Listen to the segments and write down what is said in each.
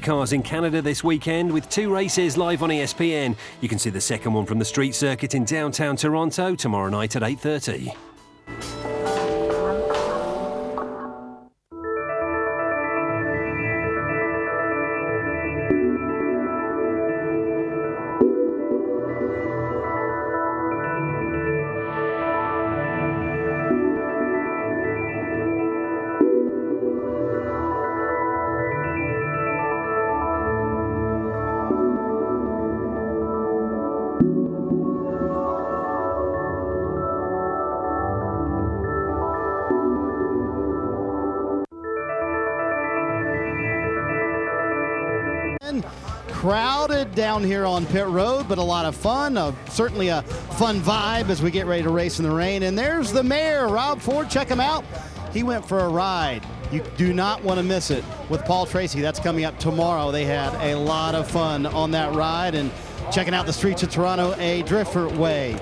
Cars in Canada this weekend with 2 races live on ESPN. You can see the second one from the street circuit in downtown Toronto tomorrow night at 8:30. Crowded down here on pit road, but a lot of fun. Certainly a fun vibe as we get ready to race in the rain. And there's the mayor, Rob Ford. Check him out. He went for a ride. You do not want to miss it with Paul Tracy. That's coming up tomorrow. They had a lot of fun on that ride and checking out the streets of Toronto a different way.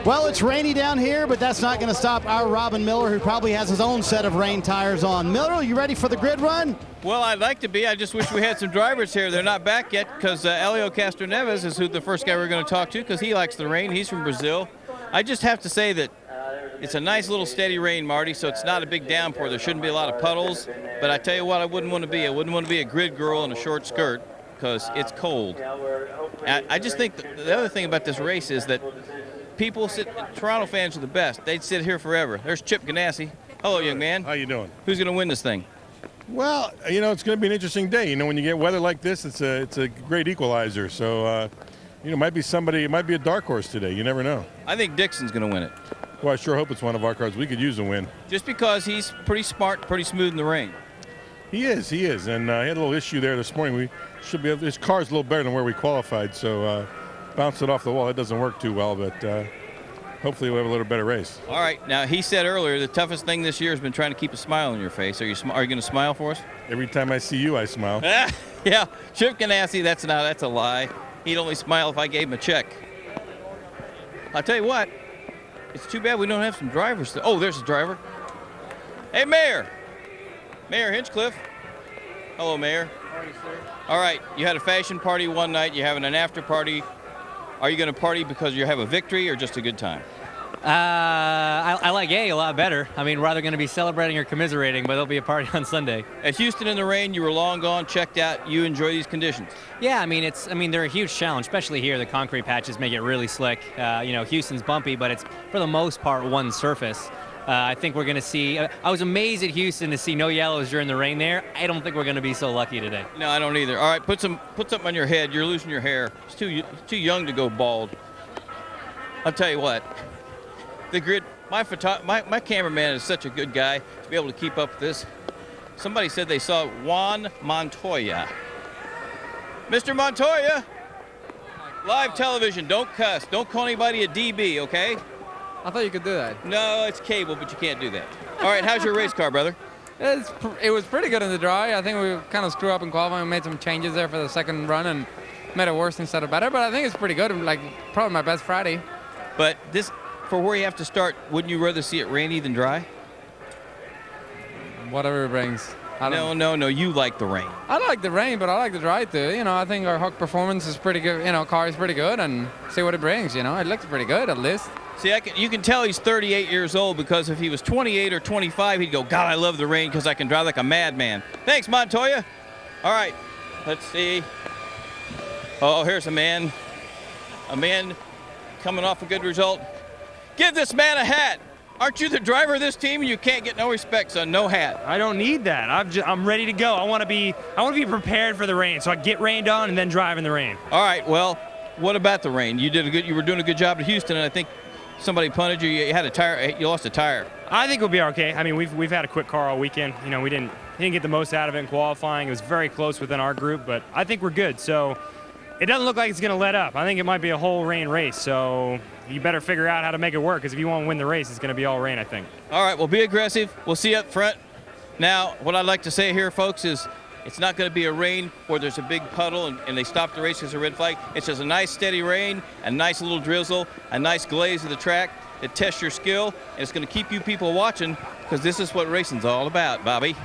Well, it's rainy down here, but that's not going to stop our Robin Miller, who probably has his own set of rain tires on. Miller, are you ready for the grid run? Well, I'd like to be. I just wish we had some drivers here. They're not back yet because Elio Castroneves is the first guy we're going to talk to because he likes the rain. He's from Brazil. I just have to say that it's a nice little steady rain, Marty, so it's not a big downpour. There shouldn't be a lot of puddles. But I tell you what I wouldn't want to be. I wouldn't want to be a grid girl in a short skirt because it's cold. I just think the other thing about this race is that people Toronto fans are the best. They'd sit here forever. There's Chip Ganassi. Hello, young man. How you doing? Who's going to win this thing? Well, you know, it's going to be an interesting day. You know, when you get weather like this, it's a great equalizer. So, you know, it might be a dark horse today. You never know. I think Dixon's going to win it. Well, I sure hope it's one of our cars. We could use a win. Just because he's pretty smart, pretty smooth in the rain. He is. And he had a little issue there this morning. His car's a little better than where we qualified, so bounced it off the wall. It doesn't work too well, but hopefully we'll have a little better race. All right. Now, he said earlier the toughest thing this year has been trying to keep a smile on your face. Are you going to smile for us? Every time I see you, I smile. Yeah. Chip Ganassi, that's a lie. He'd only smile if I gave him a check. I'll tell you what. It's too bad we don't have some drivers. Oh, there's a driver. Hey, Mayor. Mayor Hinchcliffe. Hello, Mayor. How are you, sir? All right. You had a fashion party one night. You're having an after party. Are you going to party because you have a victory or just a good time? I like A lot better. I mean, rather going to be celebrating or commiserating, but there'll be a party on Sunday. At Houston in the rain, you were long gone, checked out. You enjoy these conditions? Yeah, I mean, they're a huge challenge, especially here. The concrete patches make it really slick. Houston's bumpy, but it's for the most part one surface. I think we're going to see. I was amazed at Houston to see no yellows during the rain there. I don't think we're going to be so lucky today. No, I don't either. All right, put something on your head. You're losing your hair. It's too young to go bald. I'll tell you what. The grid. My cameraman is such a good guy to be able to keep up with this. Somebody said they saw Juan Montoya. Mr. Montoya, live television. Don't cuss. Don't call anybody a DB, okay? I thought you could do that. No, it's cable, but you can't do that. All right, how's your race car, brother? It was pretty good in the dry. I think we kind of screwed up in qualifying. We made some changes there for the second run and made it worse instead of better. But I think it's pretty good. Like, probably my best Friday. But this, for where you have to start, wouldn't you rather see it rainy than dry? Whatever it brings. No, you like the rain. I like the rain, but I like the dry too. You know, I think our Huck performance is pretty good. You know, car is pretty good, and see what it brings. You know, it looks pretty good at least. See, you can tell he's 38 years old because if he was 28 or 25, he'd go, God, I love the rain because I can drive like a madman. Thanks, Montoya. All right, let's see. Oh, here's a man coming off a good result. Give this man a hat. Aren't you the driver of this team and you can't get no respect, son? No hat. I don't need that. I'm ready to go. I want to be prepared for the rain, so I get rained on and then drive in the rain. All right. Well, what about the rain? You were doing a good job at Houston, and I think somebody punted you. You had a tire. You lost a tire. I think we'll be okay. I mean, we've had a quick car all weekend. You know, we didn't get the most out of it in qualifying. It was very close within our group, but I think we're good. So it doesn't look like it's going to let up. I think it might be a whole rain race. So you better figure out how to make it work, because if you want to win the race, it's going to be all rain, I think. All right. Well, be aggressive. We'll see you up front. Now, what I'd like to say here, folks, is it's not going to be a rain where there's a big puddle and they stop the race because of a red flag. It's just a nice steady rain, a nice little drizzle, a nice glaze of the track. It tests your skill, and it's going to keep you people watching, because this is what racing's all about, Bobby.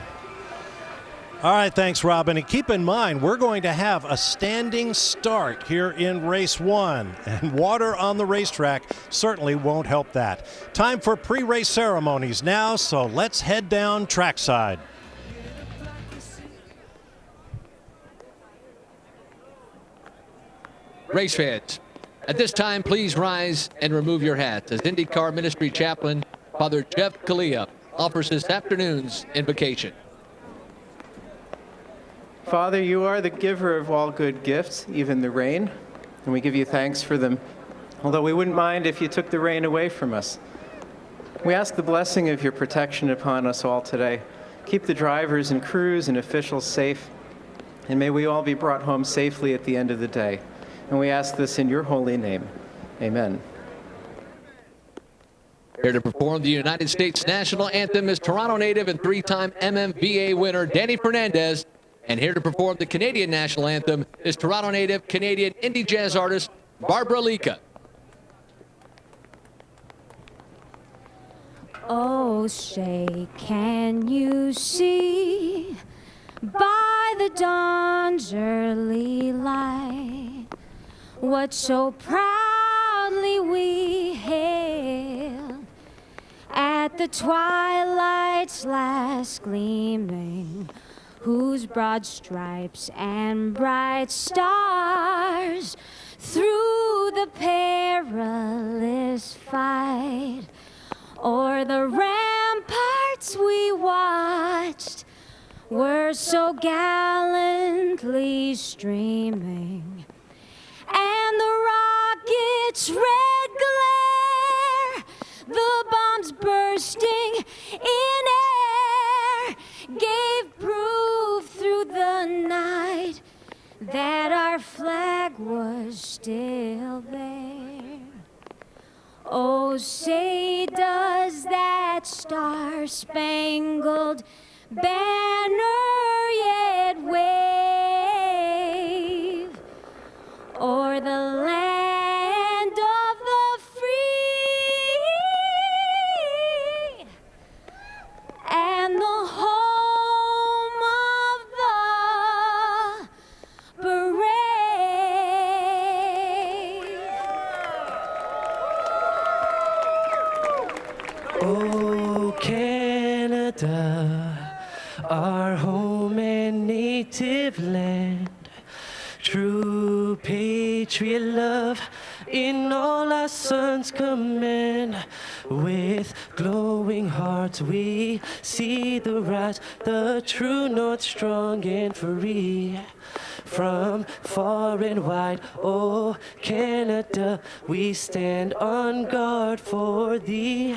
All right, thanks, Robin. And keep in mind, we're going to have a standing start here in race 1, and water on the racetrack certainly won't help that. Time for pre-race ceremonies now, so let's head down trackside. Race fans, at this time, please rise and remove your hats as IndyCar Ministry Chaplain Father Jeff Kalia offers this afternoon's invocation. Father, you are the giver of all good gifts, even the rain, and we give you thanks for them, although we wouldn't mind if you took the rain away from us. We ask the blessing of your protection upon us all today. Keep the drivers and crews and officials safe, and may we all be brought home safely at the end of the day. And we ask this in your holy name. Amen. Here to perform the United States National Anthem is Toronto native and 3-time MMVA winner Danny Fernandez. And here to perform the Canadian National Anthem is Toronto native Canadian indie jazz artist Barbara Lika. Oh, say, can you see by the dawn's early light what so proudly we hailed at the twilight's last gleaming, whose broad stripes and bright stars through the perilous fight o'er the ramparts we watched were so gallantly streaming, and the rocket's red glare, the bombs bursting in air, gave proof through the night that our flag was still there. Oh, say does that star-spangled banner yet wave o'er the land of the free and the home of the brave? Oh, Canada, our home and native land, true patriot love in all our sons command. With glowing hearts we see the rise, the true north strong and free. From far and wide, oh Canada, we stand on guard for thee.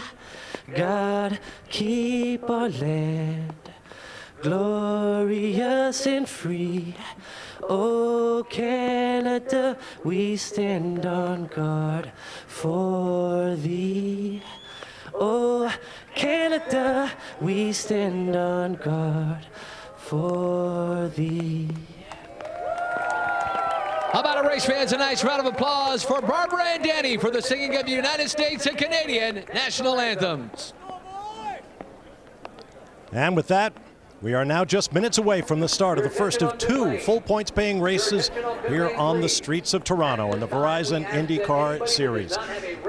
God, keep our land glorious and free. Oh Canada, we stand on guard for thee. Oh Canada, we stand on guard for thee. How about a race fans? A nice round of applause for Barbara and Danny for the singing of the United States and Canadian national anthems. And with that, we are now just minutes away from the start of the first of 2 full points paying races here on the streets of Toronto in the Verizon IndyCar Series.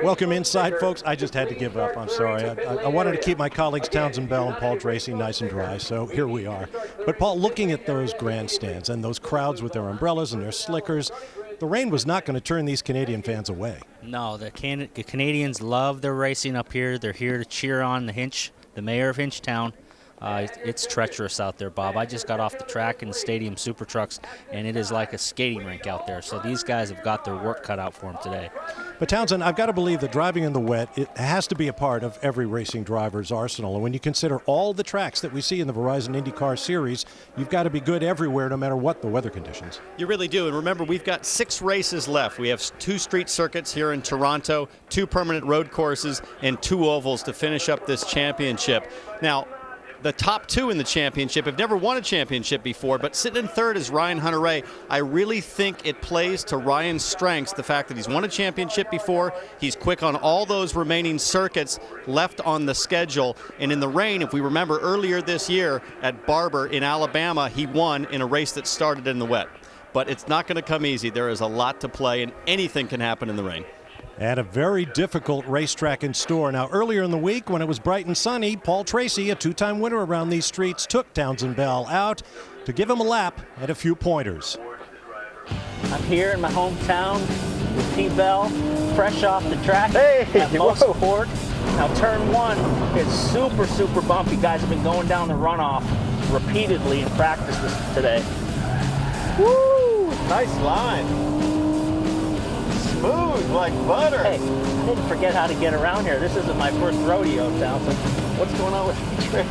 Welcome inside, folks. I just had to give up. I'm sorry. I wanted to keep my colleagues Townsend Bell and Paul Tracy nice and dry, so here we are. But Paul, looking at those grandstands and those crowds with their umbrellas and their slickers, the rain was not going to turn these Canadian fans away. No, the Canadians love their racing up here. They're here to cheer on the mayor of Hinchtown. It's treacherous out there, Bob. I just got off the track in the stadium super trucks, and it is like a skating rink out there. So these guys have got their work cut out for them today. But Townsend, I've got to believe that driving in the wet, it has to be a part of every racing driver's arsenal. And when you consider all the tracks that we see in the Verizon IndyCar Series, you've got to be good everywhere no matter what the weather conditions. You really do. And remember, we've got 6 races left. We have 2 street circuits here in Toronto, 2 permanent road courses, and 2 ovals to finish up this championship. Now, the top two in the championship, have never won a championship before, but sitting in third is Ryan Hunter-Reay. I really think it plays to Ryan's strengths, the fact that he's won a championship before, he's quick on all those remaining circuits left on the schedule, and in the rain, if we remember earlier this year at Barber in Alabama, he won in a race that started in the wet. But it's not going to come easy. There is a lot to play, and anything can happen in the rain. And a very difficult racetrack in store. Now, earlier in the week, when it was bright and sunny, Paul Tracy, a two-time winner around these streets, took Townsend Bell out to give him a lap and a few pointers. I'm here in my hometown with T-Bell, fresh off the track at Motorsport. Now, turn one is super, super bumpy. Guys have been going down the runoff repeatedly in practice today. Woo! Nice line. Smooth like butter. Hey, I didn't forget how to get around here. This isn't my first rodeo, Townsend. What's going on with the trip?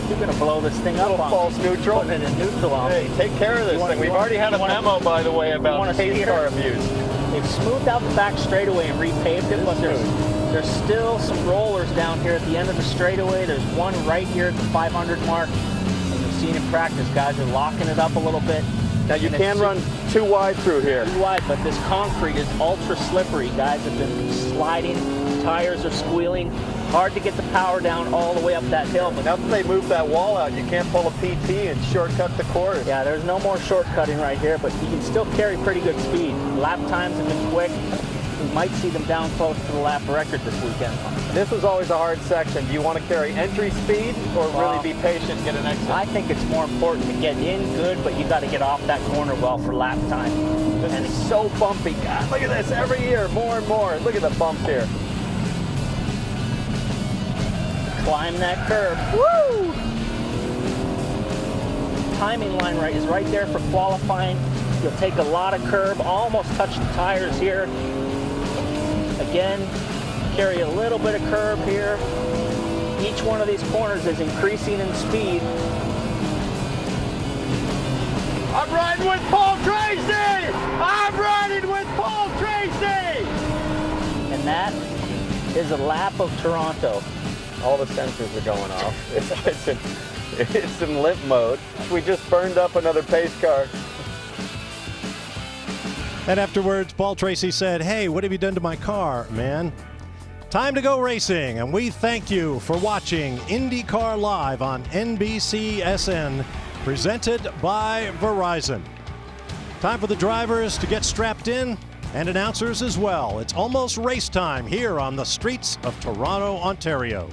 You're going to blow this thing up on false neutral. Putting it in neutral on Hey, take care of this thing. We've already had a memo, by the way, about pace car abuse. They've smoothed out the back straightaway and repaved it, but there's still some rollers down here at the end of the straightaway. There's one right here at the 500 mark. And you've seen in practice, guys are locking it up a little bit. Now you can run too wide through here. Too wide, but this concrete is ultra slippery. Guys have been sliding, tires are squealing. Hard to get the power down all the way up that hill. But now that they moved that wall out, you can't pull a PT and shortcut the course. Yeah, there's no more shortcutting right here, but you can still carry pretty good speed. Lap times have been quick. We might see them down close to the lap record this weekend. This was always a hard section. Do you want to carry entry speed or really be patient and get an exit? I think it's more important to get in good, but you got to get off that corner well for lap time. This is so bumpy, God. Look at this every year, more and more. Look at the bumps here. Climb that curve. Woo! Timing line is right there for qualifying. You'll take a lot of curb, almost touch the tires here. Again, carry a little bit of curb here. Each one of these corners is increasing in speed. I'm riding with Paul Tracy! I'm riding with Paul Tracy! And that is a lap of Toronto. All the sensors are going off. It's in limp mode. We just burned up another pace car. And afterwards, Paul Tracy said, "Hey, what have you done to my car, man?" Time to go racing, and we thank you for watching IndyCar Live on NBCSN, presented by Verizon. Time for the drivers to get strapped in, and announcers as well. It's almost race time here on the streets of Toronto, Ontario.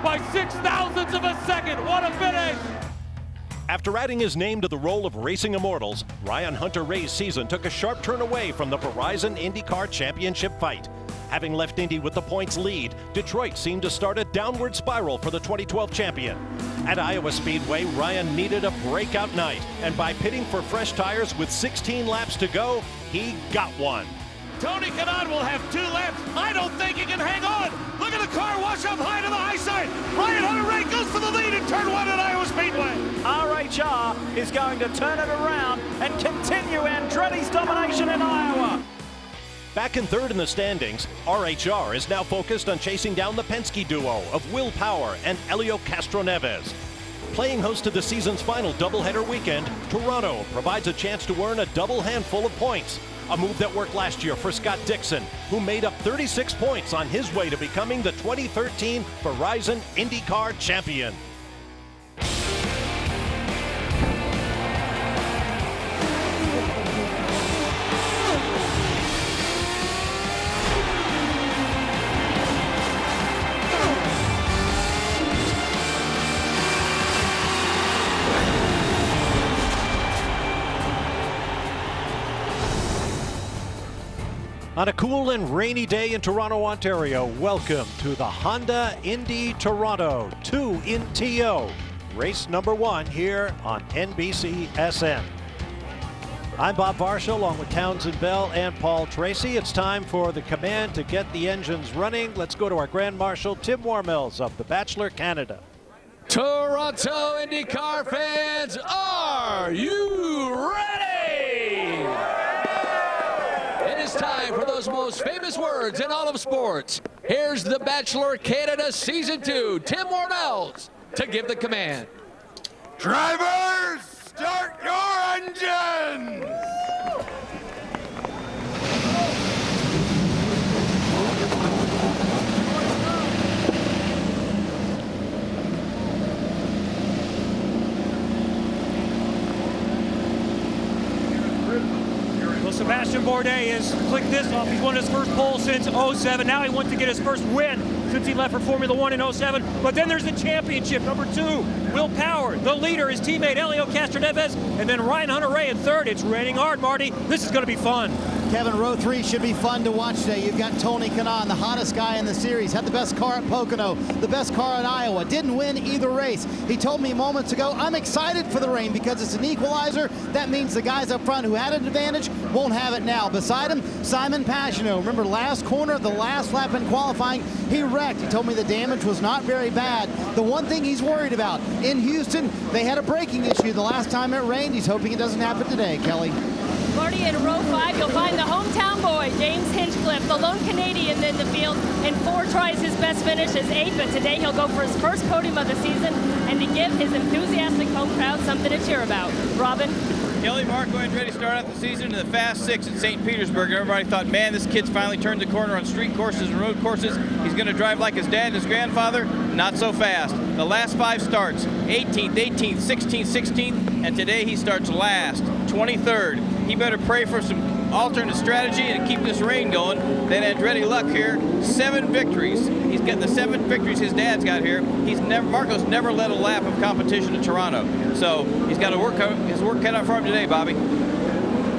By 6,000ths of a second. What a finish! After adding his name to the roll of racing immortals, Ryan Hunter-Reay's season took a sharp turn away from the Verizon IndyCar Championship fight. Having left Indy with the points lead, Detroit seemed to start a downward spiral for the 2012 champion. At Iowa Speedway, Ryan needed a breakout night, and by pitting for fresh tires with 16 laps to go, he got one. Tony Kanaan will have 2 laps. I don't think he can hang on. Look at the car wash up high to the high side. Ryan Hunter-Reay goes for the lead in turn 1 at Iowa Speedway. RHR is going to turn it around and continue Andretti's domination in Iowa. Back in third in the standings, RHR is now focused on chasing down the Penske duo of Will Power and Helio Castroneves. Playing host to the season's final doubleheader weekend, Toronto provides a chance to earn a double handful of points. A move that worked last year for Scott Dixon, who made up 36 points on his way to becoming the 2013 Verizon IndyCar champion. On a cool and rainy day in Toronto, Ontario, welcome to the Honda Indy Toronto 2 in TO, race number 1 here on NBCSN. I'm Bob Varsha along with Townsend Bell and Paul Tracy. It's time for the command to get the engines running. Let's go to our Grand Marshal, Tim Warmills of the Bachelor, Canada. Toronto IndyCar fans, are you ready? It is time for those most famous words in all of sports. Here's the Bachelor Canada Season 2, Tim Warnells, to give the command. Drivers, start your engines! Well, Sebastian Bourdais has clicked this off. He's won his first pole since 07. Now he wants to get his first win since he left for Formula One in 07. But then there's the championship, number 2, Will Power. The leader, his teammate Helio Castroneves, and then Ryan Hunter-Reay in third. It's raining hard, Marty. This is going to be fun. Kevin, row 3 should be fun to watch today. You've got Tony Kanaan, the hottest guy in the series, had the best car at Pocono, the best car in Iowa, didn't win either race. He told me moments ago, I'm excited for the rain because it's an equalizer. That means the guys up front who had an advantage won't have it now. Beside him, Simon Pagenaud. Remember last corner, the last lap in qualifying, he wrecked. He told me the damage was not very bad. The one thing he's worried about, in Houston, they had a braking issue the last time it rained. He's hoping it doesn't happen today, Kelly. Marty, in row 5, you'll find the hometown boy, James Hinchcliffe, the lone Canadian in the field. In 4 tries, his best finish is 8th, but today he'll go for his first podium of the season and to give his enthusiastic home crowd something to cheer about. Robin? Kelly Marko and ready to start out the season in the Fast 6 at St. Petersburg. Everybody thought, man, this kid's finally turned the corner on street courses and road courses. He's going to drive like his dad and his grandfather. Not so fast. The last 5 starts, 18th, 18th, 16th, 16th, and today he starts last, 23rd. He better pray for some alternate strategy and keep this rain going. Then Andretti Luck here, 7 victories. He's got the 7 victories his dad's got here. Marco's never led a lap of competition in Toronto. So he's got his work cut out for him today, Bobby.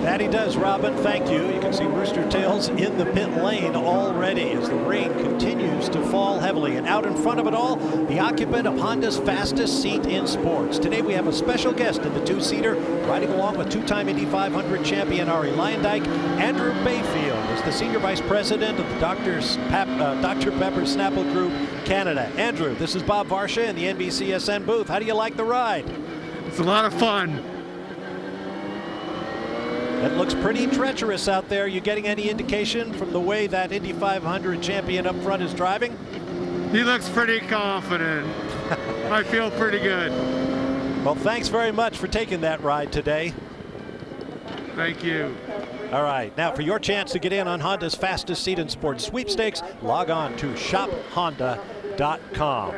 That he does, Robin. Thank you. You can see Rooster Tails in the pit lane already as the rain continues to fall heavily. And out in front of it all, the occupant of Honda's fastest seat in sports. Today we have a special guest in the 2-seater, riding along with 2-time Indy 500 champion Arie Luyendyk. Andrew Bayfield is the Senior Vice President of the Dr. Pepper Snapple Group Canada. Andrew, this is Bob Varsha in the NBCSN booth. How do you like the ride? It's a lot of fun. It looks pretty treacherous out there. You getting any indication from the way that Indy 500 champion up front is driving? He looks pretty confident. I feel pretty good. Well, thanks very much for taking that ride today. Thank you. All right, now for your chance to get in on Honda's fastest seat in sports sweepstakes, log on to shophonda.com.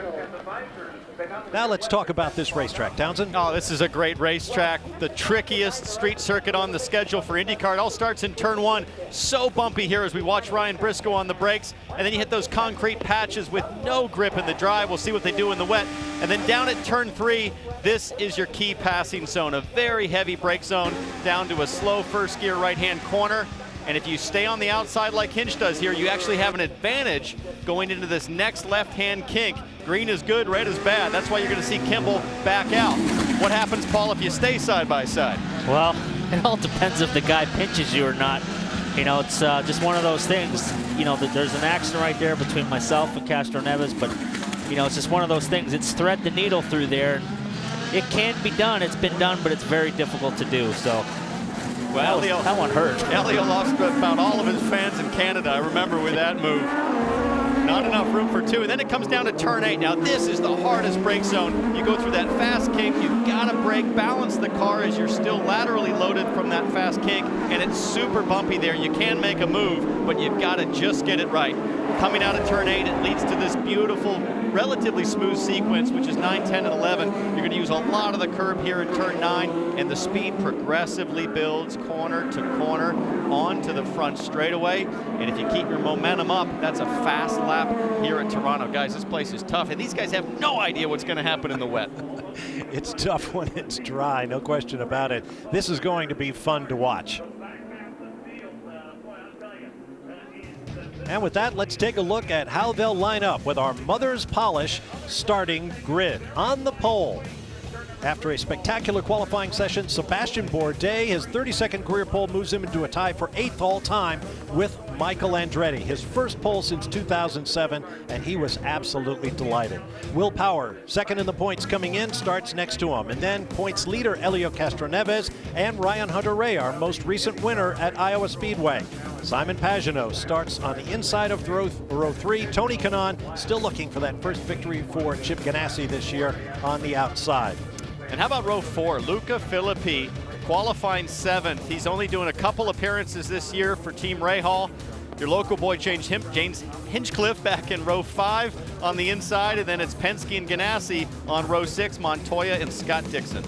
Now let's talk about this racetrack, Townsend. Oh, this is a great racetrack. The trickiest street circuit on the schedule for IndyCar. It all starts in turn 1. So bumpy here as we watch Ryan Briscoe on the brakes. And then you hit those concrete patches with no grip in the drive. We'll see what they do in the wet. And then down at turn 3, this is your key passing zone. A very heavy brake zone down to a slow first gear right-hand corner. And if you stay on the outside like Hinch does here, you actually have an advantage going into this next left-hand kink. Green is good, red is bad. That's why you're going to see Kimball back out. What happens, Paul, if you stay side by side? Well, it all depends if the guy pinches you or not. You know, it's just one of those things. You know, there's an accident right there between myself and Castroneves, but, you know, it's just one of those things. It's thread the needle through there. It can be done. It's been done, but it's very difficult to do. So. Well, that one hurt. Elio lost about all of his fans in Canada, I remember, with that move. Not enough room for 2. And then it comes down to turn 8. Now, this is the hardest brake zone. You go through that fast kink. You've got to brake, balance the car as you're still laterally loaded from that fast kink. And it's super bumpy there. You can make a move, but you've got to just get it right. Coming out of turn 8, it leads to this beautiful, relatively smooth sequence, which is 9, 10, and 11. You're going to use a lot of the curb here in turn 9, and the speed progressively builds corner to corner onto the front straightaway. And if you keep your momentum up, that's a fast lap here at Toronto. Guys, this place is tough, and these guys have no idea what's going to happen in the wet. It's tough when it's dry, no question about it. This is going to be fun to watch. And with that, let's take a look at how they'll line up with our Mother's Polish starting grid. On the pole, After a spectacular qualifying session, Sebastian Bourdais, his 32nd career pole moves him into a tie for 8th all-time with Michael Andretti. His first pole since 2007, and he was absolutely delighted. Will Power, second in the points coming in, starts next to him. And then points leader Helio Castroneves and Ryan Hunter-Reay, our most recent winner at Iowa Speedway. Simon Pagenaud starts on the inside of row 3. Tony Kanaan still looking for that first victory for Chip Ganassi this year on the outside. And how about row 4? Luca Filippi, qualifying 7th. He's only doing a couple appearances this year for Team Rahal. Your local boy James Hinchcliffe back in row 5 on the inside, and then it's Penske and Ganassi on row 6, Montoya and Scott Dixon.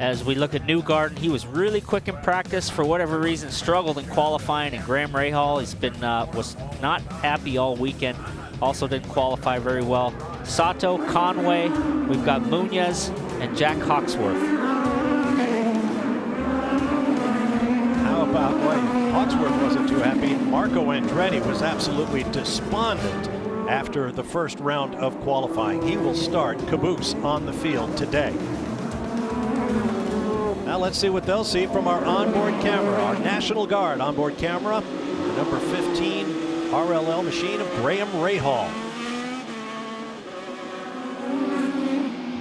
As we look at Newgarden, he was really quick in practice. For whatever reason, struggled in qualifying. And Graham Rahal, he's been was not happy all weekend. Also didn't qualify very well. Sato, Conway, we've got Munoz and Jack Hawksworth. How about, well, Hawksworth wasn't too happy. Marco Andretti was absolutely despondent after the first round of qualifying. He will start caboose on the field today. Now let's see what they'll see from our onboard camera, our National Guard onboard camera, the number 15 RLL machine of Graham Rahal.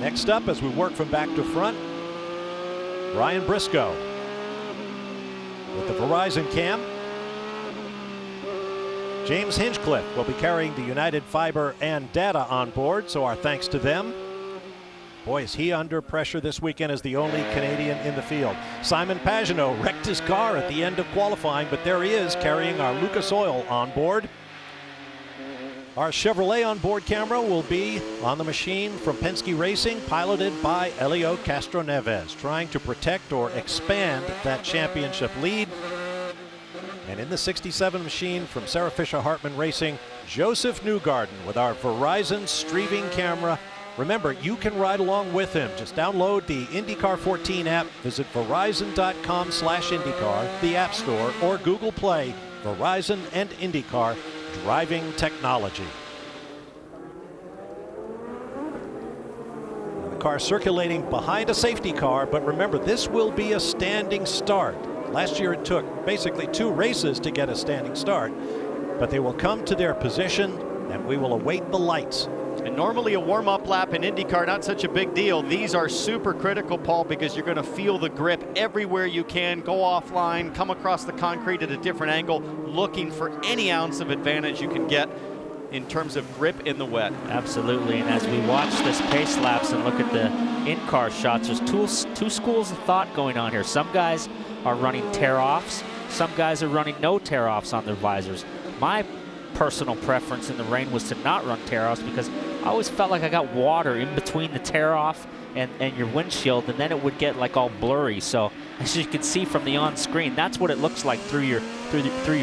Next up, as we work from back to front, Ryan Briscoe with the Verizon cam. James Hinchcliffe will be carrying the United Fiber and data on board, so our thanks to them. Boy, is he under pressure this weekend as the only Canadian in the field. Simon Pagenaud wrecked his car at the end of qualifying, but there he is carrying our Lucas Oil on board. Our Chevrolet onboard camera will be on the machine from Penske Racing, piloted by Helio Castroneves, trying to protect or expand that championship lead. And in the 67 machine from Sarah Fisher Hartman Racing, Joseph Newgarden with our Verizon streaming camera. Remember, you can ride along with him. Just download the IndyCar 14 app, visit verizon.com/IndyCar, the App Store, or Google Play, Verizon and IndyCar, driving technology. Now, the car circulating behind a safety car, but remember, this will be a standing start. Last year it took basically 2 races to get a standing start, but they will come to their position and we will await the lights. And normally a warm-up lap in IndyCar, not such a big deal. These are super critical, Paul, because you're going to feel the grip everywhere you can, go offline, come across the concrete at a different angle, looking for any ounce of advantage you can get in terms of grip in the wet. Absolutely, and as we watch this pace laps and look at the in-car shots, there's two schools of thought going on here. Some guys are running tear-offs. Some guys are running no tear-offs on their visors. My personal preference in the rain was to not run tear-offs because I always felt like I got water in between the tear-off and your windshield, and then it would get like all blurry. So as you can see from the on-screen, that's what it looks like through your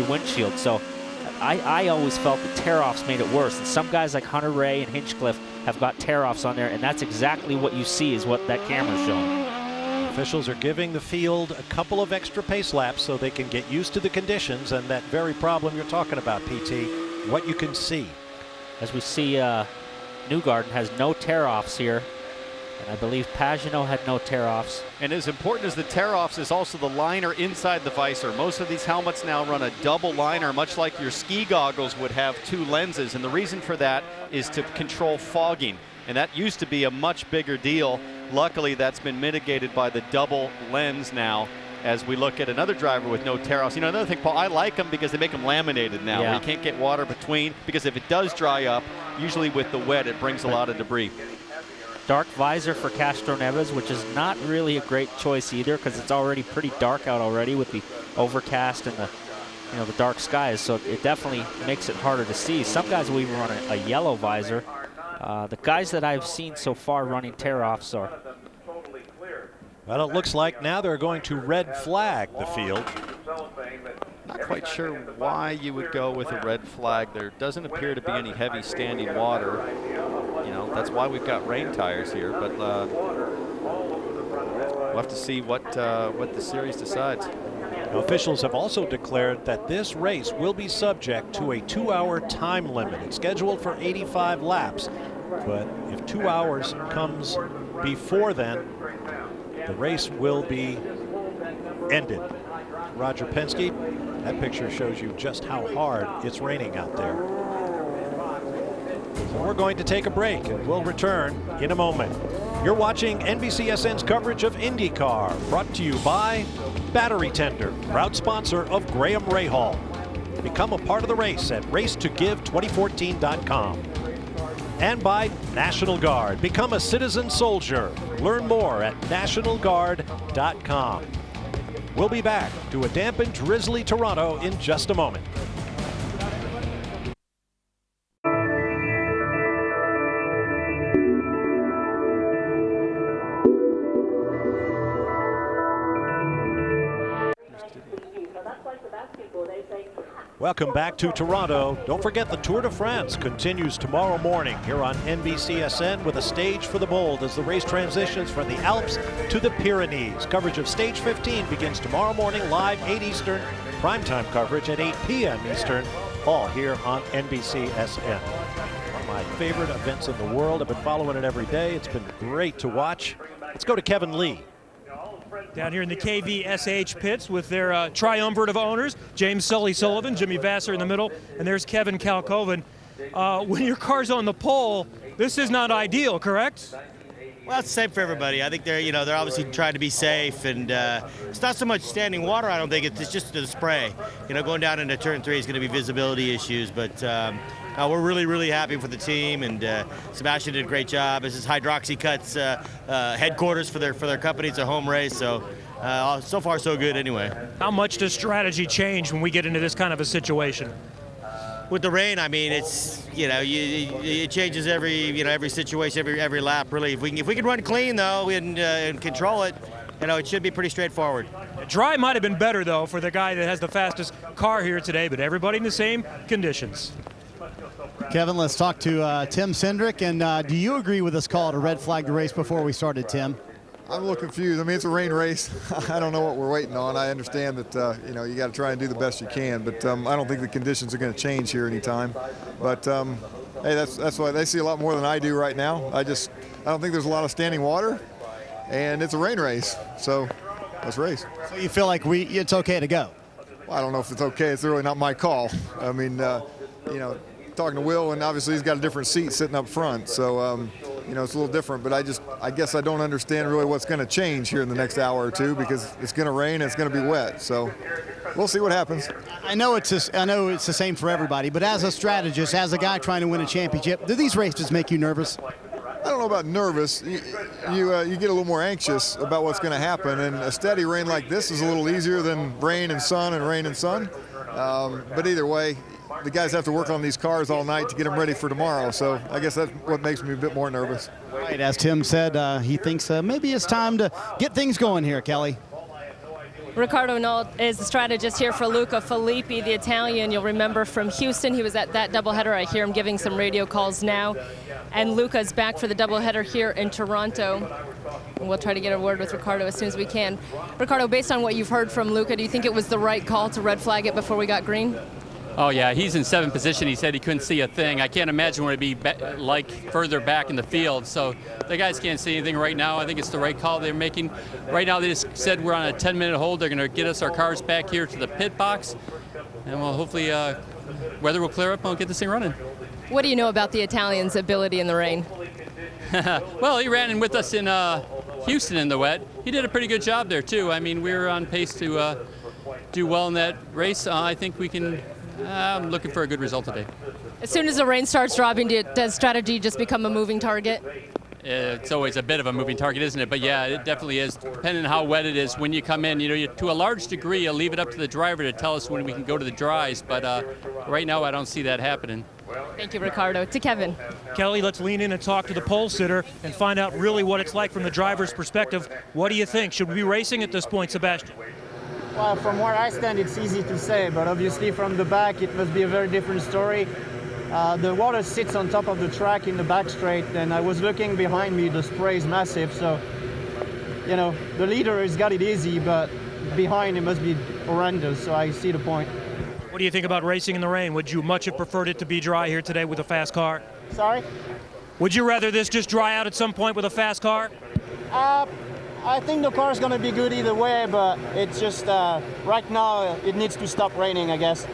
windshield. So I always felt the tear-offs made it worse. And some guys like Hunter-Reay and Hinchcliffe have got tear-offs on there, and that's exactly what you see is what that camera's showing. Officials are giving the field a couple of extra pace laps so they can get used to the conditions and that very problem you're talking about, PT, what you can see. As we see, Newgarden has no tear-offs here, and I believe Pagenaud had no tear-offs. And as important as the tear-offs is also the liner inside the visor. Most of these helmets now run a double liner, much like your ski goggles would have 2 lenses, and the reason for that is to control fogging, and that used to be a much bigger deal. Luckily, that's been mitigated by the double lens now as we look at another driver with no tear-offs. You know, another thing, Paul, I like them because they make them laminated now. Yeah. Where you can't get water between, because if it does dry up, usually with the wet, it brings a lot of debris. Dark visor for Castroneves, which is not really a great choice either because it's already pretty dark out already with the overcast and the dark skies. So it definitely makes it harder to see. Some guys will even run a yellow visor. The guys that I've seen so far running tear-offs are... Well, it looks like now they're going to red flag the field. Not quite sure why you would go with a red flag. There doesn't appear to be any heavy standing water. You know, that's why we've got rain tires here, but we'll have to see what the series decides. Officials have also declared that this race will be subject to a 2-hour time limit. It's scheduled for 85 laps. But if 2 hours comes before then, the race will be ended. Roger Penske, that picture shows you just how hard it's raining out there. So we're going to take a break and we'll return in a moment. You're watching NBCSN's coverage of IndyCar, brought to you by Battery Tender, proud sponsor of Graham Rahal. Become a part of the race at racetogive2014.com. And by National Guard. Become a citizen soldier. Learn more at nationalguard.com. We'll be back to a damp and drizzly Toronto in just a moment. Welcome back to Toronto. Don't forget the Tour de France continues tomorrow morning here on NBCSN with a stage for the bold as the race transitions from the Alps to the Pyrenees. Coverage of Stage 15 begins tomorrow morning live 8 Eastern. Primetime coverage at 8 p.m. Eastern, all here on NBCSN. One of my favorite events in the world. I've been following it every day. It's been great to watch. Let's go to Kevin Lee. Down here in the KVSH pits with their triumvirate of owners, James Sully Sullivan, Jimmy Vasser in the middle, and there's Kevin Kalkoven. When your car's on the pole, this is not ideal, correct? Well, it's the same for everybody. I think they're obviously trying to be safe, and it's not so much standing water. I don't think it's just the spray. Going down into turn 3 is going to be visibility issues, but we're really, really happy for the team, and Sebastian did a great job. This is Hydroxy Cuts headquarters for their company. It's a home race, so so far so good anyway. How much does strategy change when we get into this kind of a situation? With the rain, I mean, it's it changes every situation, every lap really. If we can run clean though and control it, it should be pretty straightforward. Dry might have been better though for the guy that has the fastest car here today, but everybody in the same conditions. Kevin, let's talk to Tim Cindric. And do you agree with this call to red flag the race before we started, Tim? I'm a little confused. I mean, it's a rain race. I don't know what we're waiting on. I understand that, you got to try and do the best you can, but I don't think the conditions are going to change here anytime. But, hey, that's why they see a lot more than I do right now. I don't think there's a lot of standing water, and it's a rain race. So let's race. So you feel like it's okay to go? Well, I don't know if it's okay. It's really not my call. I mean, talking to Will, and obviously he's got a different seat sitting up front, so it's a little different. But I guess I don't understand really what's going to change here in the next hour or two, because it's going to rain and it's going to be wet. So we'll see what happens. I know it's the same for everybody, but as a strategist, as a guy trying to win a championship, do these races make you nervous? I don't know about nervous. You get a little more anxious about what's going to happen, and a steady rain like this is a little easier than rain and sun and rain and sun. But either way, the guys have to work on these cars all night to get them ready for tomorrow. So I guess that's what makes me a bit more nervous. Right, as Tim said, he thinks maybe it's time to get things going here, Kelly. Riccardo Knoll is the strategist here for Luca Filippi, the Italian. You'll remember from Houston, he was at that doubleheader. I hear him giving some radio calls now. And Luca's back for the doubleheader here in Toronto. And we'll try to get a word with Riccardo as soon as we can. Riccardo, based on what you've heard from Luca, do you think it was the right call to red flag it before we got green? Oh, yeah, he's in 7th position. He said he couldn't see a thing. I can't imagine what it'd be like further back in the field. So the guys can't see anything right now. I think it's the right call they're making. Right now, they just said we're on a 10-minute hold. They're going to get us our cars back here to the pit box. And well, hopefully weather will clear up and we'll get this thing running. What do you know about the Italian's ability in the rain? Well, he ran in with us in Houston in the wet. He did a pretty good job there, too. I mean, we were on pace to do well in that race. I think we can... I'm looking for a good result today. As soon as the rain starts dropping, does strategy just become a moving target? It's always a bit of a moving target, isn't it? But yeah, it definitely is. Depending on how wet it is when you come in, to a large degree, you'll leave it up to the driver to tell us when we can go to the dries. But right now, I don't see that happening. Thank you, Riccardo. To Kevin. Kelly, let's lean in and talk to the pole sitter and find out really what it's like from the driver's perspective. What do you think? Should we be racing at this point, Sebastian? Well, from where I stand, it's easy to say, but obviously from the back, it must be a very different story. The water sits on top of the track in the back straight, and I was looking behind me, the spray is massive, so, the leader has got it easy, but behind it must be horrendous, so I see the point. What do you think about racing in the rain? Would you much have preferred it to be dry here today with a fast car? Sorry? Would you rather this just dry out at some point with a fast car? I think the car is going to be good either way, but it's just right now it needs to stop raining, I guess.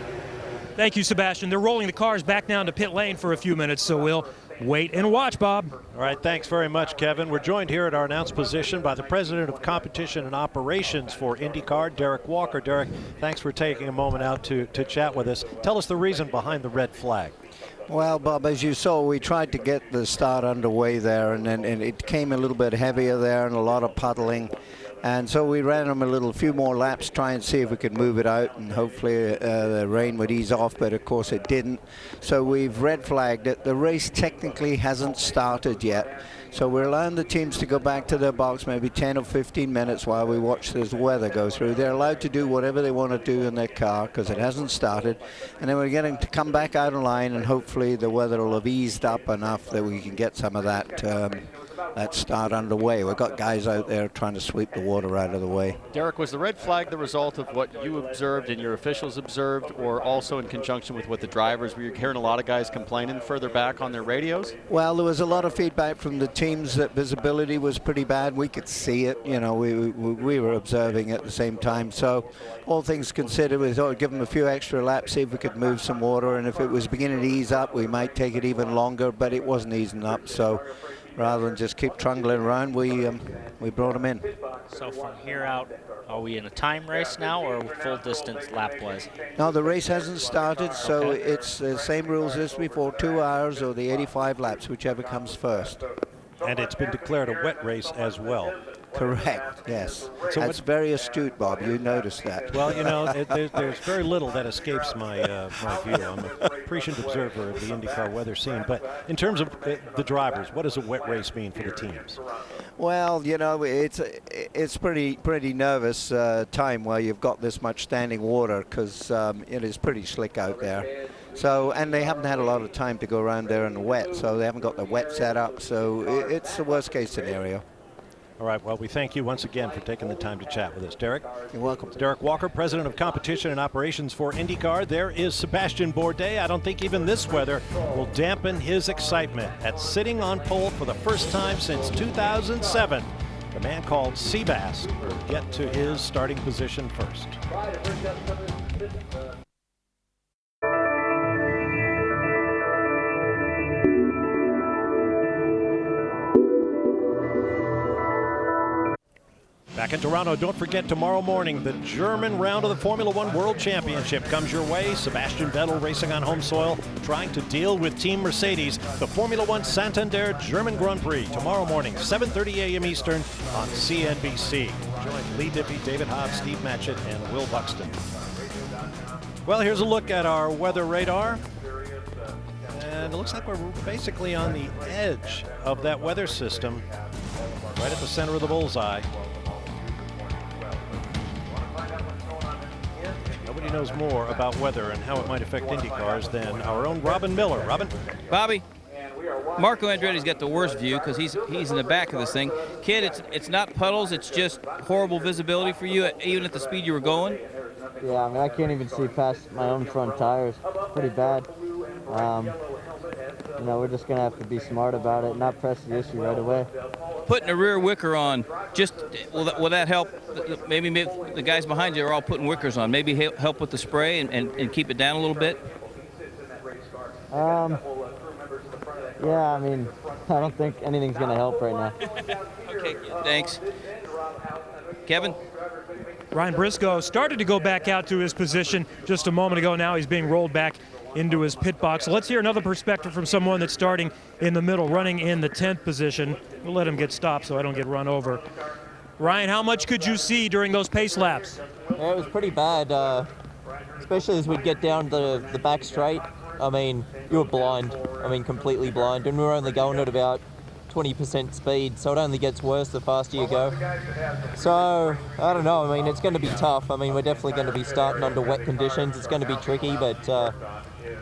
Thank you, Sebastian. They're rolling the cars back down to pit lane for a few minutes, so we'll wait and watch, Bob. All right, thanks very much, Kevin. We're joined here at our announced position by the President of Competition and Operations for IndyCar, Derek Walker. Derek, thanks for taking a moment out to chat with us. Tell us the reason behind the red flag. Well, Bob, as you saw, we tried to get the start underway there, and it came a little bit heavier there and a lot of puddling. And so we ran them a few more laps, try and see if we could move it out, and hopefully the rain would ease off, but of course it didn't. So we've red flagged it. The race technically hasn't started yet. So we're allowing the teams to go back to their box maybe 10 or 15 minutes while we watch this weather go through. They're allowed to do whatever they want to do in their car because it hasn't started. And then we're getting to come back out of line, and hopefully the weather will have eased up enough that we can get some of that start underway. We've got guys out there trying to sweep the water out of the way. Derek, was the red flag the result of what you observed and your officials observed, or also in conjunction with what the drivers? Were you hearing a lot of guys complaining further back on their radios? Well, there was a lot of feedback from the teams that visibility was pretty bad. We could see it. You know, we were observing at the same time. So all things considered, we thought we'd give them a few extra laps, see if we could move some water, and if it was beginning to ease up, we might take it even longer, but it wasn't easing up. So rather than just keep trundling around, we brought them in. So from here out, are we in a time race now or full distance lap-wise? No, the race hasn't started, so it's the same rules as before, 2 hours or the 85 laps, whichever comes first. And it's been declared a wet race as well. Correct, yes. So that's very astute, Bob. You noticed that. Well, you know, there's very little that escapes my view. I'm an appreciative observer of the IndyCar weather scene. But in terms of the drivers, what does a wet race mean for the teams? Well, you know, it's pretty nervous time where you've got this much standing water because it is pretty slick out there. So, and they haven't had a lot of time to go around there in the wet, so they haven't got the wet set up. So it's the worst case scenario. All right, well, we thank you once again for taking the time to chat with us, Derek. You're welcome. Derek Walker, President of Competition and Operations for IndyCar. There is Sebastian Bourdais. I don't think even this weather will dampen his excitement at sitting on pole for the first time since 2007. The man called Seabass will get to his starting position first. Back in Toronto, don't forget tomorrow morning, the German round of the Formula One World Championship comes your way. Sebastian Vettel racing on home soil, trying to deal with Team Mercedes. The Formula One Santander German Grand Prix tomorrow morning, 7:30 a.m. Eastern on CNBC. Join Lee Diffie, David Hobbs, Steve Matchett, and Will Buxton. Well, here's a look at our weather radar. And it looks like we're basically on the edge of that weather system, right at the center of the bullseye. Nobody knows more about weather and how it might affect IndyCars than our own Robin Miller. Robin? Bobby, Marco Andretti's got the worst view because he's in the back of this thing. Kid, it's not puddles, it's just horrible visibility for you, even at the speed you were going. Yeah, I mean, I can't even see past my own front tires. Pretty bad. You know, we're just going to have to be smart about it, not press the issue right away. Putting a rear wicker on, will that help? Maybe the guys behind you are all putting wickers on. Maybe help with the spray and keep it down a little bit? Yeah, I mean, I don't think anything's going to help right now. Okay, thanks. Kevin? Ryan Briscoe started to go back out to his position just a moment ago. Now he's being rolled back into his pit box. Let's hear another perspective from someone that's starting in the middle, running in the 10th position. We'll let him get stopped so I don't get run over. Ryan, how much could you see during those pace laps? Yeah, it was pretty bad, especially as we'd get down the back straight. I mean, you were blind. I mean, completely blind. And we were only going at about 20% speed, so it only gets worse the faster you go. So, I don't know. I mean, it's going to be tough. I mean, we're definitely going to be starting under wet conditions. It's going to be tricky, but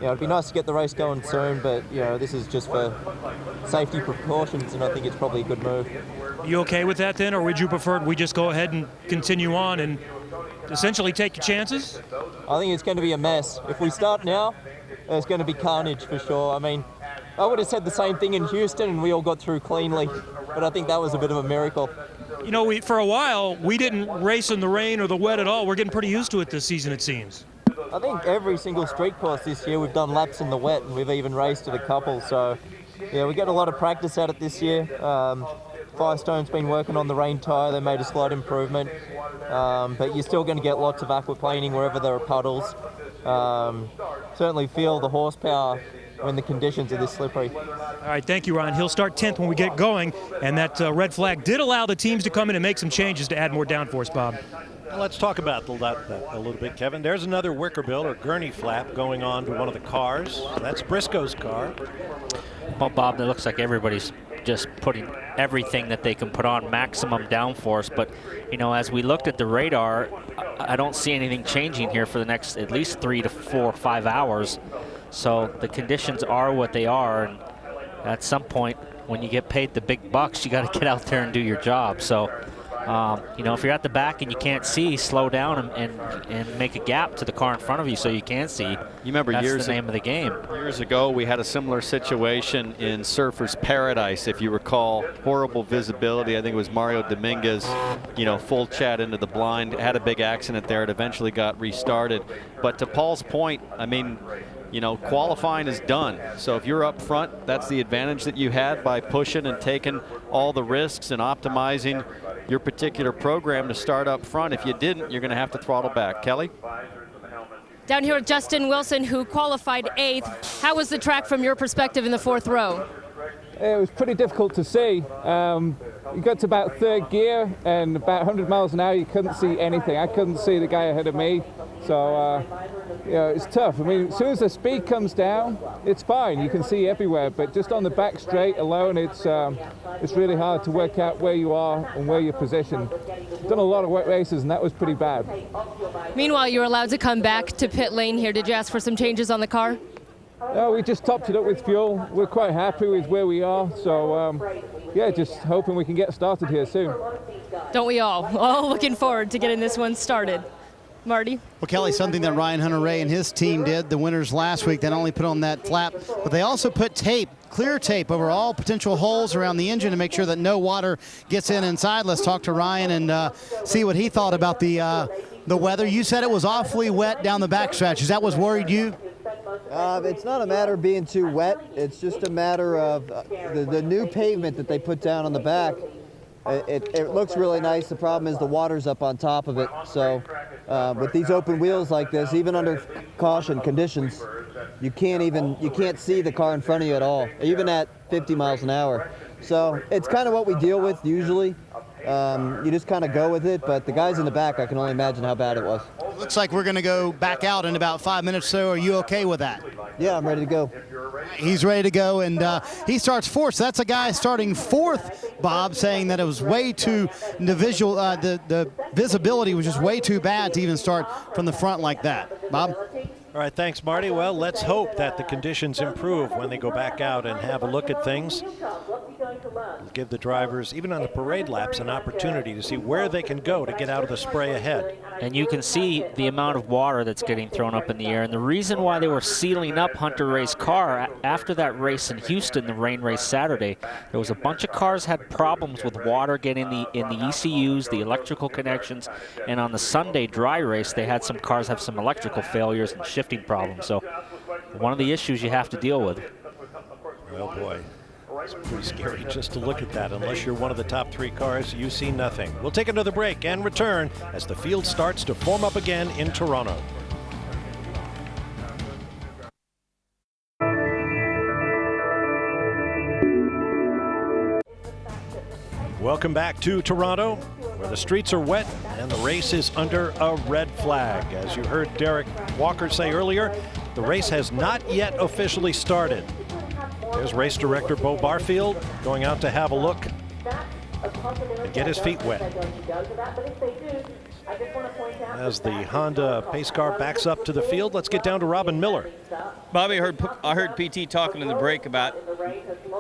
you know, it'd be nice to get the race going soon, but you know, this is just for safety precautions, and I think it's probably a good move. You okay with that then, or would you prefer we just go ahead and continue on and essentially take your chances? I think it's going to be a mess. If we start now, there's going to be carnage for sure. I mean, I would have said the same thing in Houston, and we all got through cleanly. But I think that was a bit of a miracle. You know, for a while, we didn't race in the rain or the wet at all. We're getting pretty used to it this season, it seems. I think every single street course this year we've done laps in the wet, and we've even raced at a couple. So, yeah, we get a lot of practice at it this year. Firestone's been working on the rain tyre. They made a slight improvement. But you're still going to get lots of aquaplaning wherever there are puddles. Certainly feel the horsepower when the conditions are this slippery. All right, thank you, Ron. He'll start 10th when we get going, and that red flag did allow the teams to come in and make some changes to add more downforce, Bob. Well, let's talk about that a little bit, Kevin. There's another wicker bill or gurney flap going on to one of the cars. That's Briscoe's car. Well, Bob, it looks like everybody's just putting everything that they can put on maximum downforce. But, you know, as we looked at the radar, I don't see anything changing here for the next at least 3 to 4 or 5 hours. So the conditions are what they are, and at some point when you get paid the big bucks, you got to get out there and do your job. So, you know, if you're at the back and you can't see, slow down and make a gap to the car in front of you so you can see. You remember that's the name of the game. Years ago, we had a similar situation in Surfer's Paradise, if you recall. Horrible visibility. I think it was Mario Dominguez, you know, full chat into the blind, had a big accident there. It eventually got restarted. But to Paul's point, I mean, you know, qualifying is done. So if you're up front, that's the advantage that you had by pushing and taking all the risks and optimizing your particular program to start up front. If you didn't, you're going to have to throttle back. Kelly? Down here with Justin Wilson, who qualified 8th. How was the track from your perspective in the 4th row? It was pretty difficult to see. You got to about 3rd gear and about 100 miles an hour, you couldn't see anything. I couldn't see the guy ahead of me. So, you know, it's tough. I mean, as soon as the speed comes down, it's fine. You can see everywhere. But just on the back straight alone, it's really hard to work out where you are and where you're positioned. Done a lot of wet races, and that was pretty bad. Meanwhile, you were allowed to come back to pit lane here. Did you ask for some changes on the car? No, we just topped it up with fuel. We're quite happy with where we are. So, yeah, just hoping we can get started here soon. Don't we all? All looking forward to getting this one started. Marty? Well, Kelly, something that Ryan Hunter-Reay and his team did, the winners last week, they not only put on that flap, but they also put tape, clear tape, over all potential holes around the engine to make sure that no water gets inside. Let's talk to Ryan and see what he thought about the weather. You said it was awfully wet down the backstretch. Is that what's worried you? It's not a matter of being too wet. It's just a matter of the new pavement that they put down on the back. It looks really nice. The problem is the water's up on top of it. So with these open wheels like this, even under caution conditions, you can't see the car in front of you at all, even at 50 miles an hour. So it's kind of what we deal with usually. You just kind of go with it, but the guys in the back, I can only imagine how bad it was. Looks like we're going to go back out in about 5 minutes or so. Are you okay with that? Yeah, I'm ready to go. He's ready to go, and he starts 4th. So that's a guy starting 4th, Bob, saying that it was way too, the visibility was just way too bad to even start from the front like that. Bob? All right, thanks, Marty. Well, let's hope that the conditions improve when they go back out and have a look at things. It'll give the drivers, even on the parade laps, an opportunity to see where they can go to get out of the spray ahead. And you can see the amount of water that's getting thrown up in the air. And the reason why they were sealing up Hunter-Reay's car after that race in Houston, the rain race Saturday, there was a bunch of cars had problems with water getting in the ECUs, the electrical connections. And on the Sunday dry race, they had some cars have some electrical failures and shifting problems. So one of the issues you have to deal with. Well, boy. It's pretty scary just to look at that. Unless you're one of the top 3 cars, you see nothing. We'll take another break and return as the field starts to form up again in Toronto. Welcome back to Toronto, where the streets are wet and the race is under a red flag. As you heard Derek Walker say earlier, the race has not yet officially started. There's race director Bo Barfield going out to have a look and get his feet wet. As the Honda pace car backs up to the field, let's get down to Robin Miller. Bobby, I heard PT talking in the break about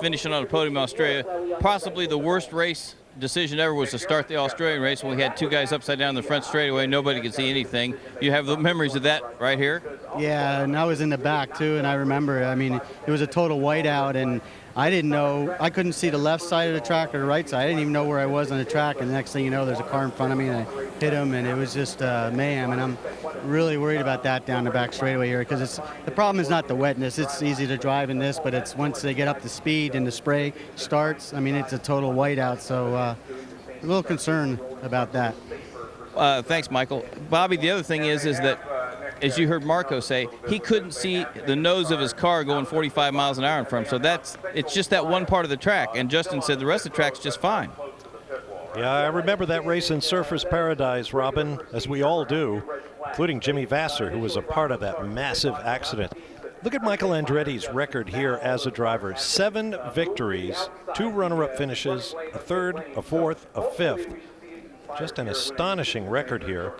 finishing on the podium in Australia. Possibly the worst race decision ever was to start the Australian race when we had two guys upside down the front straightaway. Nobody could see anything. You have the memories of that right here? Yeah, and I was in the back too, and I remember, I mean, it was a total whiteout, and I didn't know, I couldn't see the left side of the track or the right side. I didn't even know where I was on the track, and the next thing you know, there's a car in front of me, and I hit him, and it was just mayhem, and I'm really worried about that down the back straightaway here, because the problem is not the wetness. It's easy to drive in this, but it's once they get up to speed and the spray starts, I mean, it's a total whiteout, so a little concerned about that. Thanks, Michael. Bobby, the other thing is that, as you heard Marco say, he couldn't see the nose of his car going 45 miles an hour in front of him. So it's just that one part of the track. And Justin said the rest of the track's just fine. Yeah, I remember that race in Surfers Paradise, Robin, as we all do, including Jimmy Vasser, who was a part of that massive accident. Look at Michael Andretti's record here as a driver. 7 victories, 2 runner-up finishes, a third, a fourth, a fifth. Just an astonishing record here.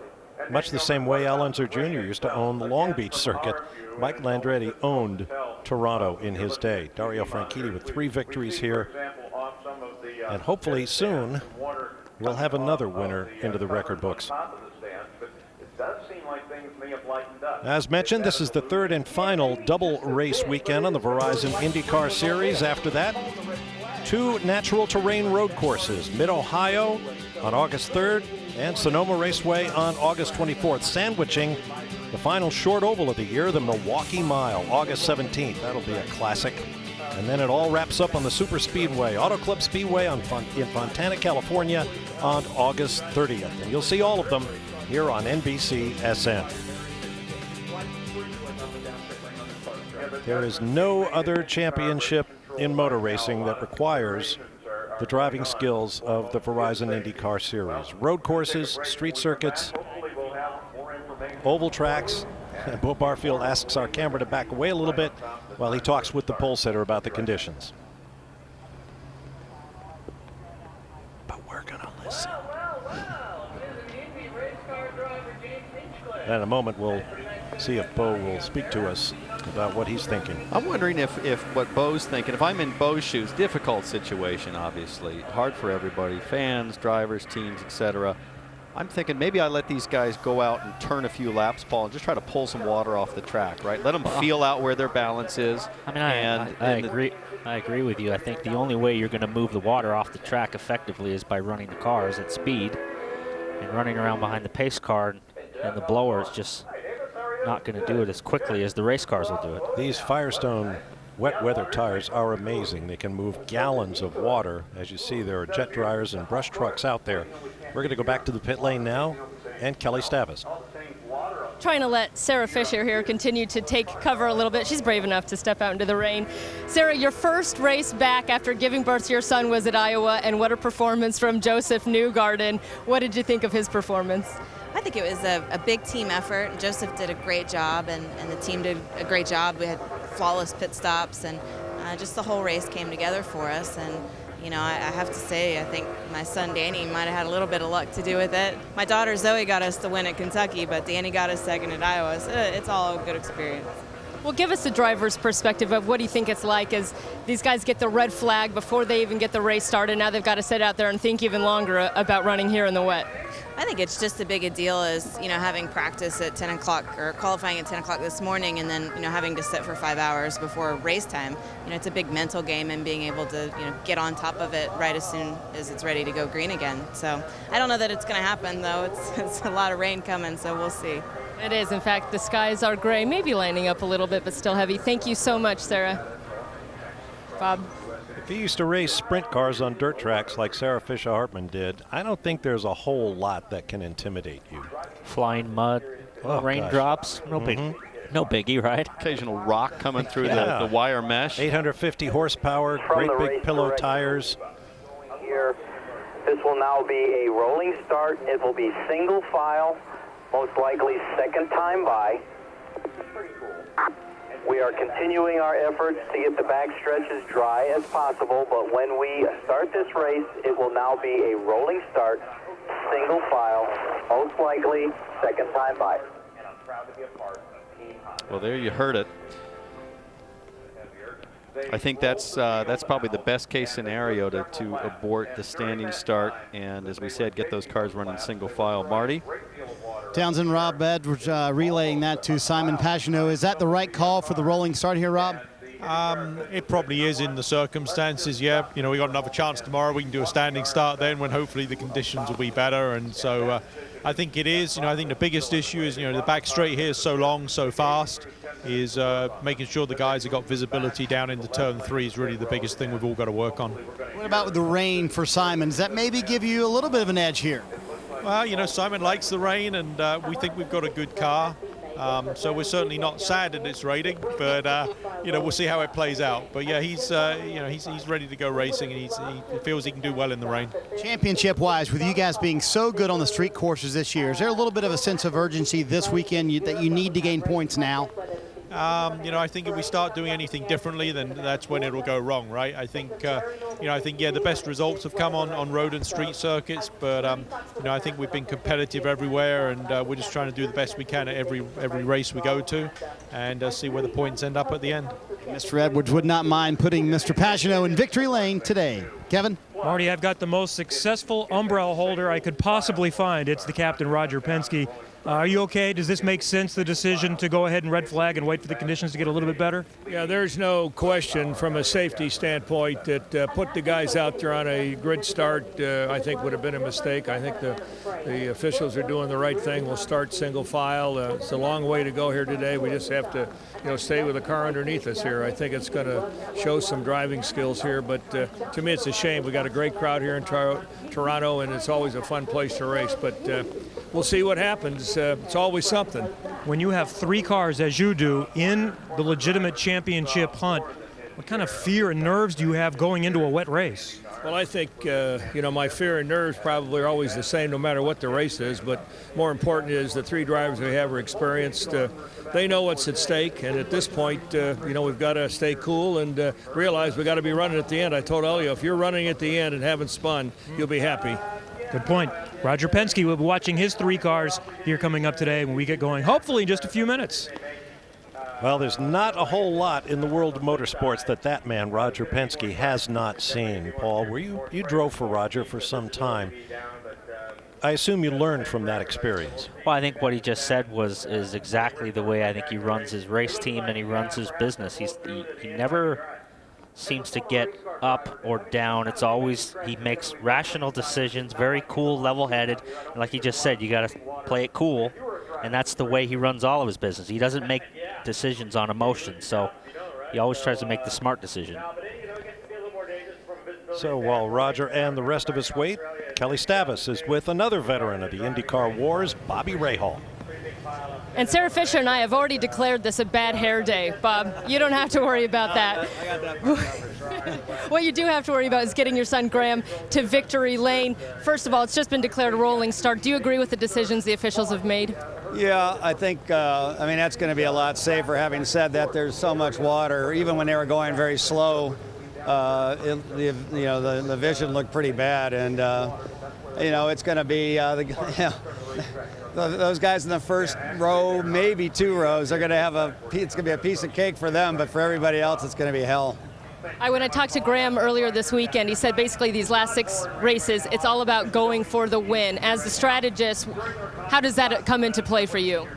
Much the same way Al Unser Jr. used to own the Long Beach circuit, Michael Andretti owned Toronto in his day. Dario Franchitti with 3 victories here. And hopefully soon we'll have another winner into the record books. As mentioned, this is the 3rd and final double race weekend on the Verizon IndyCar Series. After that, 2 natural terrain road courses, Mid-Ohio on August 3rd and Sonoma Raceway on August 24th, sandwiching the final short oval of the year, the Milwaukee Mile, August 17th. That'll be a classic. And then it all wraps up on the Super Speedway, Auto Club Speedway in Fontana, California on August 30th. And you'll see all of them here on NBC SN. There is no other championship in motor racing that requires the driving skills of the Verizon IndyCar Series. Road courses, street circuits, oval tracks. And Bo Barfield asks our camera to back away a little bit while he talks with the pole sitter about the conditions. But we're going to listen. And in a moment, we'll see if Bo will speak to us about what he's thinking. I'm wondering if what Bo's thinking, if I'm in Bo's shoes, difficult situation, obviously. Hard for everybody, fans, drivers, teams, etc. I'm thinking maybe I let these guys go out and turn a few laps, Paul, and just try to pull some water off the track, right? Let them feel out where their balance is. I mean, I agree. I agree with you. I think the only way you're going to move the water off the track effectively is by running the cars at speed, and running around behind the pace car and the blower is just not going to do it as quickly as the race cars will do it. These Firestone wet weather tires are amazing. They can move gallons of water. As you see, there are jet dryers and brush trucks out there. We're going to go back to the pit lane now, and Kelly Stavis. Trying to let Sarah Fisher here continue to take cover a little bit. She's brave enough to step out into the rain. Sarah, your first race back after giving birth to your son was at Iowa, and what a performance from Joseph Newgarden. What did you think of his performance? I think it was a big team effort. Joseph did a great job, and the team did a great job. We had flawless pit stops, and just the whole race came together for us. And you know, I have to say, I think my son Danny might have had a little bit of luck to do with it. My daughter Zoe got us the win at Kentucky, but Danny got us second at Iowa. So it's all a good experience. Well, give us a driver's perspective of what do you think it's like as these guys get the red flag before they even get the race started. Now they've got to sit out there and think even longer about running here in the wet. I think it's just as big a deal as, you know, having practice at 10 o'clock or qualifying at 10 o'clock this morning and then, you know, having to sit for 5 hours before race time. You know, it's a big mental game, and being able to, you know, get on top of it right as soon as it's ready to go green again. So I don't know that it's going to happen, though. It's a lot of rain coming, so we'll see. It is. In fact, the skies are gray, maybe lining up a little bit, but still heavy. Thank you so much, Sarah. Bob? If you used to race sprint cars on dirt tracks like Sarah Fisher Hartman did, I don't think there's a whole lot that can intimidate you. Flying mud, raindrops, no biggie, right? Occasional rock coming through the wire mesh. 850 horsepower, great big pillow tires. Here, this will now be a rolling start. It will be single file, most likely second time by. We are continuing our efforts to get the back stretches dry as possible, but when we start this race, it will now be a rolling start, single file, most likely second time by. Well, there you heard it. I think that's probably the best case scenario to abort the standing start and, as we said, get those cars running single file. Marty? Townsend, Rob Edwards relaying that to Simon Pagenaud. Is that the right call for the rolling start here, Rob? It probably is in the circumstances, yeah. You know, we got another chance tomorrow. We can do a standing start then when hopefully the conditions will be better. And so I think it is. You know, I think the biggest issue is, you know, the back straight here is so long, so fast, is making sure the guys have got visibility down into turn 3 is really the biggest thing we've all got to work on. What about with the rain for Simon? Does that maybe give you a little bit of an edge here? Well, you know, Simon likes the rain, and we think we've got a good car. So we're certainly not sad that it's raining, but you know, we'll see how it plays out. But yeah, he's you know, he's ready to go racing, and he feels he can do well in the rain. Championship-wise, with you guys being so good on the street courses this year, is there a little bit of a sense of urgency this weekend that you need to gain points now? You know, I think if we start doing anything differently, then that's when it'll go wrong, right? I think, you know, yeah, the best results have come on road and street circuits, but you know, I think we've been competitive everywhere, and we're just trying to do the best we can at every race we go to, and see where the points end up at the end. Mr. Edwards would not mind putting Mr. Pagenaud in victory lane today. Kevin? Marty, I've got the most successful umbrella holder I could possibly find. It's the captain, Roger Penske. Are you okay? Does this make sense, the decision to go ahead and red flag and wait for the conditions to get a little bit better? Yeah, there's no question from a safety standpoint that put the guys out there on a grid start, I think would have been a mistake. I think the officials are doing the right thing. We'll start single file. It's a long way to go here today. We just have to, you know, stay with the car underneath us here. I think it's going to show some driving skills here, but to me it's a shame. We got a great crowd here in Toronto, and it's always a fun place to race, but we'll see what happens. It's always something. When you have 3 cars, as you do, in the legitimate championship hunt, what kind of fear and nerves do you have going into a wet race? Well, I think, you know, my fear and nerves probably are always the same no matter what the race is, but more important is the 3 drivers we have are experienced. They know what's at stake, and at this point, you know, we've got to stay cool and realize we've got to be running at the end. I told Elio, if you're running at the end and haven't spun, you'll be happy. Good point. Roger Penske will be watching his 3 cars here coming up today when we get going, hopefully in just a few minutes. Well, there's not a whole lot in the world of motorsports that man, Roger Penske, has not seen. Paul, you drove for Roger for some time. I assume you learned from that experience. Well, I think what he just said is exactly the way I think he runs his race team and he runs his business. He never seems to get up or down. It's always, he makes rational decisions, very cool, level-headed. And like he just said, you got to play it cool, and that's the way he runs all of his business. He doesn't make decisions on emotion, so he always tries to make the smart decision. So while Roger and the rest of us wait, Kelly Stavas is with another veteran of the IndyCar wars, Bobby Rahal. And Sarah Fisher and I have already declared this a bad hair day, Bob. You don't have to worry about that. What you do have to worry about is getting your son Graham to victory lane. First of all, it's just been declared a rolling start. Do you agree with the decisions the officials have made? Yeah, I think, I mean, that's going to be a lot safer. Having said that, there's so much water. Even when they were going very slow, the vision looked pretty bad. And, you know, it's going to be, those guys in the first row, maybe 2 rows, they're going to have it's going to be a piece of cake for them, but for everybody else, it's going to be hell. When I talked to Graham earlier this weekend, he said basically these last 6 races, it's all about going for the win. As the strategist, how does that come into play for you?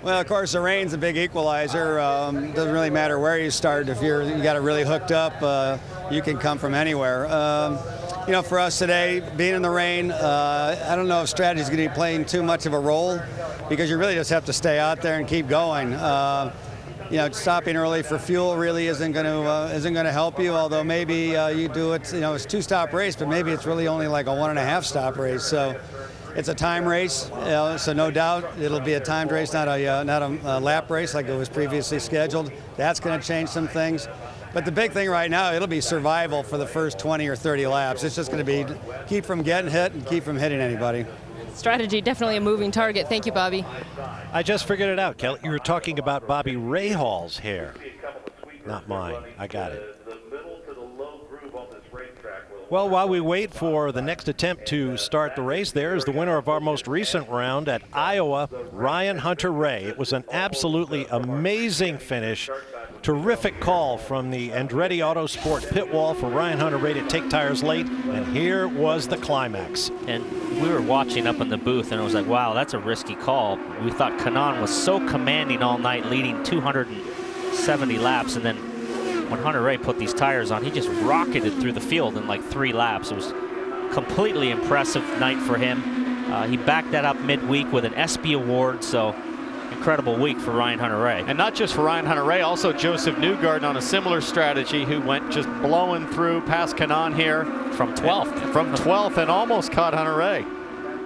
Well, of course, the rain's a big equalizer. Doesn't really matter where you start. If you got it really hooked up, you can come from anywhere. You know, for us today, being in the rain, I don't know if strategy is going to be playing too much of a role, because you really just have to stay out there and keep going. You know, stopping early for fuel really isn't going to help you. Although maybe you do it. You know, it's a 2-stop race, but maybe it's really only like a 1.5-stop race. So it's a time race. You know, so no doubt it'll be a timed race, not a lap race like it was previously scheduled. That's going to change some things. But the big thing right now, it'll be survival for the first 20 or 30 laps. It's just going to be keep from getting hit and keep from hitting anybody. Strategy, definitely a moving target. Thank you, Bobby. I just figured it out, Kelly. You were talking about Bobby Rahal's hair. Not mine. I got it. Well, while we wait for the next attempt to start the race, there is the winner of our most recent round at Iowa, Ryan Hunter-Reay. It was an absolutely amazing finish Terrific call from the Andretti Autosport pit wall for Ryan Hunter-Reay to take tires late, and here was the climax. And we were watching up in the booth, and it was like, wow, that's a risky call. We thought Kanaan was so commanding all night, leading 270 laps, and then when Hunter-Reay put these tires on, he just rocketed through the field in like 3 laps. It was completely impressive night for him. He backed that up midweek with an ESPY award, so incredible week for Ryan Hunter-Reay. And not just for Ryan Hunter-Reay, also Joseph Newgarden on a similar strategy, who went just blowing through past Kanaan here. From 12th. From 12th and almost caught Hunter-Reay.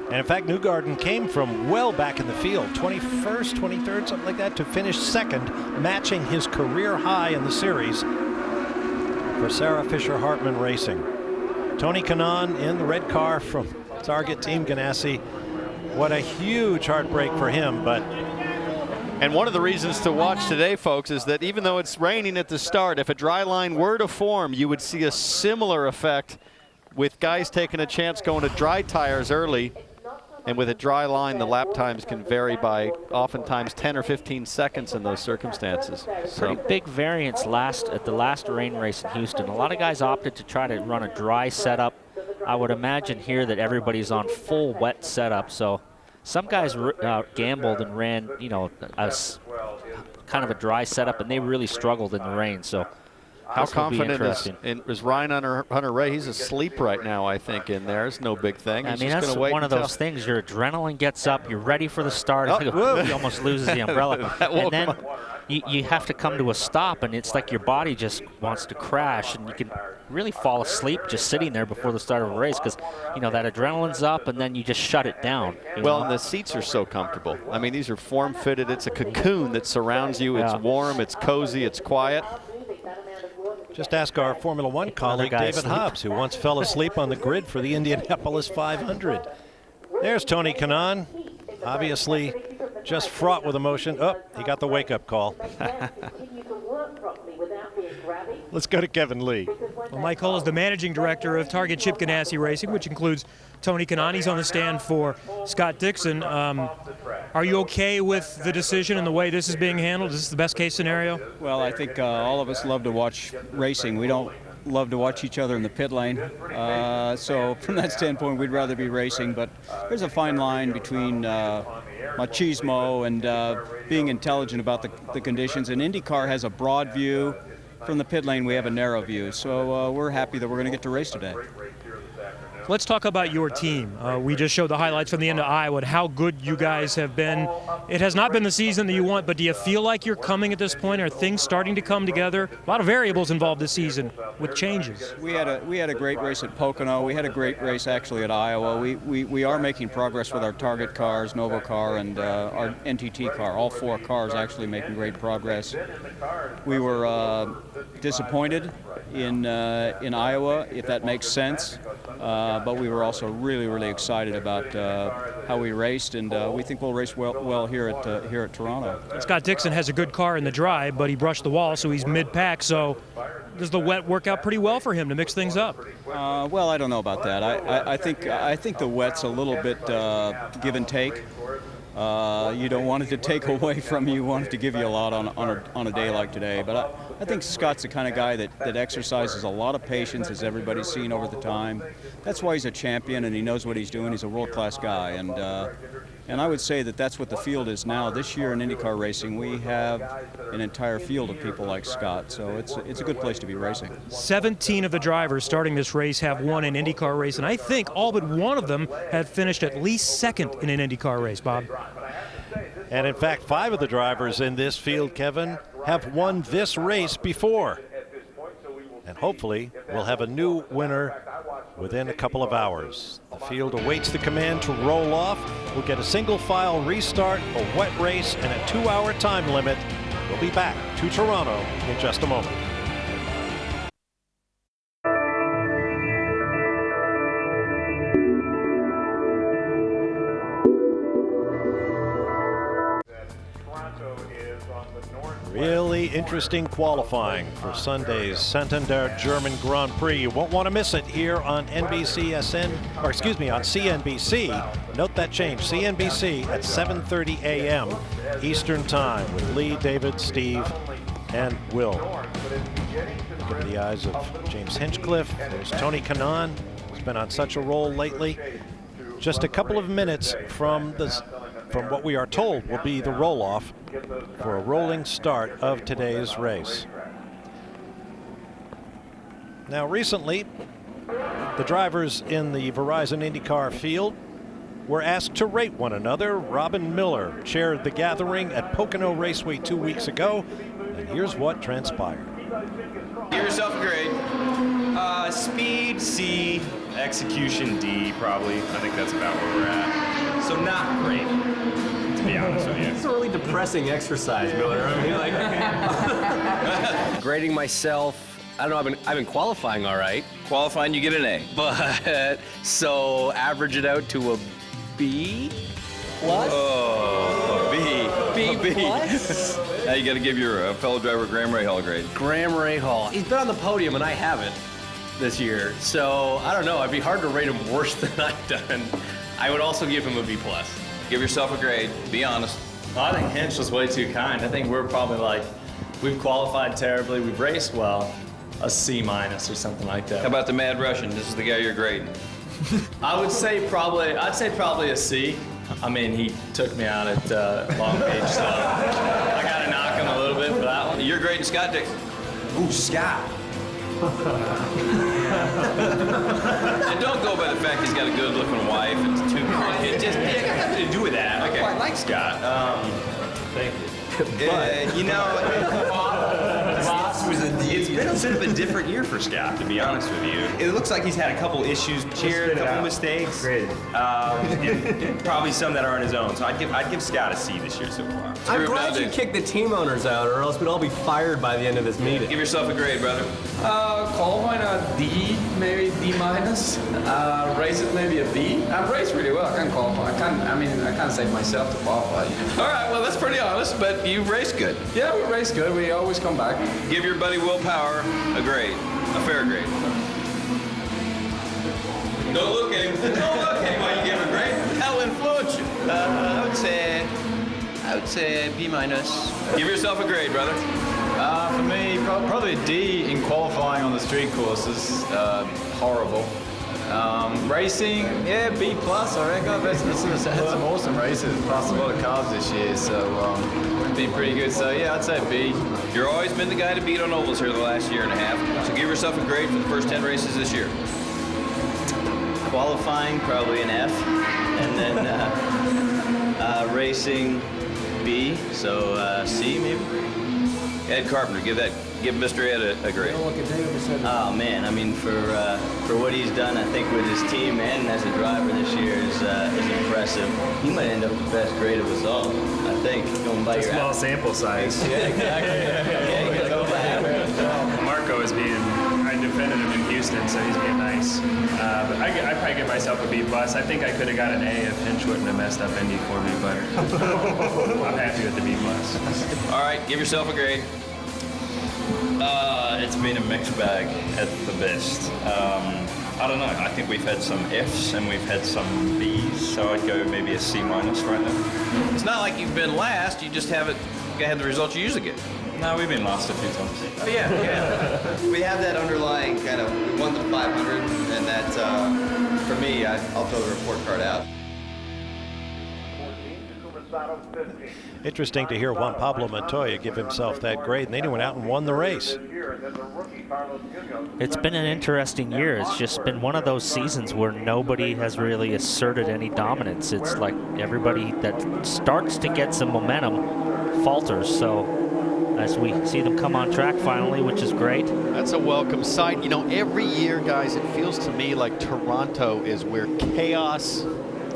And in fact, Newgarden came from well back in the field, 21st, 23rd, something like that, to finish second, matching his career high in the series for Sarah Fisher-Hartman Racing. Tony Kanaan in the red car from Target Team Ganassi. What a huge heartbreak for him, but... And one of the reasons to watch today, folks, is that even though it's raining at the start, if a dry line were to form, you would see a similar effect with guys taking a chance going to dry tires early. And with a dry line, the lap times can vary by oftentimes 10 or 15 seconds in those circumstances. Pretty big variance at the last rain race in Houston. A lot of guys opted to try to run a dry setup. I would imagine here that everybody's on full wet setup. So some guys gambled and ran, you know, kind of a dry setup, and they really struggled in the rain. So how confident is Ryan Hunter-Reay? He's asleep right now, I think, in there. It's no big thing. I mean, that's one of those things. Your adrenaline gets up. You're ready for the start. He almost loses the umbrella. And then you have to come to a stop, and it's like your body just wants to crash, and you can really fall asleep just sitting there before the start of a race because, you know, that adrenaline's up, and then you just shut it down. Well, and the seats are so comfortable. I mean, these are form-fitted. It's a cocoon that surrounds you. It's warm. It's cozy. It's quiet. Just ask our Formula One colleague, David Hobbs, who once fell asleep on the grid for the Indianapolis 500. There's Tony Kanaan, obviously just fraught with emotion. Oh, he got the wake-up call. Let's go to Kevin Lee. Well, Mike Hull is the managing director of Target Chip Ganassi Racing, which includes Tony Kanaan. He's on the stand for Scott Dixon. Are you okay with the decision and the way this is being handled? Is this the best case scenario? Well, I think all of us love to watch racing. We don't love to watch each other in the pit lane. So from that standpoint, we'd rather be racing. But there's a fine line between machismo and being intelligent about the conditions. And IndyCar has a broad view. From the pit lane, we have a narrow view. So we're happy that we're going to get to race today. Let's talk about your team. We just showed the highlights from the end of Iowa and how good you guys have been. It has not been the season that you want, but do you feel like you're coming at this point? Are things starting to come together? A lot of variables involved this season with changes. We had a great race at Pocono. We had a great race actually at Iowa. We are making progress with our Target cars, Novo car, and our NTT car. All 4 cars actually making great progress. We were disappointed in Iowa, if that makes sense. But we were also really, really excited about how we raced, and we think we'll race well here at Toronto. Scott Dixon has a good car in the dry, but he brushed the wall, so he's mid-pack. So does the wet work out pretty well for him to mix things up? Well, I don't know about that. I think the wet's a little bit give and take. You don't want it to take away from you. You want it to give you a lot on a day like today. But I think Scott's the kind of guy that exercises a lot of patience, as everybody's seen over the time. That's why he's a champion, and he knows what he's doing. He's a world-class guy. And I would say that that's what the field is now. This year in IndyCar racing, we have an entire field of people like Scott. So it's a good place to be racing. 17 of the drivers starting this race have won an IndyCar race, and I think all but one of them have finished at least second in an IndyCar race, Bob. And in fact, 5 of the drivers in this field, Kevin, have won this race before. And hopefully we'll have a new winner within a couple of hours. The field awaits the command to roll off. We'll get a single file restart, a wet race, and a 2-hour time limit. We'll be back to Toronto in just a moment. Really interesting qualifying for Sunday's Santander German Grand Prix. You won't want to miss it here on CNBC. Note that change, CNBC at 7:30 a.m. Eastern Time with Lee, David, Steve, and Will. In the eyes of James Hinchcliffe, there's Tony Kanaan, who's been on such a roll lately. Just a couple of minutes from what we are told will be the roll-off for a rolling start of today's race. Now, recently, the drivers in the Verizon IndyCar field were asked to rate one another. Robin Miller chaired the gathering at Pocono Raceway 2 weeks ago, and here's what transpired. Give yourself a grade. Speed C, execution D, probably. I think that's about where we're at. So not great, to be honest with you. It's a really depressing exercise, Miller. I mean, like grading myself. I don't know, I've been qualifying all right. Qualifying, you get an A. But, so average it out to a B plus? Oh, B plus? Now you got to give your fellow driver Graham Rahal a grade. Graham Rahal. He's been on the podium and I haven't this year. So, I don't know, it'd be hard to rate him worse than I've done. I would also give him a B plus. Give yourself a grade, be honest. Well, I think Hinch was way too kind. I think we're probably like, we've qualified terribly, we've raced well. A C minus or something like that. How about the Mad Russian? This is the guy you're grading. I'd say probably a C. I mean, he took me out at Long Beach, so I got to knock him a little bit for that one. You're grading Scott Dixon. Ooh, Scott. And don't go by the fact he's got a good-looking wife and 2 kids. It got nothing to do with that. Okay. I quite like Scott. Thank you. But, you know, it's been a bit of a different year for Scott, to be honest with you. It looks like he's had a couple issues here, a couple mistakes. Great. And probably some that aren't his own. So I'd give Scott a C this year so far. I'm glad you kicked the team owners out, or else we'd all be fired by the end of this meeting. Give yourself a grade, brother. Qualifying a D, maybe D minus. Race it maybe a B. I've raced really well. I can't qualify. I can't say myself to qualify. All right, well, that's pretty honest, but you raced good. Yeah, we race good. We always come back. Give your buddy Will Power a grade, a fair grade. Don't look at him. Don't look at him while you give him a grade. That'll influence you. I would say B minus. Give yourself a grade, brother. For me, probably a D in qualifying on the street courses. Horrible. Racing, yeah, B plus. I reckon. Had some awesome races, plus a lot of cars this year, so been pretty good. So yeah, I'd say B. You've always been the guy to beat on ovals here the last year and a half. So give yourself a grade for the first 10 races this year. Qualifying, probably an F, and then racing B, so C maybe. Ed Carpenter, give Mr. Ed a grade. Oh man, I mean for what he's done, I think with his team and as a driver this year is impressive. He might end up the best grade of us all. I think going by your small sample size. Yeah, exactly. Yeah, you gotta go by average. Marco is being. I defended him in Houston, so he's being nice. But I'd probably give myself a B plus. I think I could have got an A if Hinch wouldn't have messed up Indy for me, but I'm happy with the B plus. All right, give yourself a grade. It's been a mixed bag at the best. I don't know. I think we've had some Fs and we've had some Bs, so I'd go maybe a C minus right now. It's not like you've been last. You just haven't had the results you usually get. No, we've been last a few times. Yeah. We have that underlying kind of, we won the 500, and that, for me, I'll throw the report card out. Interesting to hear Juan Pablo Montoya give himself that grade, and then he went out and won the race. It's been an interesting year. It's just been one of those seasons where nobody has really asserted any dominance. It's like everybody that starts to get some momentum falters. So as we see them come on track finally, which is great. That's a welcome sight. You know, every year, guys, it feels to me like Toronto is where chaos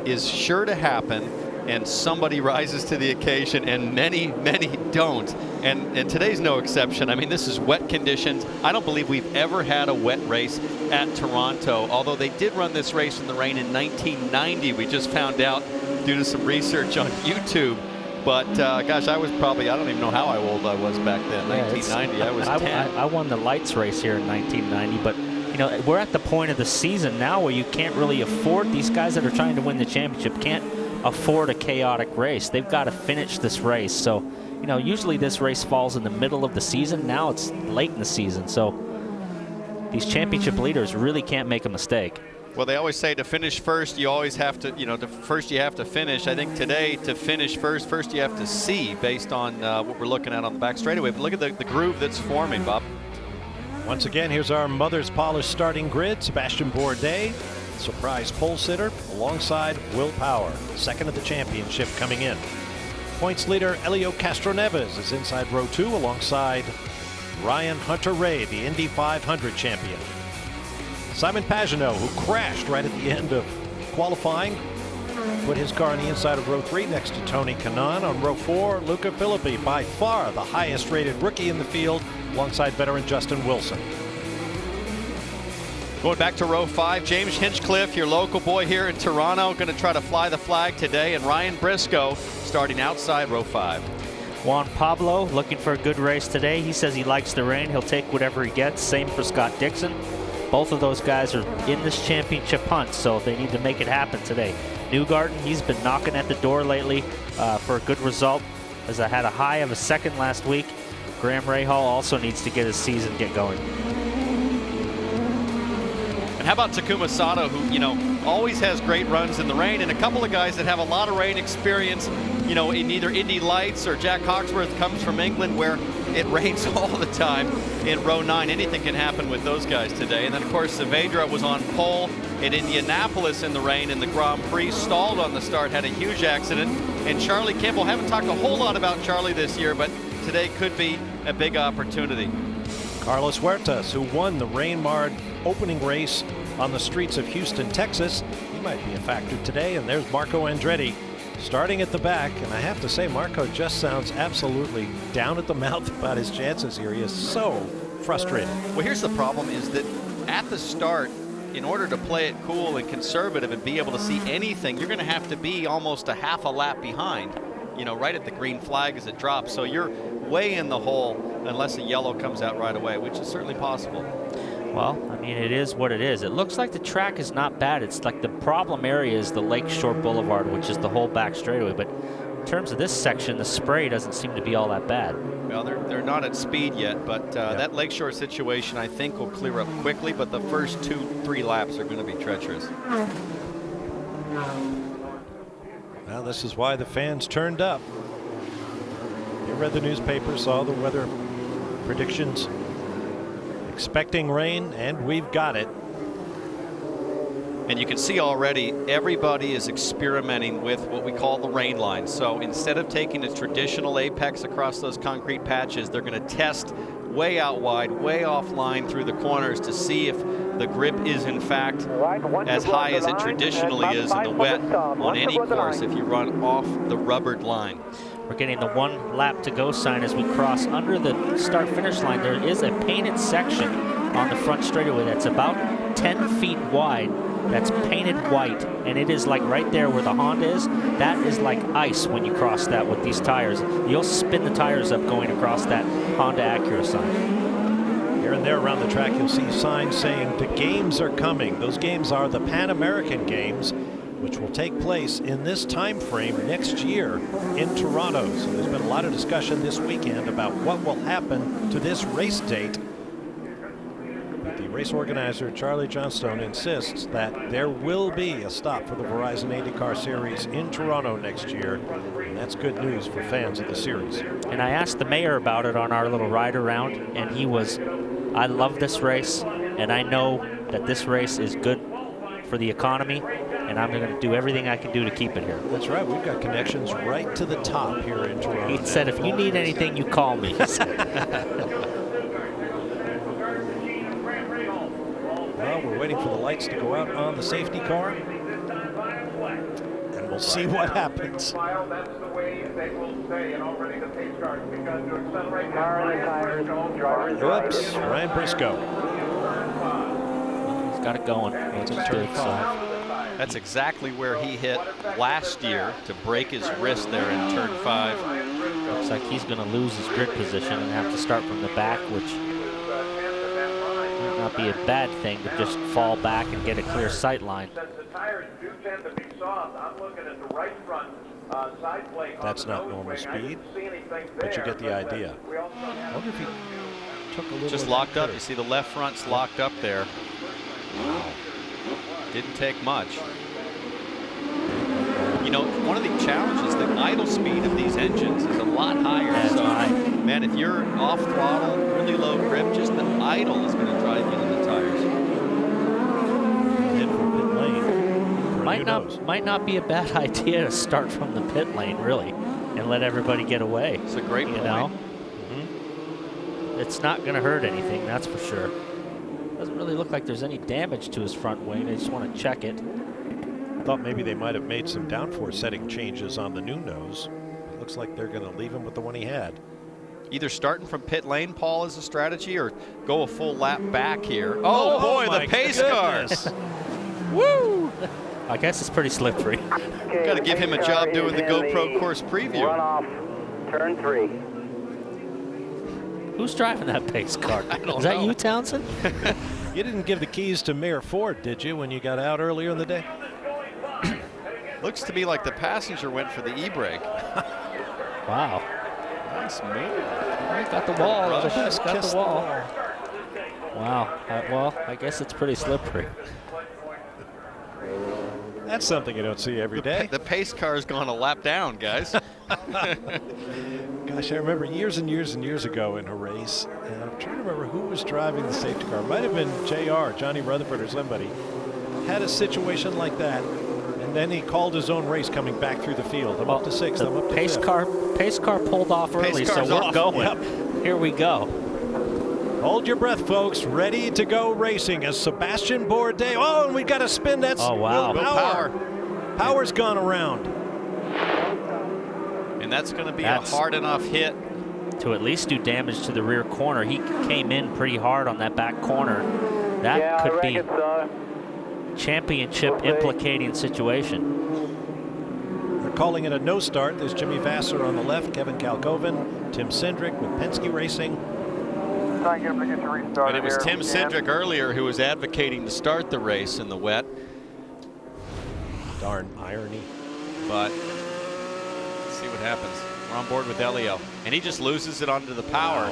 is sure to happen, and somebody rises to the occasion, and many, many don't. And today's no exception. I mean, this is wet conditions. I don't believe we've ever had a wet race at Toronto, although they did run this race in the rain in 1990. We just found out due to some research on YouTube. But, gosh, I was probably, I don't even know how old I was back then, 1990. I was 10. I won the lights race here in 1990, but, you know, we're at the point of the season now where you can't really afford, these guys that are trying to win the championship can't afford a chaotic race. They've got to finish this race. So, you know, usually this race falls in the middle of the season. Now it's late in the season, so these championship leaders really can't make a mistake. Well, they always say to finish first, you always have to, you know, first you have to finish. I think today to finish first you have to see based on what we're looking at on the back straightaway. But look at the groove that's forming, Bob. Once again, here's our Mother's Polish starting grid. Sebastian Bourdais, surprise pole sitter, alongside Will Power, second of the championship coming in. Points leader Elio Castroneves is inside row 2 alongside Ryan Hunter-Reay, the Indy 500 champion. Simon Pagenaud, who crashed right at the end of qualifying, put his car on the inside of row 3 next to Tony Kanaan. On row 4, Luca Filippi, by far the highest rated rookie in the field, alongside veteran Justin Wilson. Going back to row 5, James Hinchcliffe, your local boy here in Toronto, going to try to fly the flag today, and Ryan Briscoe starting outside row 5. Juan Pablo looking for a good race today. He says he likes the rain. He'll take whatever he gets. Same for Scott Dixon. Both of those guys are in this championship hunt, so they need to make it happen today. Newgarden, he's been knocking at the door lately for a good result, as I had a high of a second last week. Graham Rahal also needs to get his season going. And how about Takuma Sato, who, you know, always has great runs in the rain, and a couple of guys that have a lot of rain experience, you know, in either Indy Lights or Jack Hawksworth comes from England, where it rains all the time in row 9. Anything can happen with those guys today. And then, of course, Saavedra was on pole at Indianapolis in the rain in the Grand Prix, stalled on the start, had a huge accident. And Charlie Kimball, haven't talked a whole lot about Charlie this year, but today could be a big opportunity. Carlos Huertas, who won the rain-marred opening race on the streets of Houston, Texas, he might be a factor today. And there's Marco Andretti starting at the back, and I have to say, Marco just sounds absolutely down at the mouth about his chances here. He is so frustrated. Well, here's the problem, is that at the start, in order to play it cool and conservative and be able to see anything, you're going to have to be almost a half a lap behind, you know, right at the green flag as it drops. So you're way in the hole unless a yellow comes out right away, which is certainly possible. Well, I mean, it is what it is. It looks like the track is not bad. It's like the problem area is the Lakeshore Boulevard, which is the whole back straightaway. But in terms of this section, the spray doesn't seem to be all that bad. Well, they're not at speed yet, but that Lakeshore situation, I think, will clear up quickly. But the first 2-3 laps are going to be treacherous. Well, this is why the fans turned up. You read the newspaper, saw the weather predictions. Expecting rain, and we've got it. And you can see already everybody is experimenting with what we call the rain line. So instead of taking a traditional apex across those concrete patches, they're going to test way out wide, way offline through the corners to see if the grip is in fact as high as it traditionally is in the wet on any course if you run off the rubbered line. We're getting the 1 lap to go sign as we cross under the start finish line. There is a painted section on the front straightaway that's about 10 feet wide. That's painted white, and it is like right there where the Honda is. That is like ice when you cross that with these tires. You'll spin the tires up going across that Honda Acura sign. Here and there around the track, you'll see signs saying the games are coming. Those games are the Pan American Games, which will take place in this time frame next year in Toronto. So there's been a lot of discussion this weekend about what will happen to this race date. But the race organizer, Charlie Johnstone, insists that there will be a stop for the Verizon IndyCar Series in Toronto next year. And that's good news for fans of the series. And I asked the mayor about it on our little ride around, and he was, I love this race, and I know that this race is good for the economy, and I'm going to do everything I can do to keep it here. That's right. We've got connections right to the top here in Toronto. He said, if you need anything, you call me. Well, we're waiting for the lights to go out on the safety car, and we'll see what happens. Oops, Ryan Briscoe. He's got it going. It's good, so. That's exactly where he hit last year to break his wrist there in turn 5. Looks like he's going to lose his grid position and have to start from the back, which might not be a bad thing to just fall back and get a clear sight line. The tires do tend to be soft. I'm looking at the right front That's not normal speed, but you get the idea. I wonder if he took a little. Just locked up. You see the left front's locked up there. Wow. Didn't take much. You know, one of the challenges, the idle speed of these engines is a lot higher. That's high. Man, if you're off throttle, really low grip, just the idle is going to drive you into the tires. Hit from pit lane. Might not be a bad idea to start from the pit lane, really, and let everybody get away. It's a great point. Know? It's not going to hurt anything, that's for sure. Doesn't really look like there's any damage to his front wing. I just want to check it. Thought maybe they might have made some downforce setting changes on the new nose. It looks like they're going to leave him with the one he had. Either starting from pit lane, Paul, is a strategy, or go a full lap back here. Oh boy, the pace cars. Woo! I guess it's pretty slippery. Got to give him a job doing the GoPro course preview. Runoff, turn 3. Who's driving that pace car? I don't know. Is that you, Townsend? You didn't give the keys to Mayor Ford, did you, when you got out earlier in the day? Looks to me like the passenger went for the e-brake. Wow. Nice move. He got the wall. Just Got kissed the wall. Wow. Well, I guess it's pretty slippery. That's something you don't see every day. The pace car's gone a lap down, guys. Gosh, I remember years and years and years ago in a race, and I'm trying to remember who was driving the safety car. It might have been JR, Johnny Rutherford or somebody. Had a situation like that, and then he called his own race coming back through the field. I'm up to 6th, I'm up to 5th. Pace car pulled off early, so we're going. Yep. Here we go. Hold your breath, folks. Ready to go racing as Sebastian Bourdais. Oh, and we got a spin. That's wow. Will Power. Power's gone around. And that's going to be a hard enough hit to at least do damage to the rear corner. He came in pretty hard on that back corner. That could be championship implicating situation. They're calling it a no start. There's Jimmy Vasser on the left, Kevin Kalkoven, Tim Cindric with Penske Racing. And it was Tim Cindric earlier who was advocating to start the race in the wet. Darn irony. But let's see what happens. We're on board with Elio. And he just loses it onto the power.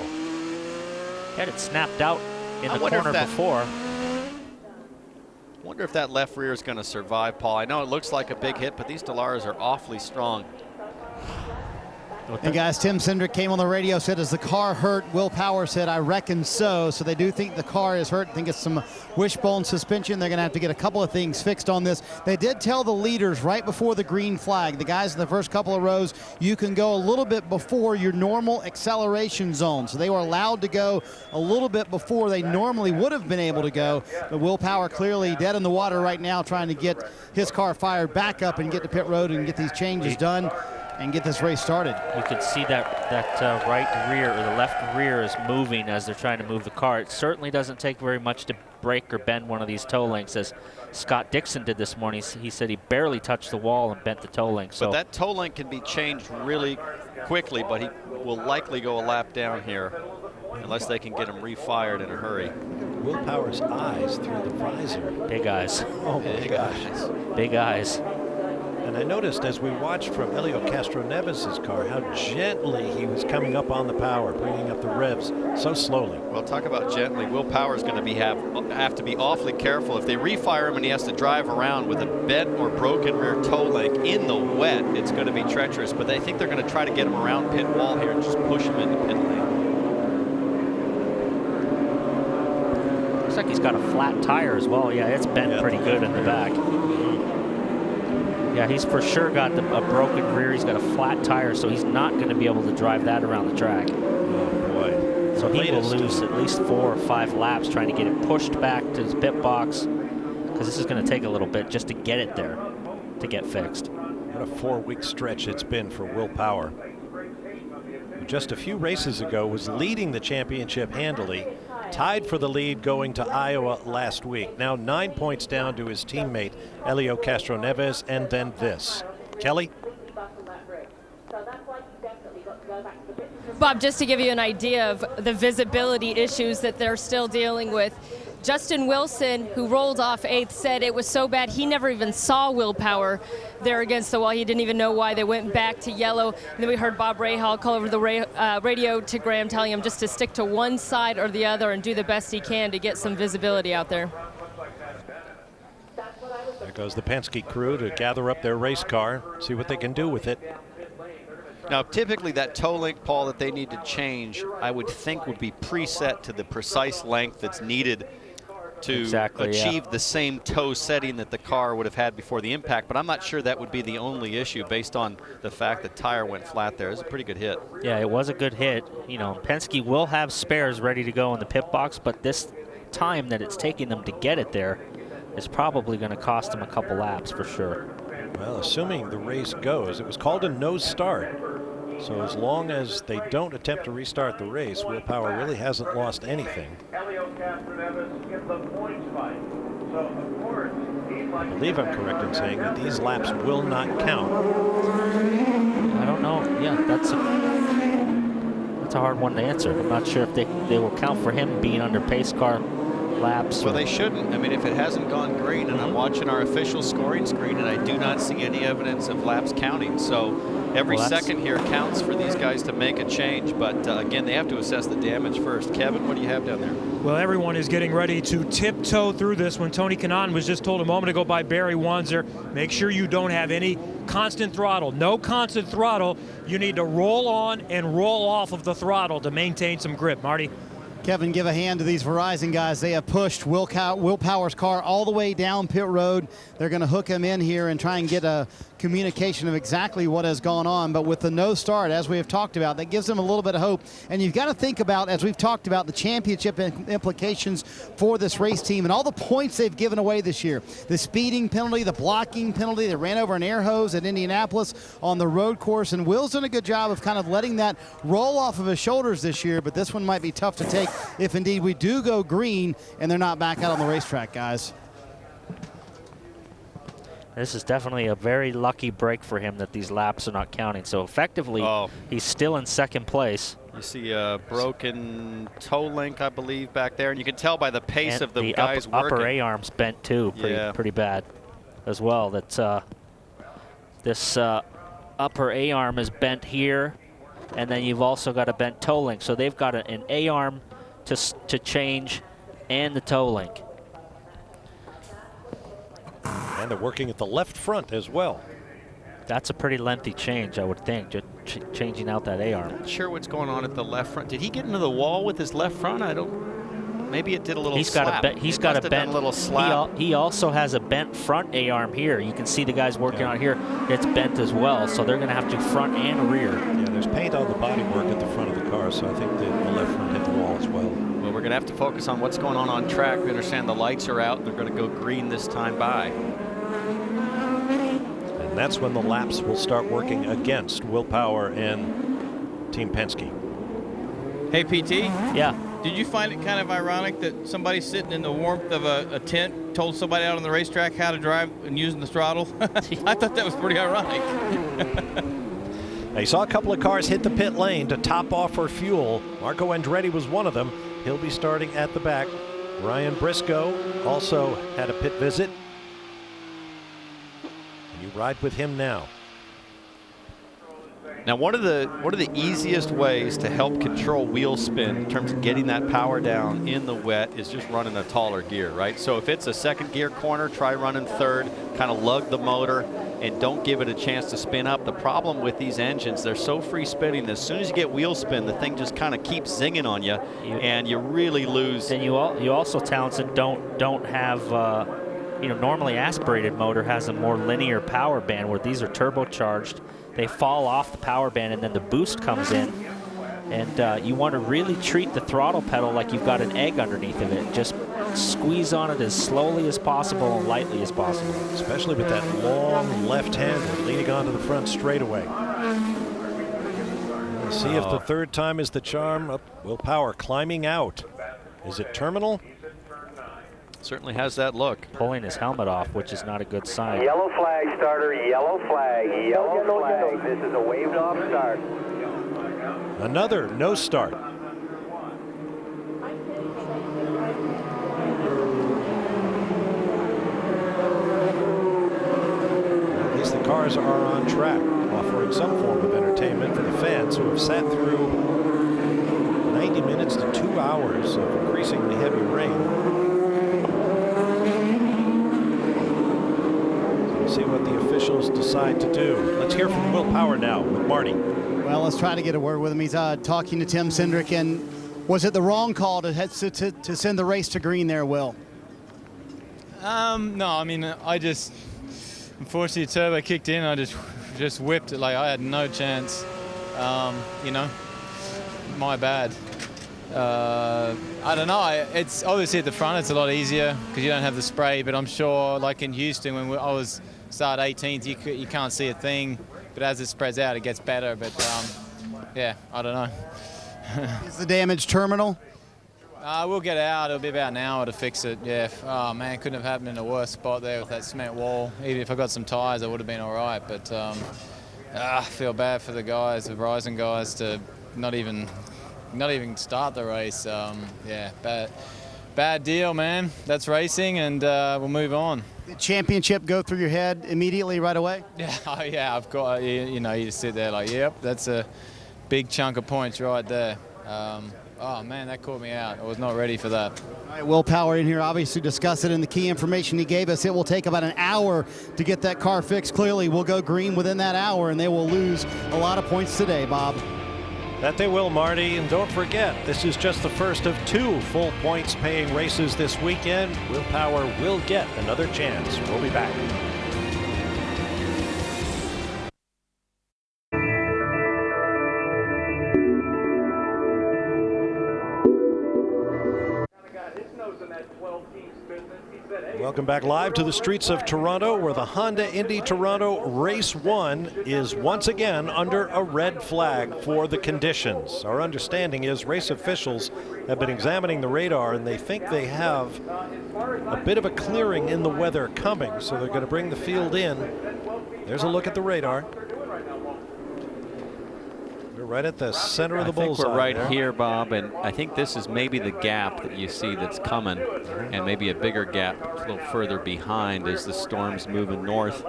Had it snapped out in the corner before. Wonder if that left rear is going to survive, Paul. I know it looks like a big hit, but these Delaras are awfully strong. And guys, Tim Cindric came on the radio, said, is the car hurt? Will Power said, I reckon so. So they do think the car is hurt. I think it's some wishbone suspension. They're going to have to get a couple of things fixed on this. They did tell the leaders right before the green flag, the guys in the first couple of rows, you can go a little bit before your normal acceleration zone. So they were allowed to go a little bit before they normally would have been able to go. But Will Power clearly dead in the water right now, trying to get his car fired back up and get to pit road and get these changes done and get this race started. You can see that right rear or the left rear is moving as they're trying to move the car. It certainly doesn't take very much to break or bend one of these toe links, as Scott Dixon did this morning. He said he barely touched the wall and bent the toe link. So but that toe link can be changed really quickly, but he will likely go a lap down here unless they can get him refired in a hurry. Will Power's eyes through the visor. Big eyes. Oh my gosh. Big eyes. And I noticed as we watched from Helio Castroneves' car how gently he was coming up on the power, bringing up the revs so slowly. Well, talk about gently. Will Power's going to have to be awfully careful. If they refire him and he has to drive around with a bent or broken rear toe link in the wet, it's going to be treacherous. But I think they're going to try to get him around pit wall here and just push him into pit lane. Looks like he's got a flat tire as well. Yeah, it's bent pretty good in the back. Yeah, he's for sure got a broken rear. He's got a flat tire, so he's not going to be able to drive that around the track. Oh, boy. So he will lose at least 4 or 5 laps trying to get it pushed back to his pit box, because this is going to take a little bit just to get it there, to get fixed. What a 4-week stretch it's been for Will Power, who just a few races ago was leading the championship handily, tied for the lead going to Iowa last week. Now 9 points down to his teammate Helio Castroneves, and then this. Kelly? Bob, just to give you an idea of the visibility issues that they're still dealing with, Justin Wilson, who rolled off 8th, said it was so bad he never even saw Will Power there against the wall. He didn't even know why they went back to yellow. And then we heard Bob Rahal call over the radio to Graham, telling him just to stick to one side or the other and do the best he can to get some visibility out there. There goes the Penske crew to gather up their race car, see what they can do with it. Now, typically that toe length, Paul, that they need to change, I would think would be preset to the precise length that's needed to achieve the same toe setting that the car would have had before the impact. But I'm not sure that would be the only issue based on the fact that tire went flat there. It was a pretty good hit. Yeah, it was a good hit. You know, Penske will have spares ready to go in the pit box, but this time that it's taking them to get it there is probably going to cost them a couple laps for sure. Well, assuming the race goes, it was called a no start. So as long as they don't attempt to restart the race, Will Power really hasn't lost anything. I believe I'm correct in saying that these laps will not count. I don't know. Yeah, that's a hard one to answer. I'm not sure if they will count for him being under pace car laps. Well, they shouldn't. I mean, if it hasn't gone green, and I'm watching our official scoring screen, and I do not see any evidence of laps counting. So every second here counts for these guys to make a change. But again, they have to assess the damage first. Kevin, what do you have down there? Well, everyone is getting ready to tiptoe through this. When Tony Kanaan was just told a moment ago by Barry Wanzer, make sure you don't have any constant throttle. No constant throttle. You need to roll on and roll off of the throttle to maintain some grip. Marty? Kevin, give a hand to these Verizon guys. They have pushed Will Power's car all the way down pit road. They're going to hook him in here and try and get a communication of exactly what has gone on. But with the no start, as we have talked about, that gives them a little bit of hope. And you've got to think about, as we've talked about, the championship implications for this race team and all the points they've given away this year. The speeding penalty, the blocking penalty, they ran over an air hose at Indianapolis on the road course. And Will's done a good job of kind of letting that roll off of his shoulders this year. But this one might be tough to take if indeed we do go green and they're not back out on the racetrack, guys. This is definitely a very lucky break for him that these laps are not counting. So effectively, he's still in second place. You see a broken toe link, I believe, back there. And you can tell by the pace of the guys working. Upper A-arm's bent, too, pretty bad as well. That's this upper A-arm is bent here, and then you've also got a bent toe link. So they've got an A-arm to change and the toe link. And they're working at the left front as well. That's a pretty lengthy change, I would think, just changing out that A-arm. Not sure what's going on at the left front. Did he get into the wall with his left front? I don't. Maybe it did a little slap. He's got a bent little slap. He also has a bent front A-arm here. You can see the guys working out here. It's bent as well, so they're going to have to front and rear. Yeah, there's paint on the bodywork at the front of the car, so I think the left front hit the wall as well. Well, we're going to have to focus on what's going on track. We understand the lights are out. They're going to go green this time by. And that's when the laps will start working against Will Power and Team Penske. Hey, PT? Yeah? Did you find it kind of ironic that somebody sitting in the warmth of a tent told somebody out on the racetrack how to drive and using the throttle? I thought that was pretty ironic. I saw a couple of cars hit the pit lane to top off for fuel. Marco Andretti was one of them. He'll be starting at the back. Ryan Briscoe also had a pit visit. And you ride with him now. Now, one of the easiest ways to help control wheel spin in terms of getting that power down in the wet is just running a taller gear, right? So if it's a second gear corner, try running third, kind of lug the motor, and don't give it a chance to spin up. The problem with these engines, they're so free spinning, as soon as you get wheel spin, the thing just kind of keeps zinging on you, and you really lose. And you also, Townsend, don't have, normally aspirated motor has a more linear power band, where these are turbocharged. They fall off the power band, and then the boost comes in. And you want to really treat the throttle pedal like you've got an egg underneath of it. Just squeeze on it as slowly as possible and lightly as possible. Especially with that long left hand leading onto the front straightaway. We'll see if the third time is the charm. Will Power climbing out. Is it terminal? Certainly has that look. Pulling his helmet off, which is not a good sign. Yellow flag, starter, yellow flag, yellow flag. This is a waved off start. Another no start. cars are on track, offering some form of entertainment for the fans who have sat through 90 minutes to 2 hours of increasingly heavy rain. So we'll see what the officials decide to do. Let's hear from Will Power now with Marty. Well, let's try to get a word with him. He's talking to Tim Cindric. And was it the wrong call to send the race to green there, Will? No, I mean, unfortunately, turbo kicked in. I just whipped it. Like, I had no chance. My bad. I don't know. It's obviously at the front, it's a lot easier because you don't have the spray. But I'm sure, like in Houston, when I was start 18th, you can't see a thing. But as it spreads out, it gets better. But yeah, I don't know. Is the damage terminal? We'll get out. It'll be about an hour to fix it. Yeah. Oh man, couldn't have happened in a worse spot there with that cement wall. Even if I got some tires, I would have been all right. But I feel bad for the guys, the Verizon guys, to not even start the race. Yeah, bad deal, man. That's racing, and we'll move on. Did championship go through your head immediately, right away? Yeah. Oh yeah. I've got. You just sit there like, yep, that's a big chunk of points right there. Oh, man, that caught me out. I was not ready for that. All right, Will Power in here, obviously discuss it, and the key information he gave us. It will take about an hour to get that car fixed. Clearly, we'll go green within that hour, and they will lose a lot of points today, Bob. That they will, Marty. And don't forget, this is just the first of 2 full points paying races this weekend. Will Power will get another chance. We'll be back. Welcome back live to the streets of Toronto, where the Honda Indy Toronto Race 1 is once again under a red flag for the conditions. Our understanding is race officials have been examining the radar, and they think they have a bit of a clearing in the weather coming, so they're going to bring the field in. There's a look at the radar. We're right at the center of the bullseye. I think we're right there. here, Bob, and I think this is maybe the gap that you see that's coming, and maybe a bigger gap a little further behind as the storm's moving north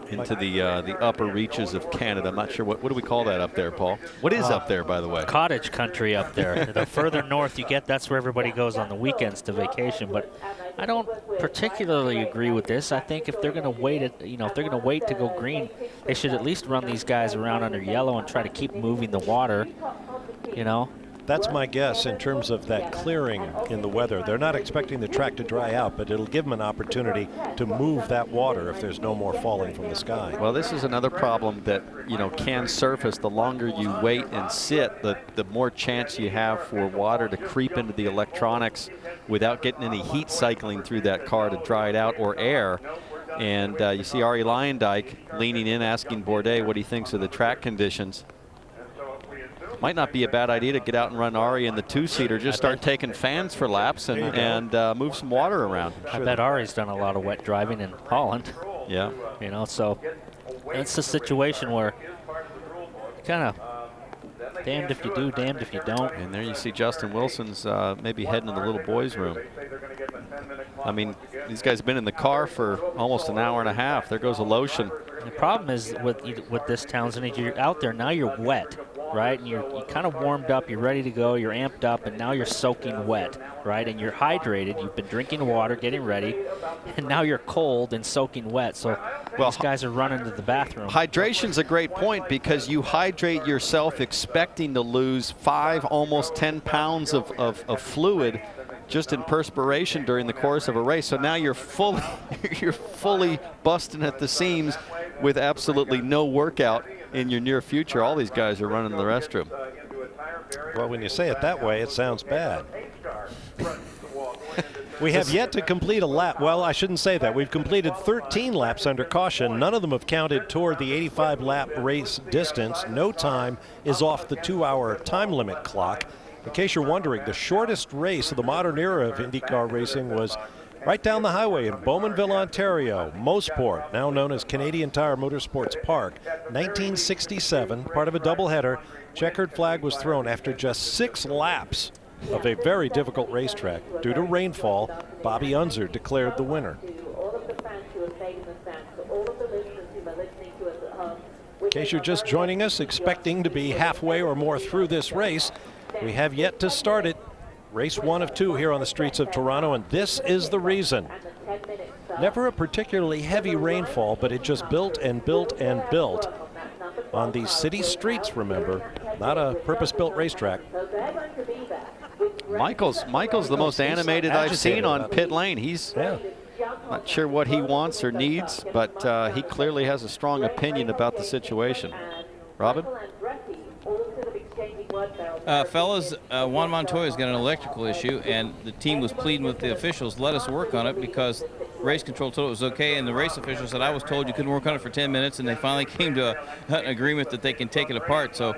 into the upper reaches of Canada. I'm not sure what do we call that up there, Paul? What is up there, by the way? Cottage country up there. The further north you get, that's where everybody goes on the weekends to vacation. But I don't particularly agree with this. I think if they're going to wait, if they're going to wait to go green, they should at least run these guys around under yellow and try to keep moving the water. That's my guess in terms of that clearing in the weather. They're not expecting the track to dry out, but it'll give them an opportunity to move that water if there's no more falling from the sky. Well, this is another problem that can surface. The longer you wait and sit, the more chance you have for water to creep into the electronics without getting any heat cycling through that car to dry it out, or air. And you see Arie Luyendyk leaning in, asking Bourdais what he thinks of the track conditions. Might not be a bad idea to get out and run Arie in the 2-seater. Just start taking fans for laps and move some water around. I bet Arie's done a lot of wet driving in Holland. Yeah. So it's a situation where kind of damned if you do, damned if you don't. And there you see Justin Wilson's maybe heading to the little boys' room. I mean, these guys have been in the car for almost an hour and a half. There goes a lotion. The problem is with this, Townsend, you're out there, now you're wet, right? And you're kind of warmed up, you're ready to go, you're amped up, and now you're soaking wet, right? And you're hydrated, you've been drinking water, getting ready, and now you're cold and soaking wet. So these guys are running to the bathroom. Hydration's a great point, because you hydrate yourself expecting to lose 5, almost 10 pounds of fluid just in perspiration during the course of a race. So now you're fully busting at the seams with absolutely no workout in your near future. All these guys are running to the restroom. Well, when you say it that way, it sounds bad. We have yet to complete a lap. Well, I shouldn't say that. We've completed 13 laps under caution. None of them have counted toward the 85-lap race distance. No time is off the 2-hour time limit clock. In case you're wondering, the shortest race of the modern era of IndyCar racing was right down the highway in Bowmanville, Ontario, Moseport, now known as Canadian Tire Motorsports Park. 1967, part of a doubleheader. Checkered flag was thrown after just 6 laps of a very difficult racetrack. Due to rainfall, Bobby Unser declared the winner. In case you're just joining us, expecting to be halfway or more through this race, we have yet to start it. Race 1 of 2 here on the streets of Toronto, and this is the reason. Never a particularly heavy rainfall, but it just built and built and built on these city streets, remember, not a purpose-built racetrack. Michael's the most animated I've seen on pit lane. He's not sure what he wants or needs, but he clearly has a strong opinion about the situation. Robin? Fellas, Juan Montoya's got an electrical issue, and the team was pleading with the officials, let us work on it, because race control told it was okay, and the race officials said, I was told you couldn't work on it for 10 minutes, and they finally came to an agreement that they can take it apart. So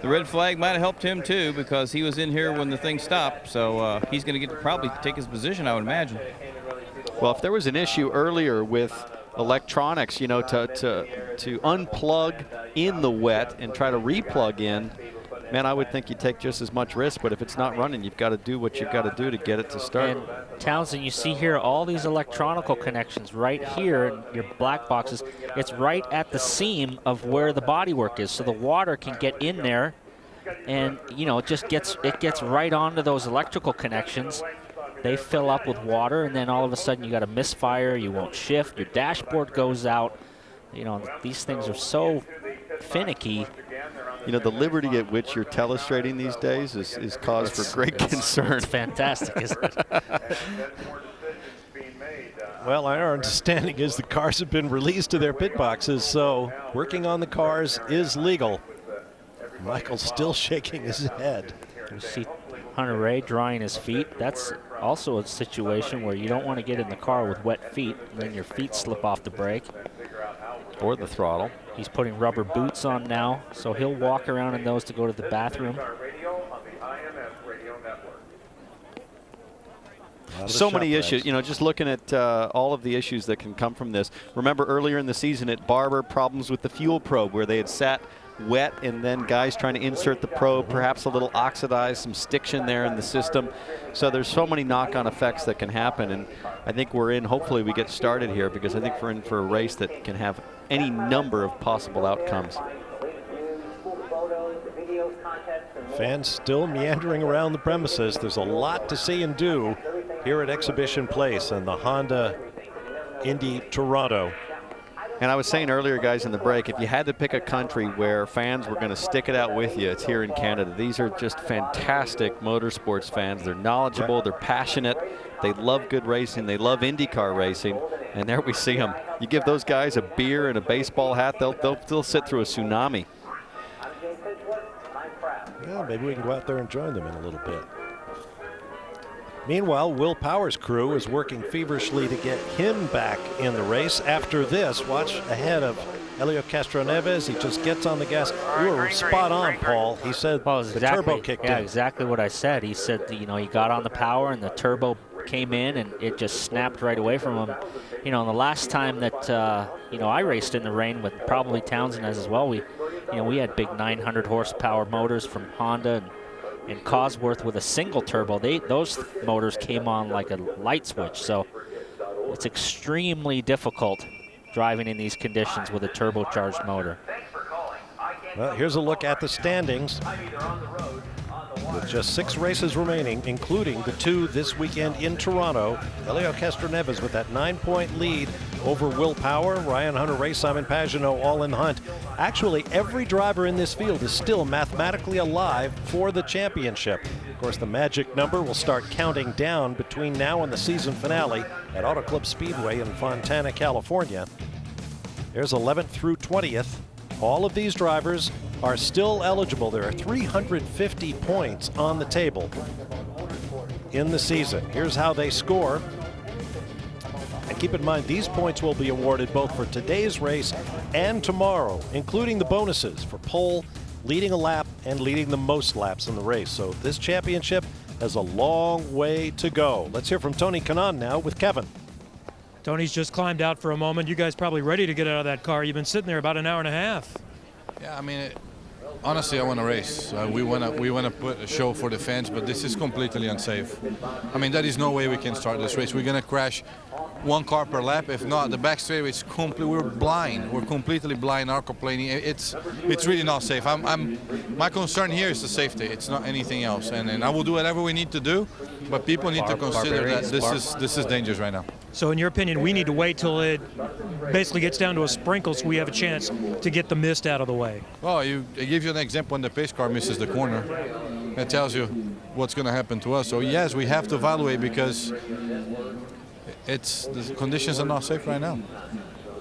the red flag might have helped him too, because he was in here when the thing stopped, so he's going to get to probably take his position, I would imagine. Well, if there was an issue earlier with electronics, you know, to unplug in the wet and try to replug in, man, I would think you'd take just as much risk, but if it's not running, you've got to do what you've got to do to get it to start. And Townsend, you see here all these electronical connections right here in your black boxes. It's right at the seam of where the bodywork is, so the water can get in there, and you know, it gets right onto those electrical connections. They fill up with water, and then all of a sudden you got a misfire. You won't shift. Your dashboard goes out. You know, these things are so finicky. You know, the liberty at which you're telestrating these days is cause for great concern. It's fantastic, isn't it? Well, our understanding is the cars have been released to their pit boxes, so working on the cars is legal. Michael's still shaking his head. You see Hunter Ray drying his feet. That's also a situation where you don't want to get in the car with wet feet, and then your feet slip off the brake. Or the throttle. He's putting rubber boots on now, so he'll walk around in those to go to the bathroom. So many issues, you know, just looking at all of the issues that can come from this. Remember earlier in the season at Barber, problems with the fuel probe where they had sat wet and then guys trying to insert the probe, perhaps a little oxidized, some stiction there in the system. So there's so many knock-on effects that can happen, and I think hopefully we get started here, because I think we're in for a race that can have any number of possible outcomes. Fans still meandering around the premises. There's a lot to see and do here at Exhibition Place and the Honda Indy Toronto. And I was saying earlier, guys, in the break, if you had to pick a country where fans were going to stick it out with you, it's here in Canada. These are just fantastic motorsports fans. They're knowledgeable, they're passionate, they love good racing, they love IndyCar racing, and there we see them. You give those guys a beer and a baseball hat, they'll sit through a tsunami. Yeah, maybe we can go out there and join them in a little bit. Meanwhile, Will Power's crew is working feverishly to get him back in the race. After this, watch ahead of Helio Castroneves. He just gets on the gas. You were spot on, Paul. He said the turbo kicked in. Yeah, exactly what I said. He said, you know, he got on the power and the turbo came in and it just snapped right away from him. You know, the last time that, you know, I raced in the rain with probably Townsend as well, we had big 900 horsepower motors from Honda and Cosworth with a single turbo. Those motors came on like a light switch, so it's extremely difficult driving in these conditions with a turbocharged motor. Well, here's a look at the standings. With just 6 races remaining, including the 2 this weekend in Toronto, Helio Castroneves with that 9-point lead over Will Power, Ryan Hunter-Reay, Simon Pagenaud, all in the hunt. Actually, every driver in this field is still mathematically alive for the championship. Of course, the magic number will start counting down between now and the season finale at Auto Club Speedway in Fontana, California. There's 11th through 20th. All of these drivers are still eligible. There are 350 points on the table in the season. Here's how they score. And keep in mind, these points will be awarded both for today's race and tomorrow, including the bonuses for pole, leading a lap, and leading the most laps in the race. So this championship has a long way to go. Let's hear from Tony Kanaan now with Kevin. Tony's just climbed out for a moment. You guys probably ready to get out of that car. You've been sitting there about an hour and a half. Yeah, I mean, honestly, I want to race. We want to put a show for the fans, but this is completely unsafe. I mean, there is no way we can start this race. We're going to crash one car per lap. If not, the back straightaway is we're blind. We're completely blind, aquaplaning. It's really not safe. My concern here is the safety. It's not anything else. And I will do whatever we need to do, but people need to consider that this is dangerous right now. So in your opinion, we need to wait till it basically gets down to a sprinkle so we have a chance to get the mist out of the way. Well, it gives you an example when the pace car misses the corner. It tells you what's going to happen to us. So yes, we have to evaluate because the conditions are not safe right now.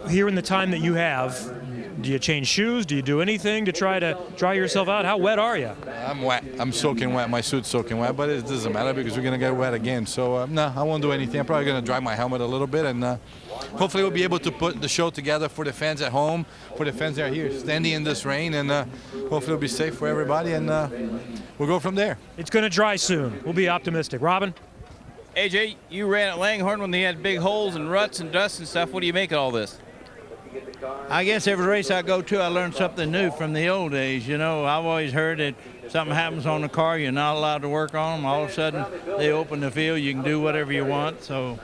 Here in the time that you have, do you change shoes? Do you do anything to try to dry yourself out? How wet are you? I'm wet. I'm soaking wet. My suit's soaking wet, but it doesn't matter because we're going to get wet again. So, no, I won't do anything. I'm probably going to dry my helmet a little bit, and hopefully we'll be able to put the show together for the fans at home, for the fans that are here standing in this rain, and hopefully it'll be safe for everybody, and we'll go from there. It's going to dry soon. We'll be optimistic. Robin? AJ, you ran at Langhorne when they had big holes and ruts and dust and stuff. What do you make of all this? I guess every race I go to, I learn something new from the old days. You know, I've always heard that something happens on the car, you're not allowed to work on them. All of a sudden, they open the field, you can do whatever you want. So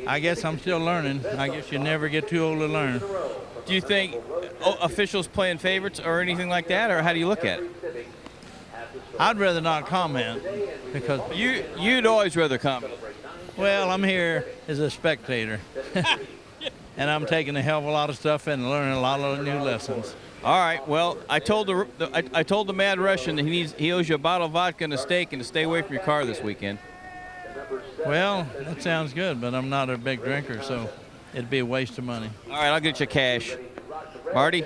I guess I'm still learning. I guess you never get too old to learn. Do you think officials playing favorites or anything like that, or how do you look at it? I'd rather not comment because you'd always rather comment. Well, I'm here as a spectator. And I'm taking a hell of a lot of stuff in and learning a lot of new lessons. All right. Well, I told the Mad Russian that he owes you a bottle of vodka and a steak and to stay away from your car this weekend. Well, that sounds good, but I'm not a big drinker, so it'd be a waste of money. All right, I'll get you cash. Marty?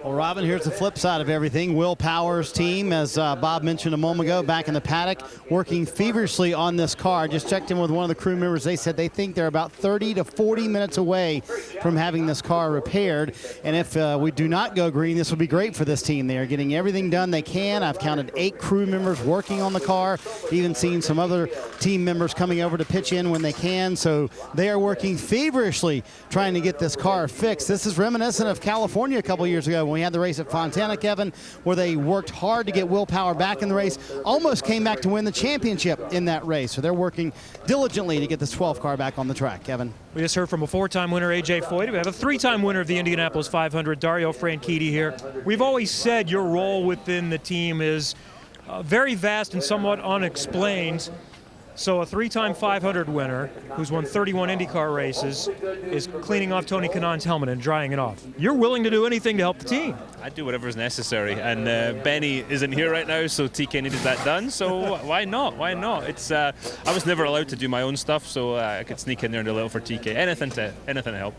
Well, Robin, here's the flip side of everything. Will Power's team, as Bob mentioned a moment ago, back in the paddock, working feverishly on this car. Just checked in with one of the crew members. They said they think they're about 30 to 40 minutes away from having this car repaired. And if we do not go green, this will be great for this team. They are getting everything done they can. I've counted 8 crew members working on the car, even seen some other team members coming over to pitch in when they can. So they are working feverishly trying to get this car fixed. This is reminiscent of California a couple years ago when we had the race at Fontana, Kevin, where they worked hard to get Will Power back in the race, almost came back to win the championship in that race. So they're working diligently to get this 12 car back on the track. Kevin? We just heard from a 4-time winner, AJ Foyt. We have a 3-time winner of the Indianapolis 500, Dario Franchitti here. We've always said your role within the team is very vast and somewhat unexplained. So a 3-time 500 winner who's won 31 IndyCar races is cleaning off Tony Kanaan's helmet and drying it off. You're willing to do anything to help the team. I do whatever is necessary, and Benny isn't here right now, so TK needed that done, so why not? Why not? It's I was never allowed to do my own stuff, so I could sneak in there and do a little for TK. Anything to help.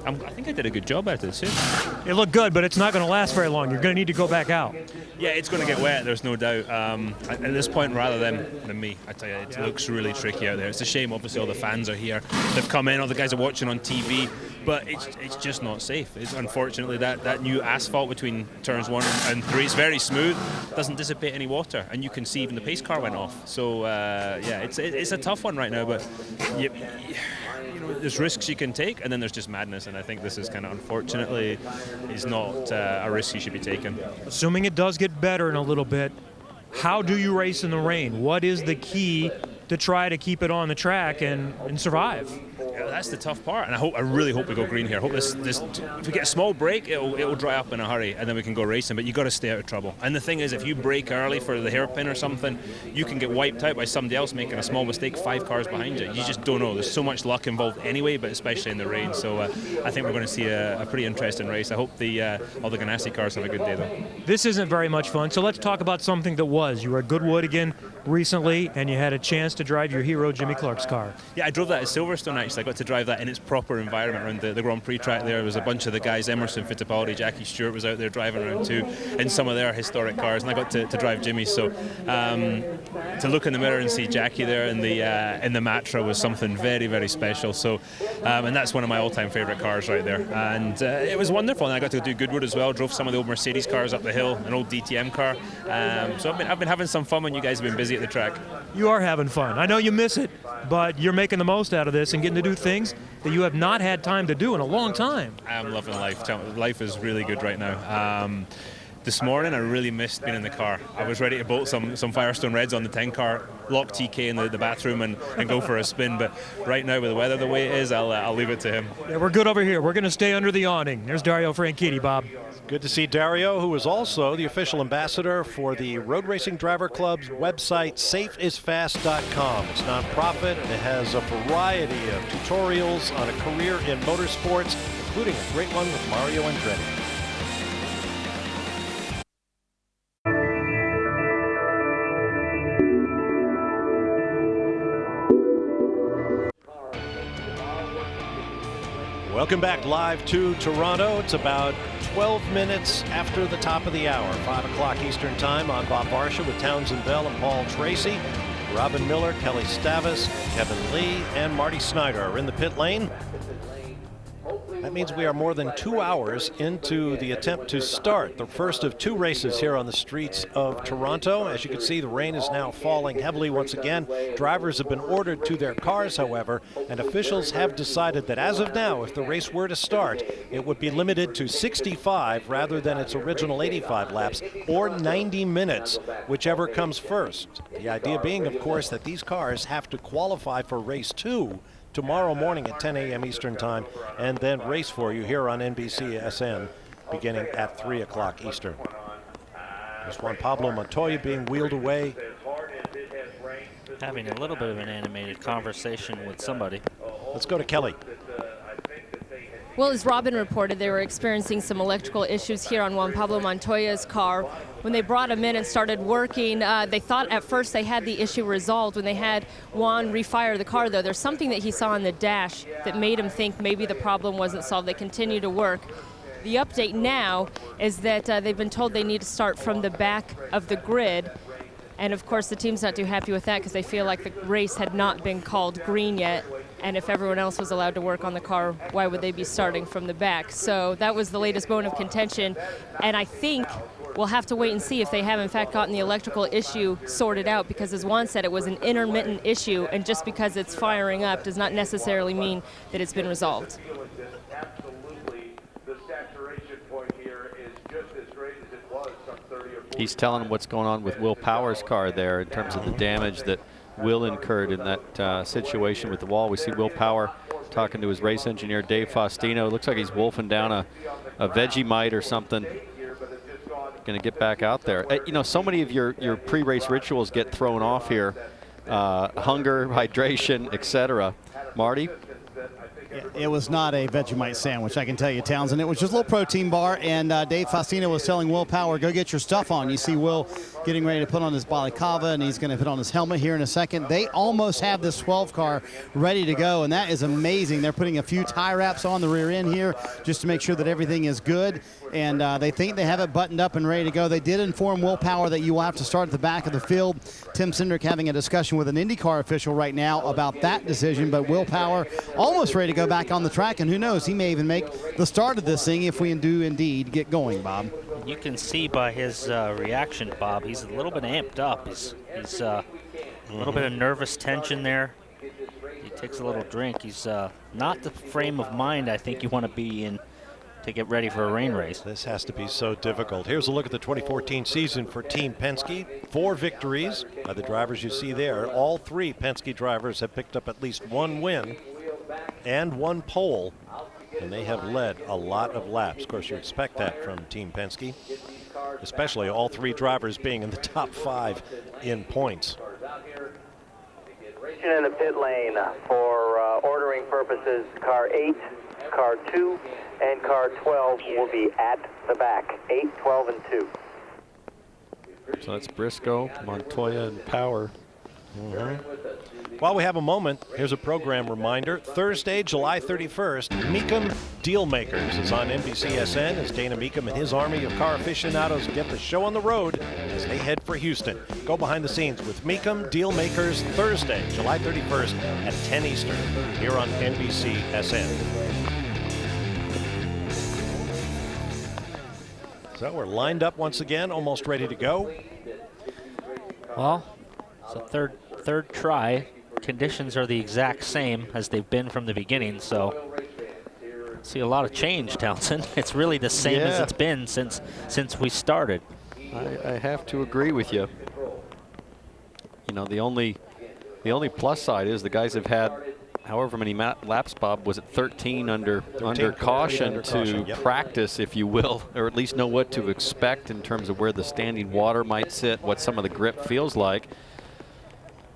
I think I did a good job at this. Yeah. It looked good, but it's not going to last very long. You're going to need to go back out. Yeah, it's going to get wet, there's no doubt. At this point, rather than me, I tell you, it looks really tricky out there. It's a shame, obviously, all the fans are here. They've come in, all the guys are watching on TV, but it's just not safe. It's unfortunately, that new asphalt between turns 1 and 3 is very smooth, doesn't dissipate any water, and you can see even the pace car went off. So, yeah, it's a tough one right now, but you know, there's risks you can take, and then there's just madness, and I think this is kind of, unfortunately, is not a risk you should be taking. Assuming it does get better in a little bit, how do you race in the rain? What is the key to try to keep it on the track and survive? Yeah, that's the tough part, and I really hope we go green here. I hope this if we get a small break, it'll dry up in a hurry, and then we can go racing. But you got to stay out of trouble. And the thing is, if you break early for the hairpin or something, you can get wiped out by somebody else making a small mistake 5 cars behind you. You just don't know. There's so much luck involved anyway, but especially in the rain. So I think we're going to see a pretty interesting race. I hope all the Ganassi cars have a good day though. This isn't very much fun, so let's talk about something that was. You were at Goodwood again recently, and you had a chance to drive your hero Jimmy Clark's car. Yeah, I drove that at Silverstone actually. I got to drive that in its proper environment around the Grand Prix track there. There was a bunch of the guys, Emerson Fittipaldi, Jackie Stewart was out there driving around too in some of their historic cars, and I got to drive Jimmy. So to look in the mirror and see Jackie there in the Matra was something very, very special. So and that's one of my all-time favourite cars right there. And it was wonderful. And I got to do Goodwood as well, drove some of the old Mercedes cars up the hill, an old DTM car. So I've been having some fun when you guys have been busy at the track. You are having fun. I know you miss it, but you're making the most out of this and getting to do things that you have not had time to do in a long time. I am loving life. Life is really good right now. This morning, I really missed being in the car. I was ready to bolt some Firestone Reds on the 10 car, lock TK in the bathroom and go for a spin. But right now, with the weather the way it is, I'll leave it to him. Yeah, we're good over here. We're going to stay under the awning. There's Dario Franchitti, Bob. Good to see Dario, who is also the official ambassador for the Road Racing Driver Club's website, safeisfast.com. It's nonprofit, and it has a variety of tutorials on a career in motorsports, including a great one with Mario Andretti. Welcome back live to Toronto. It's about 12 minutes after the top of the hour, 5 o'clock Eastern time on Bob Varsha with Townsend Bell and Paul Tracy. Robin Miller, Kelly Stavis, Kevin Lee, and Marty Snyder are in the pit lane. That means we are more than 2 hours into the attempt to start the first of 2 races here on the streets of Toronto. As you can see, the rain is now falling heavily once again. Drivers have been ordered to their cars, however, and officials have decided that as of now, if the race were to start, it would be limited to 65 rather than its original 85 laps, or 90 minutes, whichever comes first. The idea being, of course, that these cars have to qualify for race 2 tomorrow morning at 10 a.m. Eastern time, and then race for you here on NBCSN beginning at 3 o'clock Eastern. There's Juan Pablo Montoya being wheeled away. Having a little bit of an animated conversation with somebody. Let's go to Kelly. Well, as Robin reported, they were experiencing some electrical issues here on Juan Pablo Montoya's car. When they brought him in and started working, they thought at first they had the issue resolved. When they had Juan refire the car, though, there's something that he saw on the dash that made him think maybe the problem wasn't solved. They continue to work. The update now is that they've been told they need to start from the back of the grid. And, of course, the team's not too happy with that because they feel like the race had not been called green yet. And if everyone else was allowed to work on the car, why would they be starting from the back? So that was the latest bone of contention. And I think we'll have to wait and see if they have, in fact, gotten the electrical issue sorted out, because, as Juan said, it was an intermittent issue. And just because it's firing up does not necessarily mean that it's been resolved. He's telling him what's going on with Will Power's car there in terms of the damage that Will incurred in that situation with the wall. We see Will Power talking to his race engineer, Dave Faustino. It looks like he's wolfing down a Vegemite or something. Going to get back out there. You know, so many of your pre-race rituals get thrown off here. Hunger, hydration, etc. Marty? It was not a Vegemite sandwich, I can tell you, Townsend. It was just a little protein bar, and Dave Faustino was telling Will Power, go get your stuff on. You see Will getting ready to put on his balaclava, and he's going to put on his helmet here in a second. They almost have this 12 car ready to go, and that is amazing. They're putting a few tie wraps on the rear end here just to make sure that everything is good, and they think they have it buttoned up and ready to go. They did inform Will Power that you will have to start at the back of the field. Tim Cindric having a discussion with an IndyCar official right now about that decision, but Will Power almost ready to go back on the track, and who knows, he may even make the start of this thing if we do indeed get going, Bob. You can see by his reaction, Bob, he's a little bit amped up. He's a little bit of nervous tension there. He takes a little drink. He's not the frame of mind I think you want to be in to get ready for a rain race. This has to be so difficult. Here's a look at the 2014 season for Team Penske. 4 victories by the drivers you see there. All 3 Penske drivers have picked up at least 1 win and 1 pole, and they have led a lot of laps. Of course, you expect that from Team Penske, especially all 3 drivers being in the top 5 in points. In the pit lane for ordering purposes, car 8, car 2, and car 12 will be at the back. 8, 12, and 2. So that's Briscoe, Montoya, and Power. While we have a moment, here's a program reminder. Thursday, July 31st, Meekum Dealmakers is on NBCSN as Dana Meekum and his army of car aficionados get the show on the road as they head for Houston. Go behind the scenes with Meekum Dealmakers Thursday, July 31st at 10 Eastern here on NBCSN. So we're lined up once again, almost ready to go. Well, it's a third try. Conditions are the exact same as they've been from the beginning, so See a lot of change, Townsend. It's really the same as it's been since we started. I have to agree with you. You know, the only plus side is the guys have had however many laps, Bob, was it 13 under caution to practice, if you will, or at least know what to expect in terms of where the standing water might sit, what some of the grip feels like.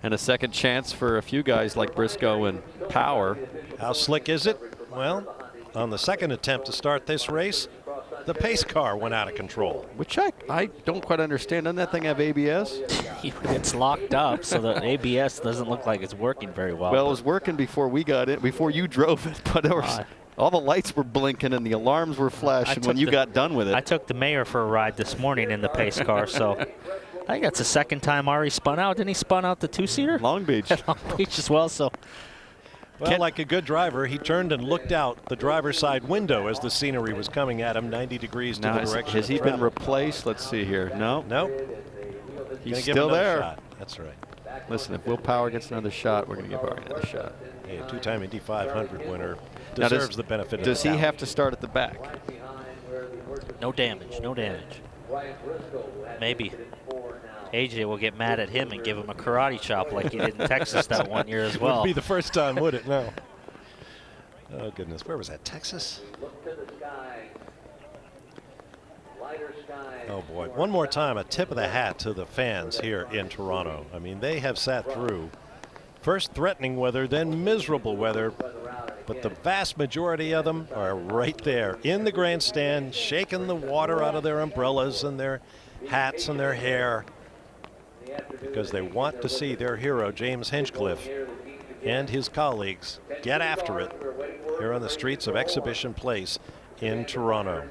And a second chance for a few guys like Briscoe and Power. How slick is it? Well, on the second attempt to start this race, the pace car went out of control. Which I don't quite understand. Doesn't that thing have ABS? It's locked up, so the ABS doesn't look like it's working very well. Well, it was working before we got it, before you drove it, but there was, all the lights were blinking and the alarms were flashing when you got done with it. I took the mayor for a ride this morning in the pace car, so I think that's the second time Ari spun out. Didn't he spun out the two-seater? Long Beach. At Long Beach as well, so. Well, like a good driver, he turned and looked out the driver's side window as the scenery was coming at him 90 degrees to the direction. Has he been replaced? Let's see here. No. No. He's still there. Shot. That's right. Listen, if Will Power gets another shot, we're going to give Ari another shot. Yeah, two-time Indy 500 winner. Deserves the benefit of the doubt. Does he have to start at the back? No damage, no damage. Maybe. AJ will get mad at him and give him a karate chop like he did in Texas that one year as well. Wouldn't be the first time, would it? No. Oh, goodness. Where was that? Texas? Oh, boy. One more time, a tip of the hat to the fans here in Toronto. I mean, they have sat through first threatening weather, then miserable weather. But the vast majority of them are right there in the grandstand, shaking the water out of their umbrellas and their hats and their hair, because they want to see their hero, James Hinchcliffe, and his colleagues get after it here on the streets of Exhibition Place in Toronto.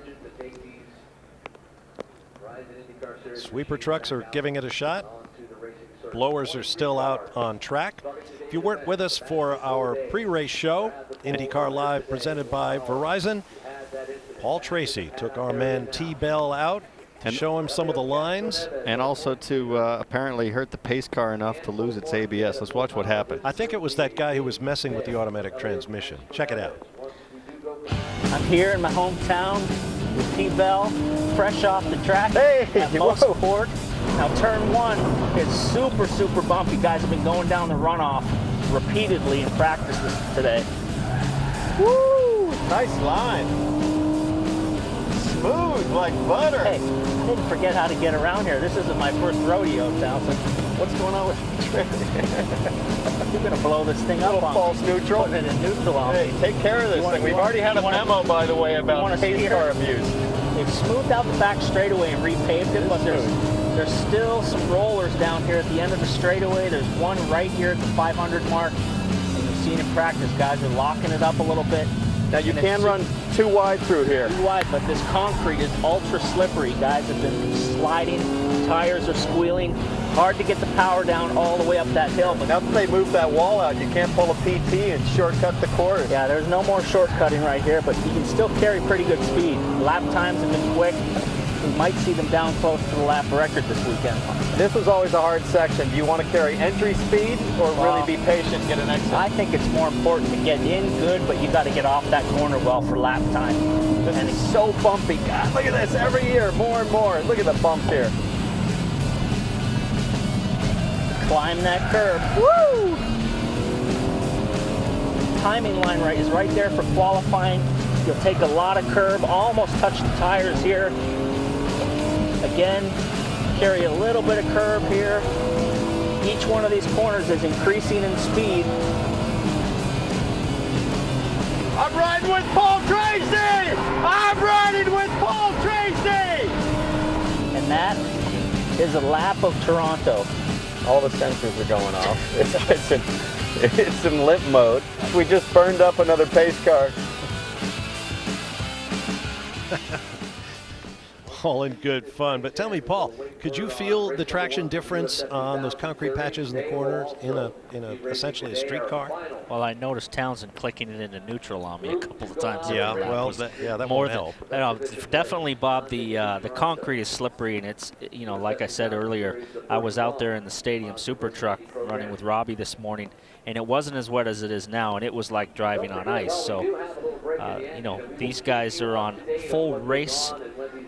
Sweeper trucks are giving it a shot. Blowers are still out on track. If you weren't with us for our pre-race show, IndyCar Live presented by Verizon, Paul Tracy took our man T-Bell out to show him some of the lines. And also to apparently hurt the pace car enough to lose its ABS. Let's watch what happened. I think it was that guy who was messing with the automatic transmission. Check it out. I'm here in my hometown with T-Bell, fresh off the track at Motorsport. Now turn one is super, super bumpy. Guys have been going down the runoff repeatedly in practice today. Woo! Nice line. Smooth like butter. Hey, I didn't forget how to get around here. This isn't my first rodeo, Townsend. What's going on with the trailer? You're going to blow this thing up on false neutral. Putting it in neutral on Hey, take care of this thing. We've already had a memo, by the way, about pace car abuse. They've smoothed out the back straightaway and repaved it, but there's still some rollers down here at the end of the straightaway. There's one right here at the 500 mark. And you've seen in practice, guys are locking it up a little bit. Now you can run too wide through here. Too wide, but this concrete is ultra slippery. Guys have been sliding, tires are squealing. Hard to get the power down all the way up that hill. But now that they moved that wall out, you can't pull a PT and shortcut the course. Yeah, there's no more shortcutting right here, but you can still carry pretty good speed. Lap times have been quick. We might see them down close to the lap record this weekend. This was always a hard section. Do you want to carry entry speed or really be patient and get an exit? I think it's more important to get in good, but you got to get off that corner well for lap time. This is so bumpy. God, look at this. Every year, more and more. Look at the bumps here. Climb that curb. Woo! Timing line is right there for qualifying. You'll take a lot of curb, almost touch the tires here. Again, carry a little bit of curb here. Each one of these corners is increasing in speed. I'm riding with Paul Tracy! I'm riding with Paul Tracy! And that is a lap of Toronto. All the sensors are going off. It's in limp mode. We just burned up another pace car. All in good fun. But tell me, Paul, could you feel the traction difference on those concrete patches in the corners in a essentially a street car? Well, I noticed Townsend clicking it into neutral on me a couple of times. Yeah, well, that won't help. Definitely, Bob. The concrete is slippery, and it's, you know, like I said earlier, I was out there in the stadium super truck running with Robbie this morning, and it wasn't as wet as it is now, and it was like driving on ice. So You know, these guys are on full race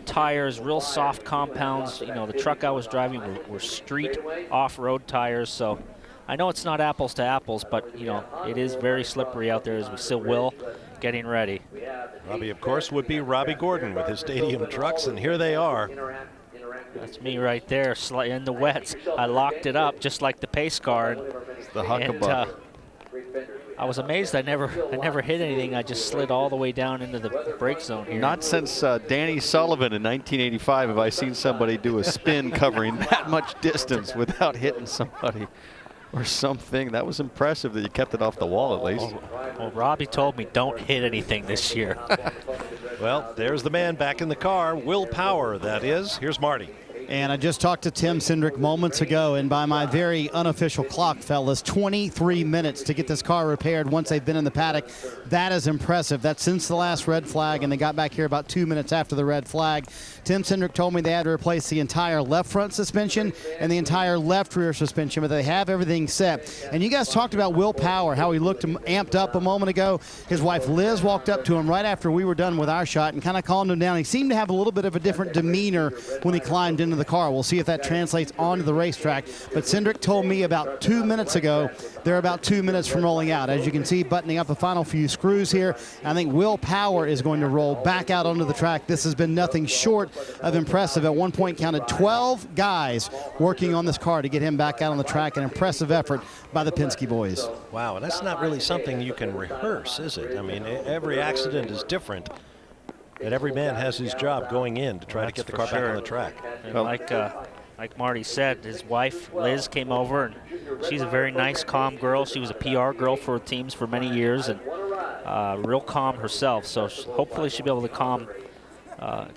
tires, real soft compounds. You know, the truck I was driving were street off-road tires, so I know it's not apples to apples, but, you know, it is very slippery out there as we still will getting ready. Robbie, of course, would be Robbie Gordon with his stadium trucks, and here they are. That's me right there, in the wets. I locked it up just like the pace car. The huckabuck. I was amazed I never hit anything. I just slid all the way down into the brake zone here. Not since Danny Sullivan in 1985 have I seen somebody do a spin covering that much distance without hitting somebody or something. That was impressive that you kept it off the wall at least. Well, Robbie told me don't hit anything this year. Well, there's the man back in the car. Will Power, that is. Here's Marty. And I just talked to Tim Cindric moments ago, and by my very unofficial clock, fellas, 23 minutes to get this car repaired once they've been in the paddock. That is impressive. That's since the last red flag, and they got back here about 2 minutes after the red flag. Tim Cindric told me they had to replace the entire left front suspension and the entire left rear suspension, but they have everything set. And you guys talked about Will Power, how he looked amped up a moment ago. His wife Liz walked up to him right after we were done with our shot and kind of calmed him down. He seemed to have a little bit of a different demeanor when he climbed into the car. We'll see if that translates onto the racetrack. But Cindric told me about 2 minutes ago they're about 2 minutes from rolling out. As you can see, buttoning up the final few screws here. I think Will Power is going to roll back out onto the track. This has been nothing short of impressive. At one point counted 12 guys working on this car to get him back out on the track. An impressive effort by the Penske boys. Wow, and that's not really something you can rehearse, is it? I mean, every accident is different. And every man has his job going in to try to get the car back on the track. And like Marty said, his wife Liz came over, and she's a very nice, calm girl. She was a PR girl for teams for many years, and real calm herself. So hopefully she'll be able to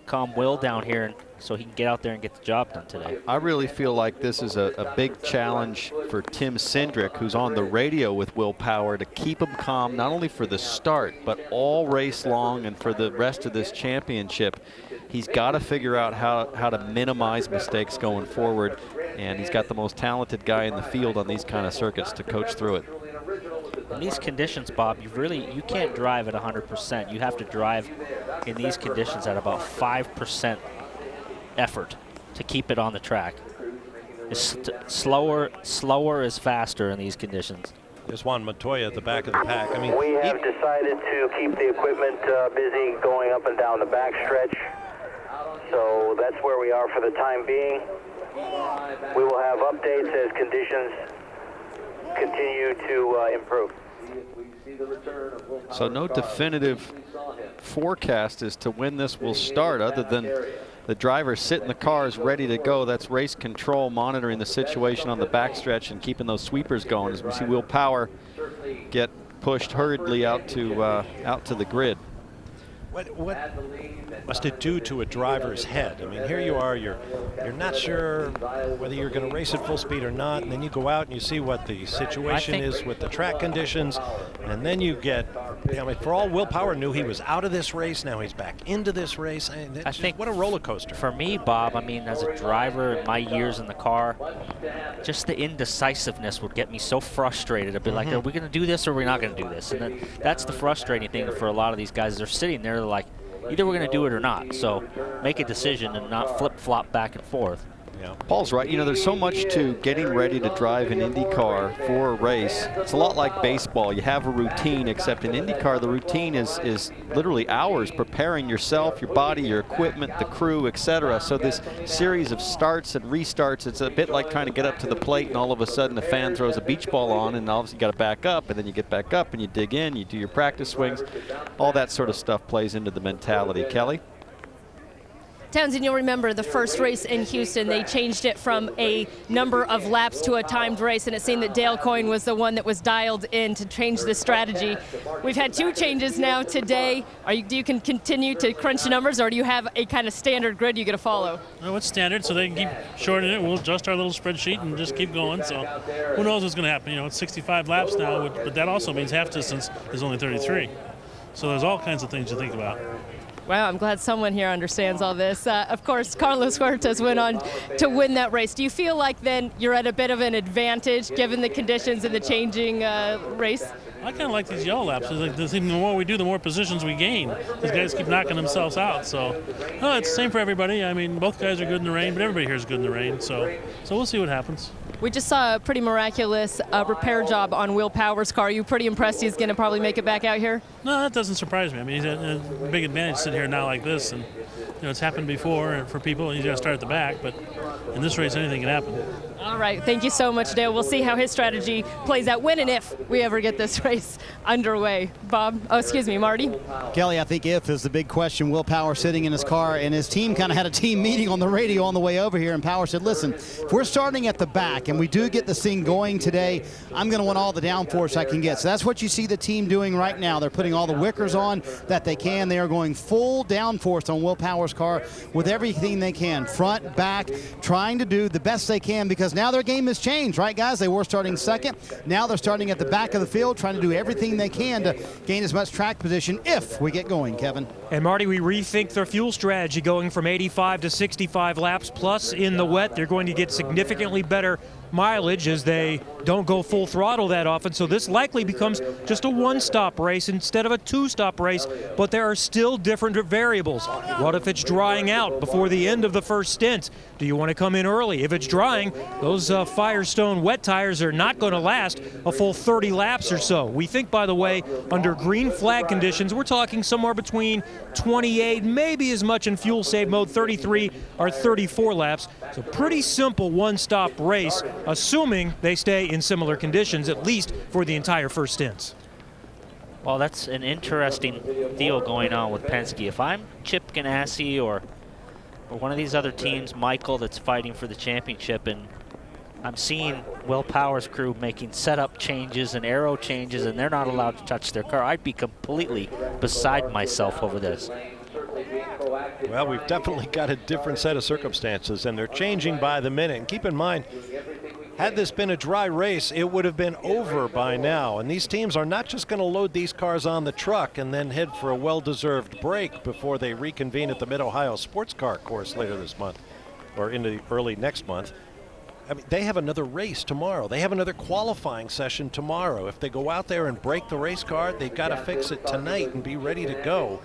calm Will down here, and so he can get out there and get the job done today. I really feel like this is a big challenge for Tim Cindric, who's on the radio with Will Power, to keep him calm, not only for the start, but all race long and for the rest of this championship. He's got to figure out how to minimize mistakes going forward, and he's got the most talented guy in the field on these kind of circuits to coach through it. In these conditions, Bob, you can't drive at 100%. You have to drive in these conditions at about 5% effort to keep it on the track. Slower is faster in these conditions. There's Juan Montoya at the back of the pack. I mean, we have decided to keep the equipment busy going up and down the back stretch. So that's where we are for the time being. We will have updates as conditions continue to improve. So no definitive forecast as to when this will start, other than the drivers sit in the cars ready to go. That's race control, monitoring the situation on the backstretch and keeping those sweepers going as we see Will Power get pushed hurriedly out to the grid. What must it do to a driver's head? I mean, here you are, you're not sure whether you're going to race at full speed or not, and then you go out and you see what the situation is with the track conditions, and then you get, I mean, for all Will Power knew, he was out of this race, now he's back into this race. I think what a roller coaster. For me, Bob, I mean, as a driver in my years in the car, just the indecisiveness would get me so frustrated. I'd be like, are we going to do this or are we not going to do this? And that's the frustrating thing for a lot of these guys. They're sitting there like, either we're going to do it or not. So make a decision and not flip-flop back and forth. Yeah. Paul's right. You know, there's so much to getting ready to drive an Indy car for a race. It's a lot like baseball. You have a routine, except in IndyCar, the routine is literally hours preparing yourself, your body, your equipment, the crew, etc. So this series of starts and restarts, it's a bit like trying to get up to the plate, and all of a sudden a fan throws a beach ball on, and obviously you got to back up, and then you get back up and you dig in, you do your practice swings. All that sort of stuff plays into the mentality. Kelly? Townsend, you'll remember the first race in Houston, they changed it from a number of laps to a timed race, and it seemed that Dale Coyne was the one that was dialed in to change the strategy. We've had two changes now today. Do you can continue to crunch the numbers, or do you have a kind of standard grid you're going to follow? No, it's standard, so they can keep shortening it. We'll adjust our little spreadsheet and just keep going. So who knows what's going to happen? You know, it's 65 laps now, but that also means half distance is only 33. So there's all kinds of things to think about. Wow, I'm glad someone here understands all this. Of course, Carlos Huertas went on to win that race. Do you feel like then you're at a bit of an advantage given the conditions and the changing race? I kind of like these yellow laps. It's like the more we do, the more positions we gain. These guys keep knocking themselves out. So, no, it's the same for everybody. I mean, both guys are good in the rain, but everybody here is good in the rain. So we'll see what happens. We just saw a pretty miraculous repair job on Will Power's car. Are you pretty impressed he's going to probably make it back out here? No, that doesn't surprise me. I mean, he's a big advantage sitting here now like this. And, it's happened before for people, and he's got to start at the back. But in this race, anything can happen. All right. Thank you so much, Dale. We'll see how his strategy plays out when and if we ever get this race underway. Bob? Oh, excuse me, Marty? Kelly, I think if is the big question. Will Power sitting in his car, and his team kind of had a team meeting on the radio on the way over here, and Power said, listen, if we're starting at the back and we do get this thing going today, I'm going to want all the downforce I can get. So that's what you see the team doing right now. They're putting all the wickers on that they can. They are going full downforce on Will Power's car with everything they can, front, back, trying to do the best they can, because now their game has changed, right, guys? They were starting second. Now they're starting at the back of the field, trying to do everything they can to gain as much track position if we get going, Kevin. And Marty, we rethink their fuel strategy, going from 85 to 65 laps, plus in the wet, they're going to get significantly better mileage as they don't go full throttle that often. So this likely becomes just a one-stop race instead of a two-stop race, but there are still different variables. What if it's drying out before the end of the first stint? Do you want to come in early? If it's drying, those Firestone wet tires are not going to last a full 30 laps or so. We think, by the way, under green flag conditions, we're talking somewhere between 28, maybe as much in fuel save mode, 33 or 34 laps. So pretty simple one-stop race, assuming they stay in similar conditions, at least for the entire first stints. Well, that's an interesting deal going on with Penske. If I'm Chip Ganassi or one of these other teams, Michael, that's fighting for the championship, and I'm seeing Will Power's crew making setup changes and aero changes, and they're not allowed to touch their car, I'd be completely beside myself over this. Well, we've definitely got a different set of circumstances, and they're changing by the minute. And keep in mind, had this been a dry race, it would have been over by now. And these teams are not just going to load these cars on the truck and then head for a well-deserved break before they reconvene at the Mid-Ohio Sports Car Course later this month or into early next month. I mean, they have another race tomorrow. They have another qualifying session tomorrow. If they go out there and break the race car, they've got to fix it tonight and be ready to go.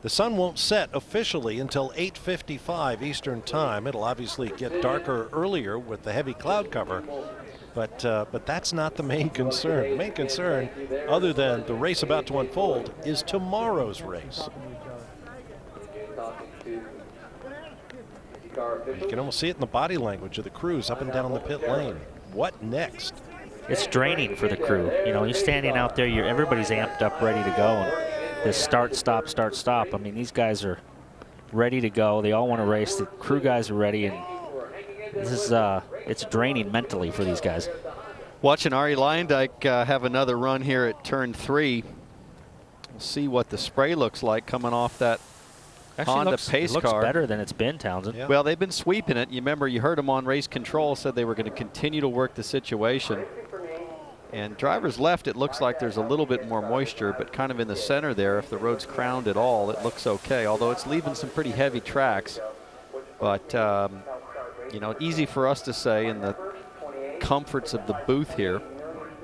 The sun won't set officially until 8:55 Eastern Time. It'll obviously get darker earlier with the heavy cloud cover, but that's not the main concern. The main concern, other than the race about to unfold, is tomorrow's race. You can almost see it in the body language of the crews up and down the pit lane. What next? It's draining for the crew. You know, you're standing out there, everybody's amped up, ready to go. And this start, stop, start, stop. I mean, these guys are ready to go. They all want to race. The crew guys are ready, and this is it's draining mentally for these guys. Watching Ari Leyendyk have another run here at turn 3. We'll see what the spray looks like coming off that Honda pace car. It looks better than it's been, Townsend. Yeah. Well, they've been sweeping it. You remember, you heard them on race control, said they were going to continue to work the situation. And drivers left, it looks like there's a little bit more moisture, but kind of in the center there, if the road's crowned at all, it looks okay, although it's leaving some pretty heavy tracks. But, you know, easy for us to say in the comforts of the booth here,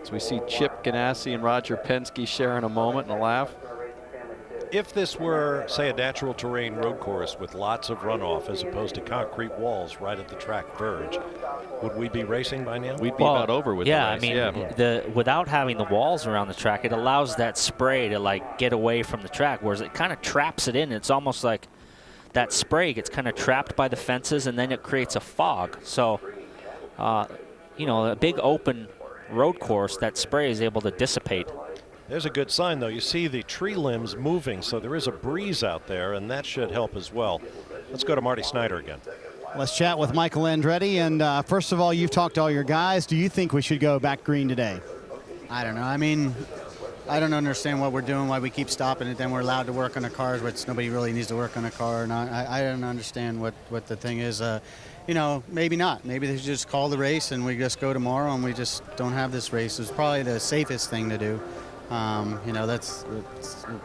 as we see Chip Ganassi and Roger Penske sharing a moment and a laugh. If this were, say, a natural terrain road course with lots of runoff as opposed to concrete walls right at the track verge, would we be racing by now? We'd be about over with the race. I mean, without having the walls around the track, it allows that spray to like get away from the track, whereas it kind of traps it in. It's almost like that spray gets kind of trapped by the fences, and then it creates a fog. So, you know, a big open road course, that spray is able to dissipate. There's a good sign, though. You see the tree limbs moving, so there is a breeze out there, and that should help as well. Let's go to Marty Snyder again. Let's chat with Michael Andretti. And first of all, you've talked to all your guys. Do you think we should go back green today? I don't know. I mean, I don't understand what we're doing, why we keep stopping it. Then we're allowed to work on the cars, which nobody really needs to work on a car. And I don't understand what the thing is. You know, maybe not. Maybe they should just call the race and we just go tomorrow and we just don't have this race. It's probably the safest thing to do. You know, would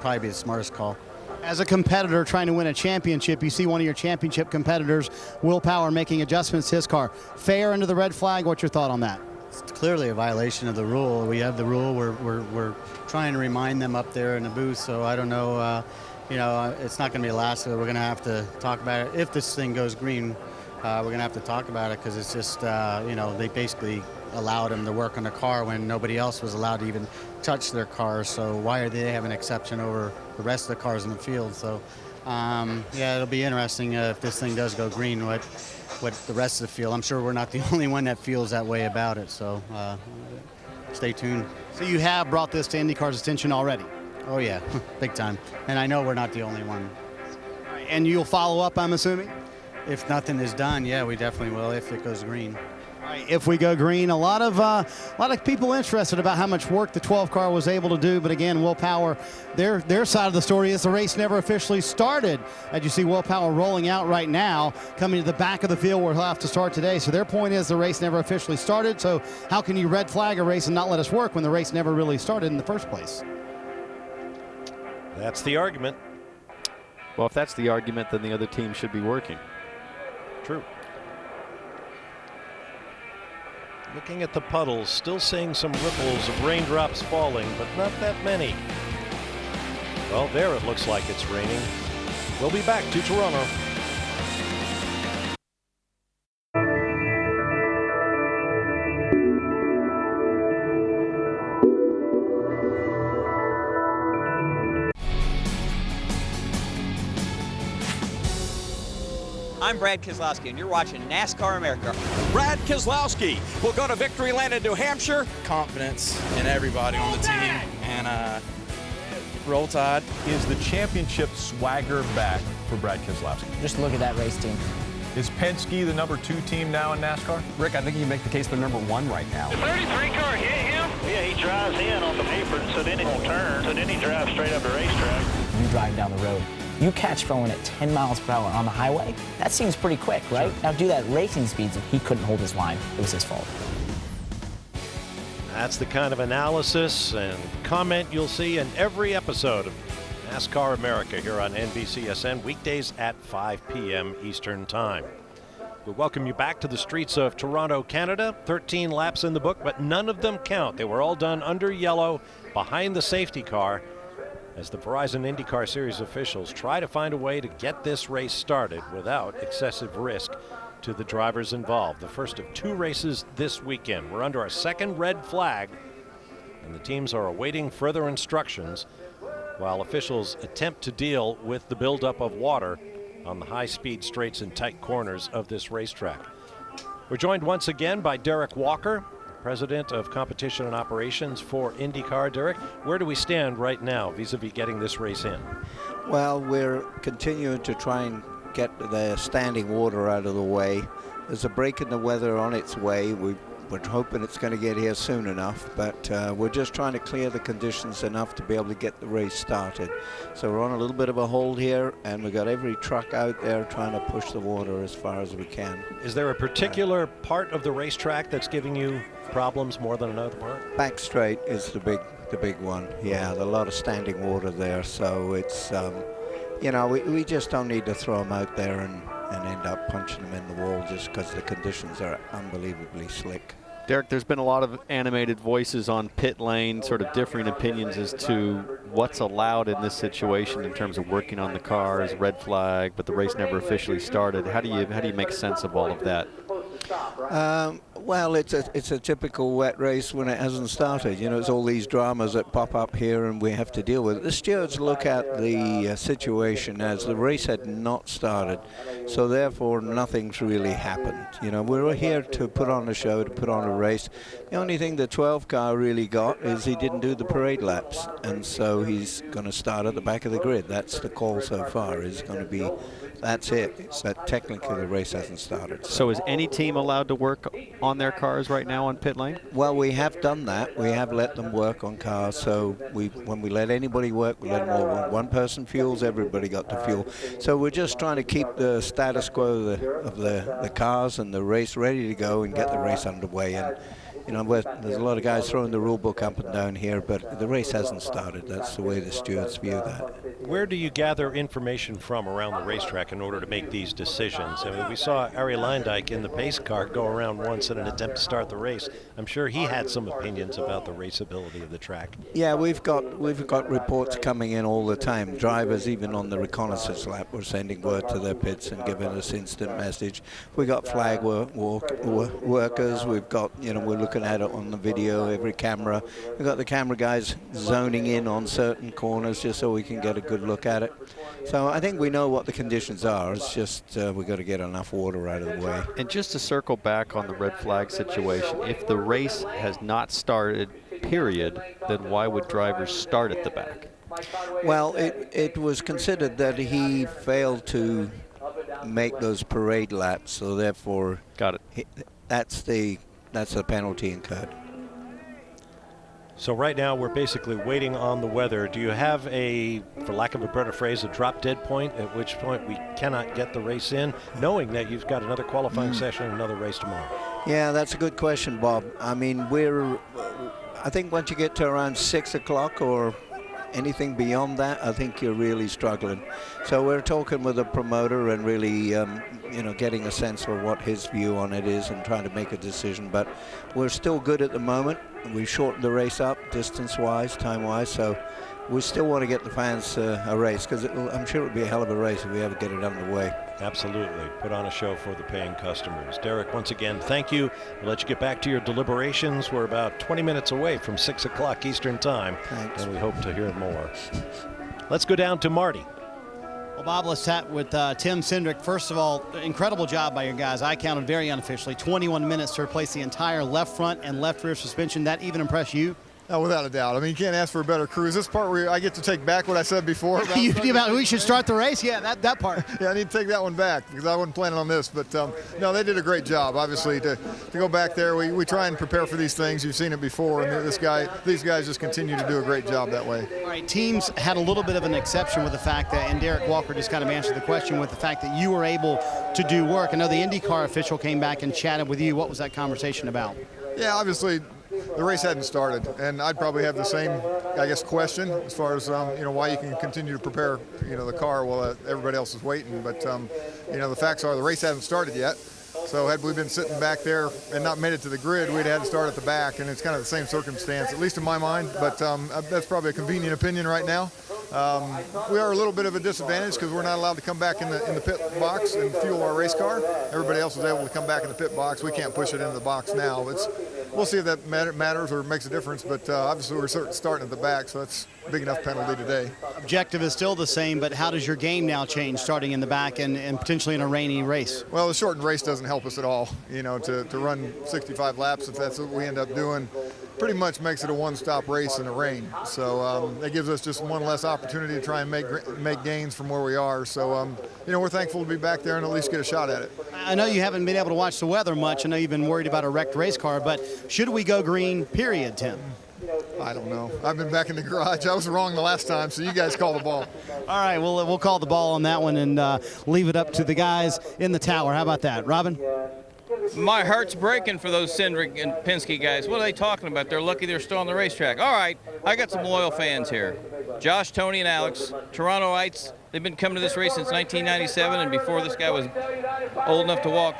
probably be the smartest call. As a competitor trying to win a championship, you see one of your championship competitors, Will Power, making adjustments to his car. Fair under the red flag. What's your thought on that? It's clearly a violation of the rule. We have the rule. We're trying to remind them up there in the booth. So I don't know. It's not going to be last. So we're going to have to talk about it. If this thing goes green, we're going to have to talk about it, because it's just they basically allowed him to work on the car when nobody else was allowed to even touch their car. So why are they have an exception over the rest of the cars in the field? So it'll be interesting if this thing does go green, what the rest of the field. I'm sure we're not the only one that feels that way about it. So stay tuned. So you have brought this to IndyCar's attention already? Oh yeah, big time. And I know we're not the only one. And you'll follow up, I'm assuming? If nothing is done, yeah, we definitely will if it goes green. All right, if we go green, a lot of people interested about how much work the 12 car was able to do. But again, Will Power, their side of the story is the race never officially started. As you see Will Power rolling out right now, coming to the back of the field where he'll have to start today. So their point is the race never officially started. So how can you red flag a race and not let us work when the race never really started in the first place? That's the argument. Well, if that's the argument, then the other team should be working. True. Looking at the puddles, still seeing some ripples of raindrops falling, but not that many. Well, there it looks like it's raining. We'll be back to Toronto. I'm Brad Keselowski, and you're watching NASCAR America. Brad Keselowski will go to Victory Land in New Hampshire. Confidence in everybody on the team, and roll tide. Is the championship swagger back for Brad Keselowski? Just look at that race team. Is Penske the #2 team now in NASCAR? Rick, I think you make the case they're #1 right now. The 33 car hit him? Yeah, he drives in on the apron, so then he won't turn, so then he drives straight up the racetrack. You drive down the road. You catch Phelan at 10 miles per hour on the highway, that seems pretty quick, right? Sure. Now do that racing speeds, and he couldn't hold his line. It was his fault. That's the kind of analysis and comment you'll see in every episode of NASCAR America here on NBCSN, weekdays at 5 p.m. Eastern Time. We welcome you back to the streets of Toronto, Canada. 13 laps in the book, but none of them count. They were all done under yellow, behind the safety car, as the Verizon IndyCar Series officials try to find a way to get this race started without excessive risk to the drivers involved. The first of 2 races this weekend. We're under a second red flag, and the teams are awaiting further instructions while officials attempt to deal with the buildup of water on the high-speed straights and tight corners of this racetrack. We're joined once again by Derek Walker, President of Competition and Operations for IndyCar. Derek, where do we stand right now vis-a-vis getting this race in? Well, we're continuing to try and get the standing water out of the way. There's a break in the weather on its way. We're hoping it's going to get here soon enough, but we're just trying to clear the conditions enough to be able to get the race started. So we're on a little bit of a hold here, and we've got every truck out there trying to push the water as far as we can. Is there a particular part of the racetrack that's giving you problems more than another part? Back straight is the big one. Yeah, there's a lot of standing water there, so it's we just don't need to throw them out there and end up punching them in the wall just because the conditions are unbelievably slick. Derek, there's been a lot of animated voices on pit lane, sort of differing opinions as to what's allowed in this situation in terms of working on the cars, red flag, but the race never officially started. How do you make sense of all of that? Well, it's a typical wet race when it hasn't started. You know, it's all these dramas that pop up here and we have to deal with it. The stewards look at the situation as the race had not started, so therefore nothing's really happened. You know, we're here to put on a show, to put on a race. The only thing the 12 car really got is he didn't do the parade laps, and so he's going to start at the back of the grid. That's the call so far, is going to be, that's it. It's that technically the race hasn't started. So is any team allowed allowed to work on their cars right now on pit lane? Well, we have done that. We have let them work on cars. So when we let anybody work, we let them all. When one person fuels, everybody got to fuel. So we're just trying to keep the status quo of the cars and the race ready to go and get the race underway. And you know, there's a lot of guys throwing the rule book up and down here, but the race hasn't started. That's the way the stewards view that. Where do you gather information from around the racetrack in order to make these decisions? I mean, we saw Arie Luyendyk in the pace car go around once in an attempt to start the race. I'm sure he had some opinions about the raceability of the track. Yeah, we've got reports coming in all the time. Drivers, even on the reconnaissance lap, were sending word to their pits and giving us instant message. We got flag workers. We've got, you know, we're looking at it on the video, every camera. We've got the camera guys zoning in on certain corners just so we can get a good look at it. So I think we know what the conditions are. It's just we've got to get enough water out of the way. And just to circle back on the red flag situation, if the race has not started, period, then why would drivers start at the back? Well, it was considered that he failed to make those parade laps, so therefore got it. That's the penalty incurred. So right now we're basically waiting on the weather. Do you have a, for lack of a better phrase, a drop dead point at which point we cannot get the race in, knowing that you've got another qualifying session and another race tomorrow? Yeah, that's a good question, Bob. I mean, I think once you get to around 6 o'clock or anything beyond that, I think you're really struggling. So we're talking with the promoter and really, you know, getting a sense of what his view on it is and trying to make a decision. But we're still good at the moment. We shortened the race up distance-wise, time-wise, so we still want to get the fans a race, because I'm sure it'll be a hell of a race if we ever get it underway. Absolutely. Put on a show for the paying customers. Derek, once again, thank you. We'll let you get back to your deliberations. We're about 20 minutes away from 6 o'clock Eastern Time. Thanks. And we hope to hear more. Let's go down to Marty. Well, Bob, let's chat with Tim Cindric. First of all, incredible job by your guys. I counted very unofficially 21 minutes to replace the entire left front and left rear suspension. That even impressed you? Oh, without a doubt. I mean, you can't ask for a better cruise. This part where I get to take back what I said before. About we should start the race? Yeah, that part. Yeah, I need to take that one back because I wasn't planning on this. But, no, they did a great job, obviously, to go back there. We try and prepare for these things. You've seen it before, and these guys just continue to do a great job that way. All right, teams had a little bit of an exception with the fact that, and Derek Walker just kind of answered the question with the fact that you were able to do work. I know the IndyCar official came back and chatted with you. What was that conversation about? Yeah, obviously, the race hadn't started, and I'd probably have the same, I guess, question as far as you know, why you can continue to prepare, you know, the car while everybody else is waiting. But you know, the facts are the race hasn't started yet. So had we been sitting back there and not made it to the grid, we'd had to start at the back, and it's kind of the same circumstance, at least in my mind. But that's probably a convenient opinion right now. We are a little bit of a disadvantage because we're not allowed to come back in the pit box and fuel our race car. Everybody else was able to come back in the pit box. We can't push it into the box now. We'll see if that matters or makes a difference, but obviously we're starting at the back, so that's a big enough penalty today. Objective is still the same, but how does your game now change starting in the back and potentially in a rainy race? Well, the shortened race doesn't help us at all. You know, to run 65 laps, if that's what we end up doing, pretty much makes it a one-stop race in the rain. So that gives us just one less opportunity to try and make gains from where we are. So, you know, we're thankful to be back there and at least get a shot at it. I know you haven't been able to watch the weather much. I know you've been worried about a wrecked race car, but should we go green, period, Tim? I don't know. I've been back in the garage. I was wrong the last time, so you guys call the ball. All right, we'll call the ball on that one and leave it up to the guys in the tower. How about that, Robin? My heart's breaking for those Cindric and Penske guys. What are they talking about? They're lucky they're still on the racetrack. All right, I got some loyal fans here. Josh, Tony, and Alex, Torontoites. They've been coming to this race since 1997, and before this guy was old enough to walk.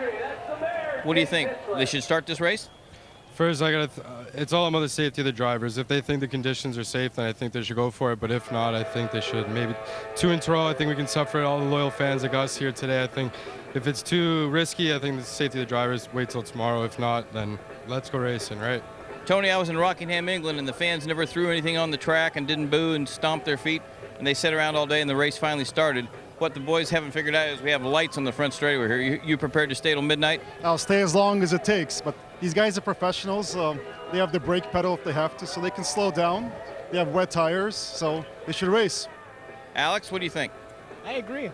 What do you think? They should start this race? First, it's all about the safety of the drivers. If they think the conditions are safe, then I think they should go for it. But if not, I think they should. Maybe 2 in Toronto, I think we can suffer. All the loyal fans that got us here today, I think if it's too risky, I think the safety of the drivers, wait till tomorrow. If not, then let's go racing, right? Tony, I was in Rockingham, England, and the fans never threw anything on the track and didn't boo and stomp their feet. And they sat around all day, and the race finally started. What the boys haven't figured out is we have lights on the front straightaway here. You prepared to stay till midnight? I'll stay as long as it takes, but these guys are professionals. They have the brake pedal if they have to, so they can slow down. They have wet tires, so they should race. Alex, what do you think? I agree.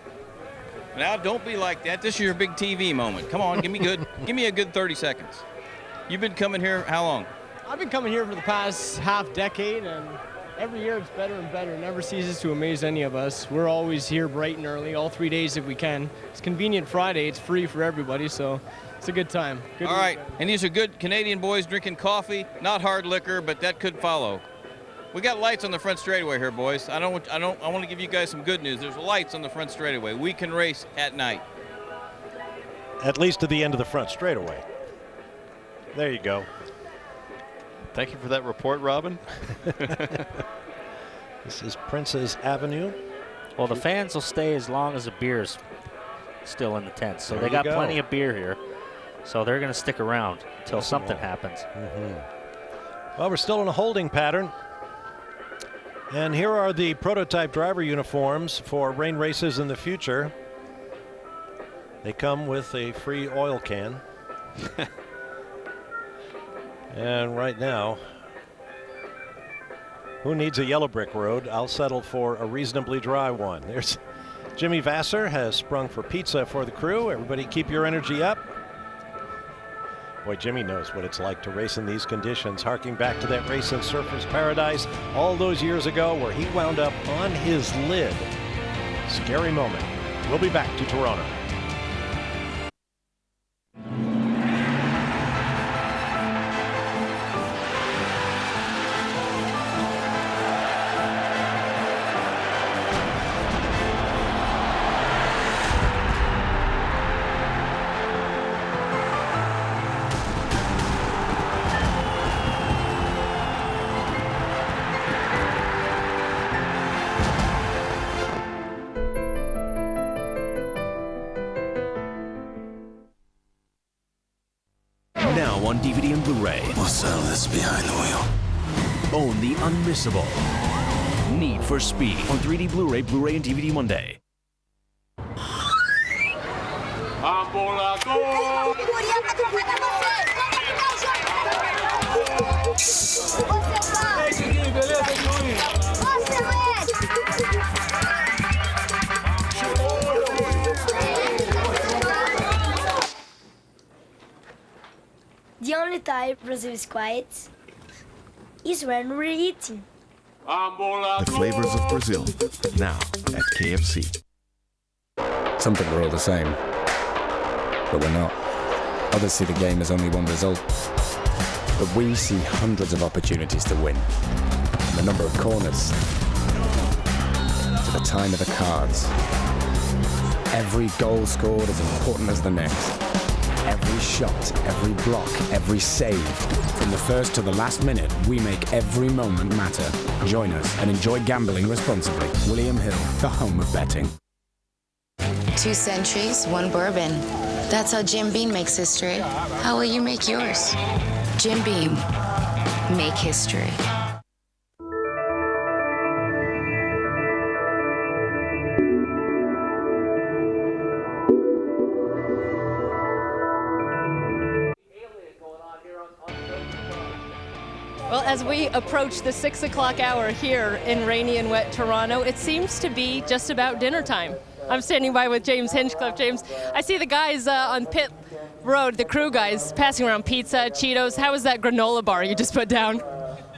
Now, don't be like that. This is your big TV moment. Come on, give me a good 30 seconds. You've been coming here how long? I've been coming here for the past half decade, and every year it's better and better. It never ceases to amaze any of us. We're always here bright and early, all 3 days if we can. It's convenient Friday. It's free for everybody, so it's a good time. Good all right, and these are good Canadian boys drinking coffee, not hard liquor, but that could follow. We got lights on the front straightaway here, boys. I want to give you guys some good news. There's lights on the front straightaway. We can race at night. At least to the end of the front straightaway. There you go. Thank you for that report, Robin. This is Princess Avenue. Well, the fans will stay as long as the beer's still in the tent. So There they got you go. plenty of beer here. So they're going to stick around until something happens. Well, we're still in a holding pattern. And here are the prototype driver uniforms for rain races in the future. They come with a free oil can. And right now, who needs a yellow brick road? I'll settle for a reasonably dry one. There's Jimmy Vassar has sprung for pizza for the crew. Everybody keep your energy up. Boy, Jimmy knows what it's like to race in these conditions, harking back to that race in Surfers Paradise all those years ago where he wound up on his lid. Scary moment. We'll be back to Toronto. Now on DVD and Blu-ray. We'll settle this behind the wheel. Own the unmissable Need for Speed on 3D Blu-ray, Blu-ray and DVD Monday. The only time Brazil is quiet is when we're eating. The flavors of Brazil, now at KFC. Some think we're all the same, but we're not. Others see the game as only one result, but we see hundreds of opportunities to win. From the number of corners, to the time of the cards. Every goal scored is important as the next. Every shot, every block, every save. From the first to the last minute, we make every moment matter. Join us and enjoy gambling responsibly. William Hill, the home of betting. 2 centuries, 1 bourbon. That's how Jim Beam makes history. How will you make yours? Jim Beam. Make history. Well, as we approach the 6 o'clock hour here in rainy and wet Toronto, it seems to be just about dinner time. I'm standing by with James Hinchcliffe. James, I see the guys on pit road, the crew guys, passing around pizza, Cheetos. How was that granola bar you just put down?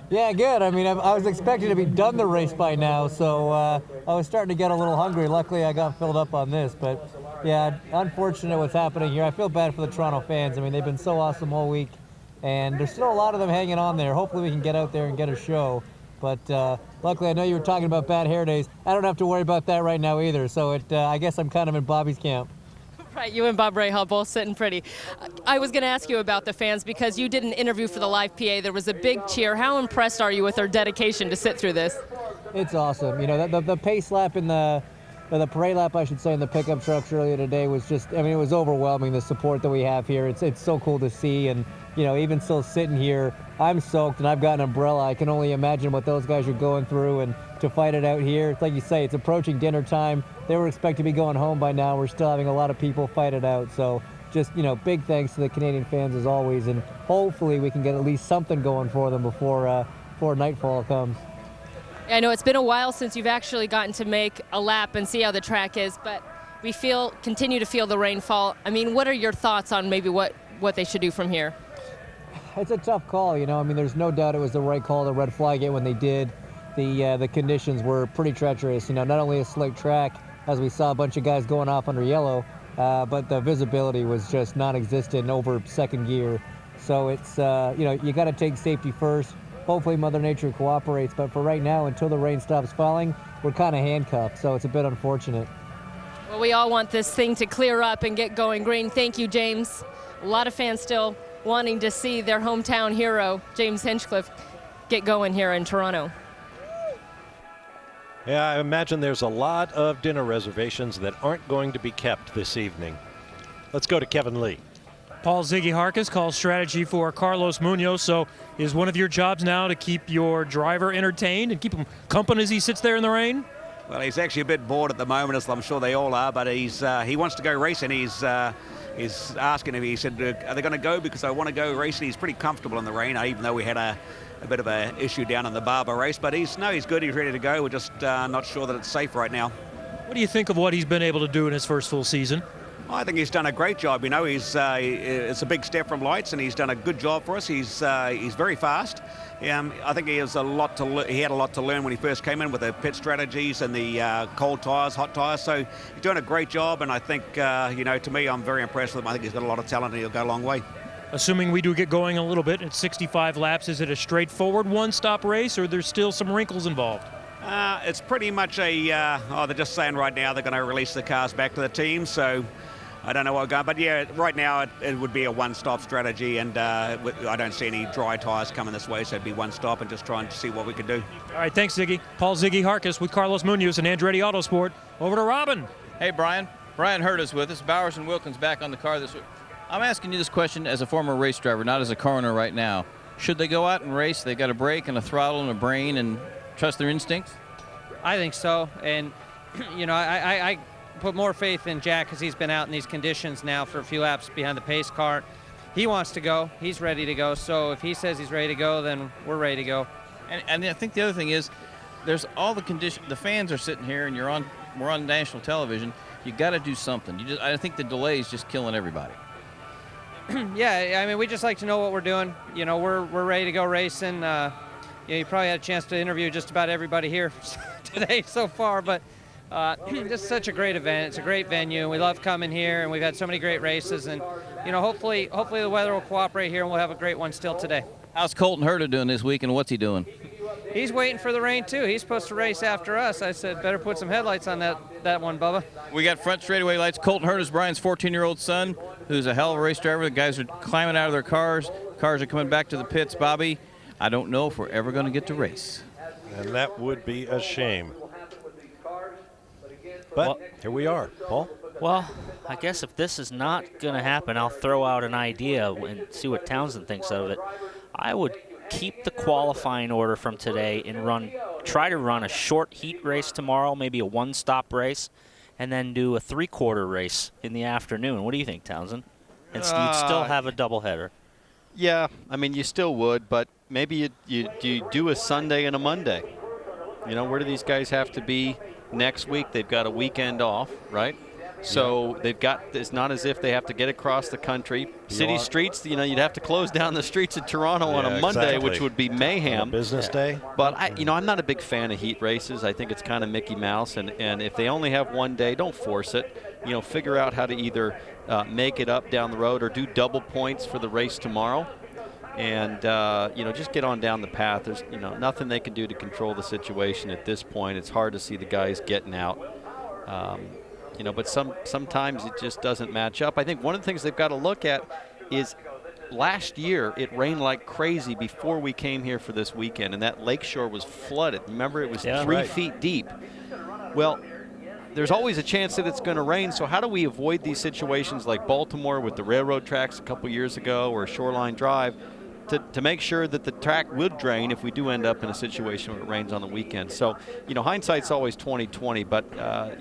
Yeah, good. I mean, I was expecting to be done the race by now, so I was starting to get a little hungry. Luckily, I got filled up on this, but yeah, unfortunate what's happening here. I feel bad for the Toronto fans. I mean, they've been so awesome all week, and there's still a lot of them hanging on there. Hopefully we can get out there and get a show. But luckily, I know you were talking about bad hair days. I don't have to worry about that right now either, so I guess I'm kind of in Bobby's camp. Right, you and Bob Rahal both sitting pretty. I was going to ask you about the fans because you did an interview for the live PA. There was a big cheer. How impressed are you with their dedication to sit through this? It's awesome. You know, the pace lap in the parade lap, I should say, in the pickup trucks earlier today was just, I mean, it was overwhelming, the support that we have here. It's so cool to see, and, you know, even still sitting here, I'm soaked and I've got an umbrella. I can only imagine what those guys are going through, and to fight it out here, it's like you say, it's approaching dinner time. They were expected to be going home by now. We're still having a lot of people fight it out. So just, you know, big thanks to the Canadian fans as always, and hopefully we can get at least something going for them before nightfall comes. I know it's been a while since you've actually gotten to make a lap and see how the track is, but We continue to feel the rainfall. I mean, what are your thoughts on maybe what they should do from here? It's a tough call, you know. I mean, there's no doubt it was the right call to red flag it when they did. The conditions were pretty treacherous. You know, not only a slick track, as we saw a bunch of guys going off under yellow, but the visibility was just non-existent over second gear. So it's, you know, you got to take safety first. Hopefully Mother Nature cooperates, but for right now, until the rain stops falling, we're kind of handcuffed, so it's a bit unfortunate. Well, we all want this thing to clear up and get going green. Thank you, James. A lot of fans still wanting to see their hometown hero, James Hinchcliffe, get going here in Toronto. Yeah, I imagine there's a lot of dinner reservations that aren't going to be kept this evening. Let's go to Kevin Lee. Paul Ziggy Harkis calls strategy for Carlos Munoz. So is one of your jobs now to keep your driver entertained and keep him company as he sits there in the rain? Well, he's actually a bit bored at the moment, as I'm sure they all are, but he wants to go racing. He's asking him, he said, are they going to go because I want to go racing? He's pretty comfortable in the rain, even though we had a bit of an issue down in the Barber race, but he's good, he's ready to go. We're just not sure that it's safe right now. What do you think of what he's been able to do in his first full season? I think he's done a great job. You know, it's a big step from lights, and he's done a good job for us. He's very fast. I think he has a lot to he had a lot to learn when he first came in with the pit strategies and the cold tyres, hot tyres. So he's doing a great job, and I think you know, to me, I'm very impressed with him. I think he's got a lot of talent, and he'll go a long way. Assuming we do get going a little bit, it's 65 laps. Is it a straightforward one-stop race, or there's still some wrinkles involved? It's pretty much they're just saying right now they're going to release the cars back to the team, so I don't know what will go. But yeah, right now it would be a one-stop strategy, and I don't see any dry tyres coming this way, so it'd be one stop and just trying to see what we could do. All right, thanks, Ziggy. Paul Ziggy Harkis with Carlos Munoz and Andretti Autosport. Over to Robin. Hey, Brian. Brian Hurt is with us. Bowers and Wilkins back on the car this week. I'm asking you this question as a former race driver, not as a coroner right now. Should they go out and race? They've got a brake and a throttle and a brain and trust their instincts? I think so. And, you know, I put more faith in Jack because he's been out in these conditions now for a few laps behind the pace car. He wants to go. He's ready to go. So if he says he's ready to go, then we're ready to go. And I think the other thing is there's all the condition. The fans are sitting here, and we're on national television. You got to do something. I think the delay is just killing everybody. Yeah, I mean, we just like to know what we're doing. You know, we're ready to go racing. You know, you probably had a chance to interview just about everybody here today so far, but this is such a great event. It's a great venue. We love coming here, and we've had so many great races. And you know, hopefully the weather will cooperate here, and we'll have a great one still today. How's Colton Herta doing this week, and what's he doing? He's waiting for the rain too. He's supposed to race after us. I said, better put some headlights on that one, Bubba. We got front straightaway lights. Colton Herta is Brian's 14-year-old son, who's a hell of a race driver. The guys are climbing out of their cars. Cars are coming back to the pits. Bobby, I don't know if we're ever going to get to race. And that would be a shame. But here we are. Paul? Well, I guess if this is not going to happen, I'll throw out an idea and see what Townsend thinks of it. I would keep the qualifying order from today and try to run a short heat race tomorrow, maybe a one-stop race, and then do a three-quarter race in the afternoon. What do you think, Townsend? And you'd still have a doubleheader. Yeah, I mean, you still would, but maybe you do a Sunday and a Monday. You know, where do these guys have to be next week? They've got a weekend off, right? So they've got, it's not as if they have to get across the country. City streets, you know, you'd have to close down the streets of Toronto on a Monday, which would be mayhem. On a business day. But, I'm not a big fan of heat races. I think it's kind of Mickey Mouse. And if they only have one day, don't force it. You know, figure out how to either make it up down the road or do double points for the race tomorrow. And, you know, just get on down the path. There's, you know, nothing they can do to control the situation at this point. It's hard to see the guys getting out. You know, but sometimes it just doesn't match up. I think one of the things they've got to look at is last year it rained like crazy before we came here for this weekend, and that lakeshore was flooded. Remember, it was 3 feet deep. Well, there's always a chance that it's going to rain, so how do we avoid these situations like Baltimore with the railroad tracks a couple years ago or Shoreline Drive to make sure that the track would drain if we do end up in a situation where it rains on the weekend? So, you know, hindsight's always 20/20, but,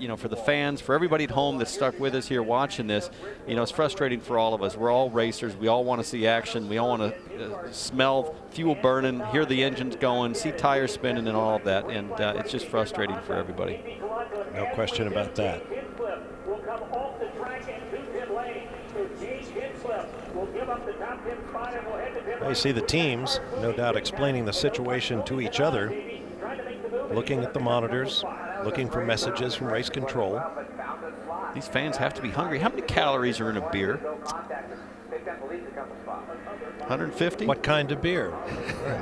you know, for the fans, for everybody at home that's stuck with us here watching this, you know, it's frustrating for all of us. We're all racers. We all want to see action. We all want to smell fuel burning, hear the engines going, see tires spinning and all of that, and it's just frustrating for everybody. No question about that. You see the teams, no doubt, explaining the situation to each other, looking at the monitors, looking for messages from race control. These fans have to be hungry. How many calories are in a beer? 150? What kind of beer?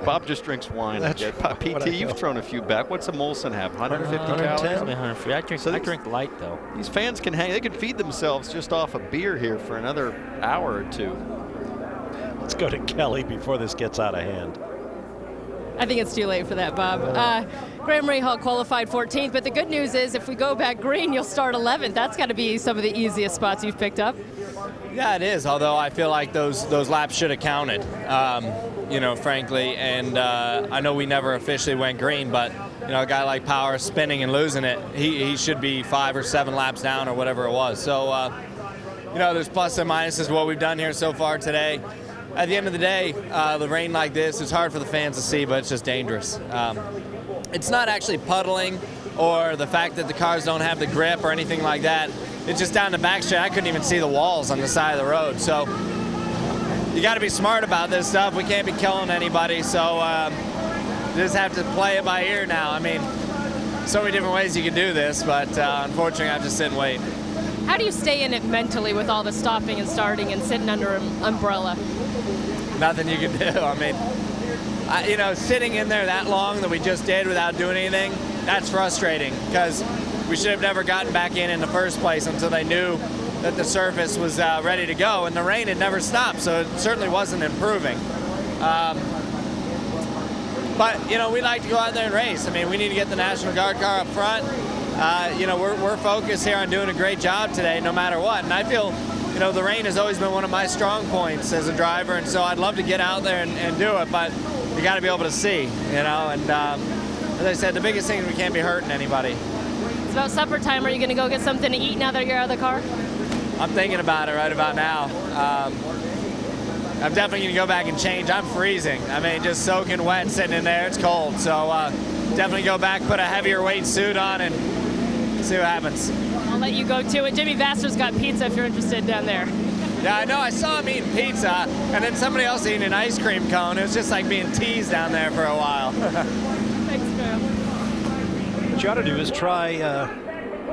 Bob just drinks wine. That's PT, you've thrown a few back. What's a Molson have? 150 calories? I drink light, though. These fans can hang. They can feed themselves just off a beer here for another hour or two. Let's go to Kelly before this gets out of hand. I think it's too late for that, Bob. Graham Rahal qualified 14th, but the good news is if we go back green, you'll start 11th. That's got to be some of the easiest spots you've picked up. Yeah, it is, although I feel like those laps should have counted, frankly. And I know we never officially went green, but, a guy like Power spinning and losing it, he should be 5 or 7 laps down or whatever it was. So, there's plus and minuses to what we've done here so far today. At the end of the day, the rain like this, it's hard for the fans to see, but it's just dangerous. It's not actually puddling or the fact that the cars don't have the grip or anything like that. It's just down the back straight. I couldn't even see the walls on the side of the road. So you got to be smart about this stuff. We can't be killing anybody. So you just have to play it by ear now. I mean, so many different ways you can do this, but unfortunately, I have to sit and wait. How do you stay in it mentally with all the stopping and starting and sitting under an umbrella? Nothing you can do. I mean, sitting in there that long that we just did without doing anything, that's frustrating because we should have never gotten back in the first place until they knew that the surface was ready to go, and the rain had never stopped, so it certainly wasn't improving. But, we like to go out there and race. I mean, we need to get the National Guard car up front. We're focused here on doing a great job today no matter what, and I feel the rain has always been one of my strong points as a driver, and so I'd love to get out there and do it, but you got to be able to see, and as I said, the biggest thing is we can't be hurting anybody. It's about supper time. Are you going to go get something to eat now that you're out of the car? I'm thinking about it right about now. I'm definitely going to go back and change. I'm freezing. I mean, just soaking wet sitting in there. It's cold, so definitely go back, put a heavier weight suit on, and see what happens. I'll let you go too. And Jimmy Vassar's got pizza if you're interested down there. Yeah, I know. I saw him eating pizza, and then somebody else eating an ice cream cone. It was just like being teased down there for a while. Thanks, man. What you ought to do is try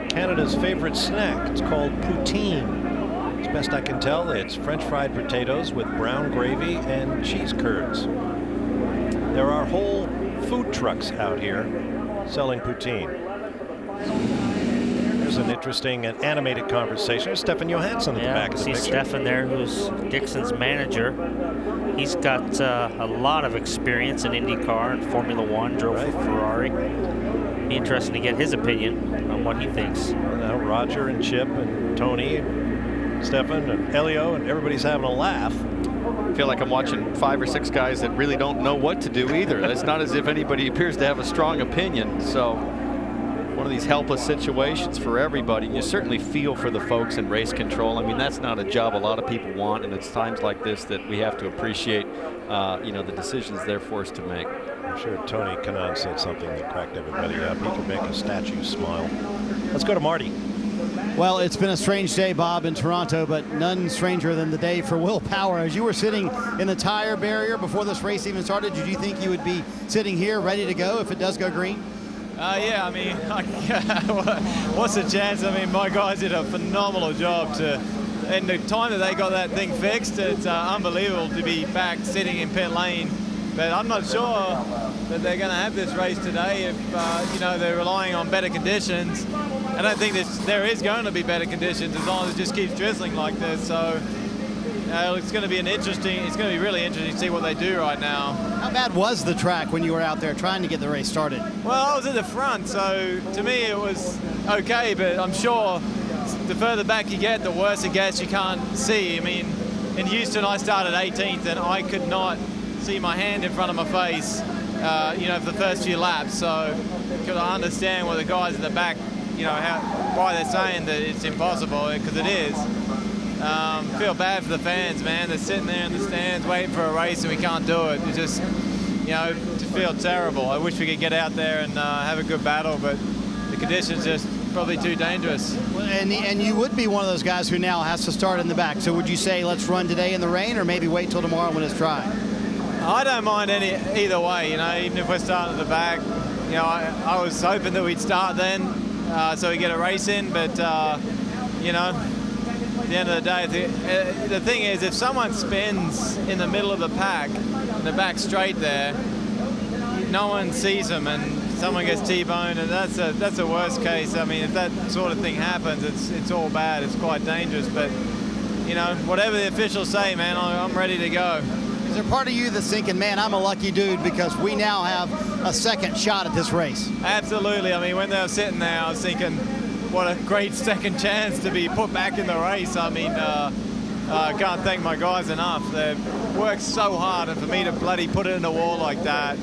Canada's favorite snack. It's called poutine. As best I can tell, it's French fried potatoes with brown gravy and cheese curds. There are whole food trucks out here selling poutine. There's an interesting and animated conversation with Stefan Johansson in the back of the picture. Stefan there, who's Dixon's manager. He's got a lot of experience in IndyCar and Formula One, drove for Ferrari. Be interesting to get his opinion on what he thinks. Well, now Roger and Chip and Tony and Stefan and Elio and everybody's having a laugh. I feel like I'm watching 5 or 6 guys that really don't know what to do either. It's not as if anybody appears to have a strong opinion. So one of these helpless situations for everybody. You certainly feel for the folks in race control. I mean, that's not a job a lot of people want, and it's times like this that we have to appreciate, the decisions they're forced to make. I'm sure Tony Kanaan said something that cracked everybody up. He could make a statue smile. Let's go to Marty. Well, it's been a strange day, Bob, in Toronto, but none stranger than the day for Will Power. As you were sitting in the tire barrier before this race even started, did you think you would be sitting here ready to go if it does go green? Yeah, I mean, what's the chance? I mean, my guys did a phenomenal job in the time that they got that thing fixed. It's unbelievable to be back sitting in pit lane. But I'm not sure that they're going to have this race today if, they're relying on better conditions. I don't think there is going to be better conditions as long as it just keeps drizzling like this. So it's going to be really interesting to see what they do right now. How bad was the track when you were out there trying to get the race started? Well, I was at the front, so to me it was okay, but I'm sure the further back you get, the worse it gets. You can't see. I mean, in Houston, I started 18th, and I could not see my hand in front of my face, for the first few laps. So could I understand what the guys at the back, why they're saying that it's impossible, because it is. Feel bad for the fans, man. They're sitting there in the stands waiting for a race and we can't do it. It's just, to feel terrible. I wish we could get out there and have a good battle, but the conditions just probably too dangerous. And you would be one of those guys who now has to start in the back. So would you say let's run today in the rain or maybe wait till tomorrow when it's dry? I don't mind either way, you know, even if we're starting at the back. You know, I was hoping that we'd start then so we get a race in, but, you know, at the end of the day, the thing is, if someone spins in the middle of the pack, in the back straight there, no one sees them and someone gets T-boned, and that's a worst case. I mean, if that sort of thing happens, it's all bad. It's quite dangerous, but, you know, whatever the officials say, man, I'm ready to go. Is there part of you that's thinking, man, I'm a lucky dude because we now have a second shot at this race? Absolutely. I mean, when they were sitting there, I was thinking, what a great second chance to be put back in the race. I mean, I can't thank my guys enough. They've worked so hard, and for me to bloody put it in the wall like that,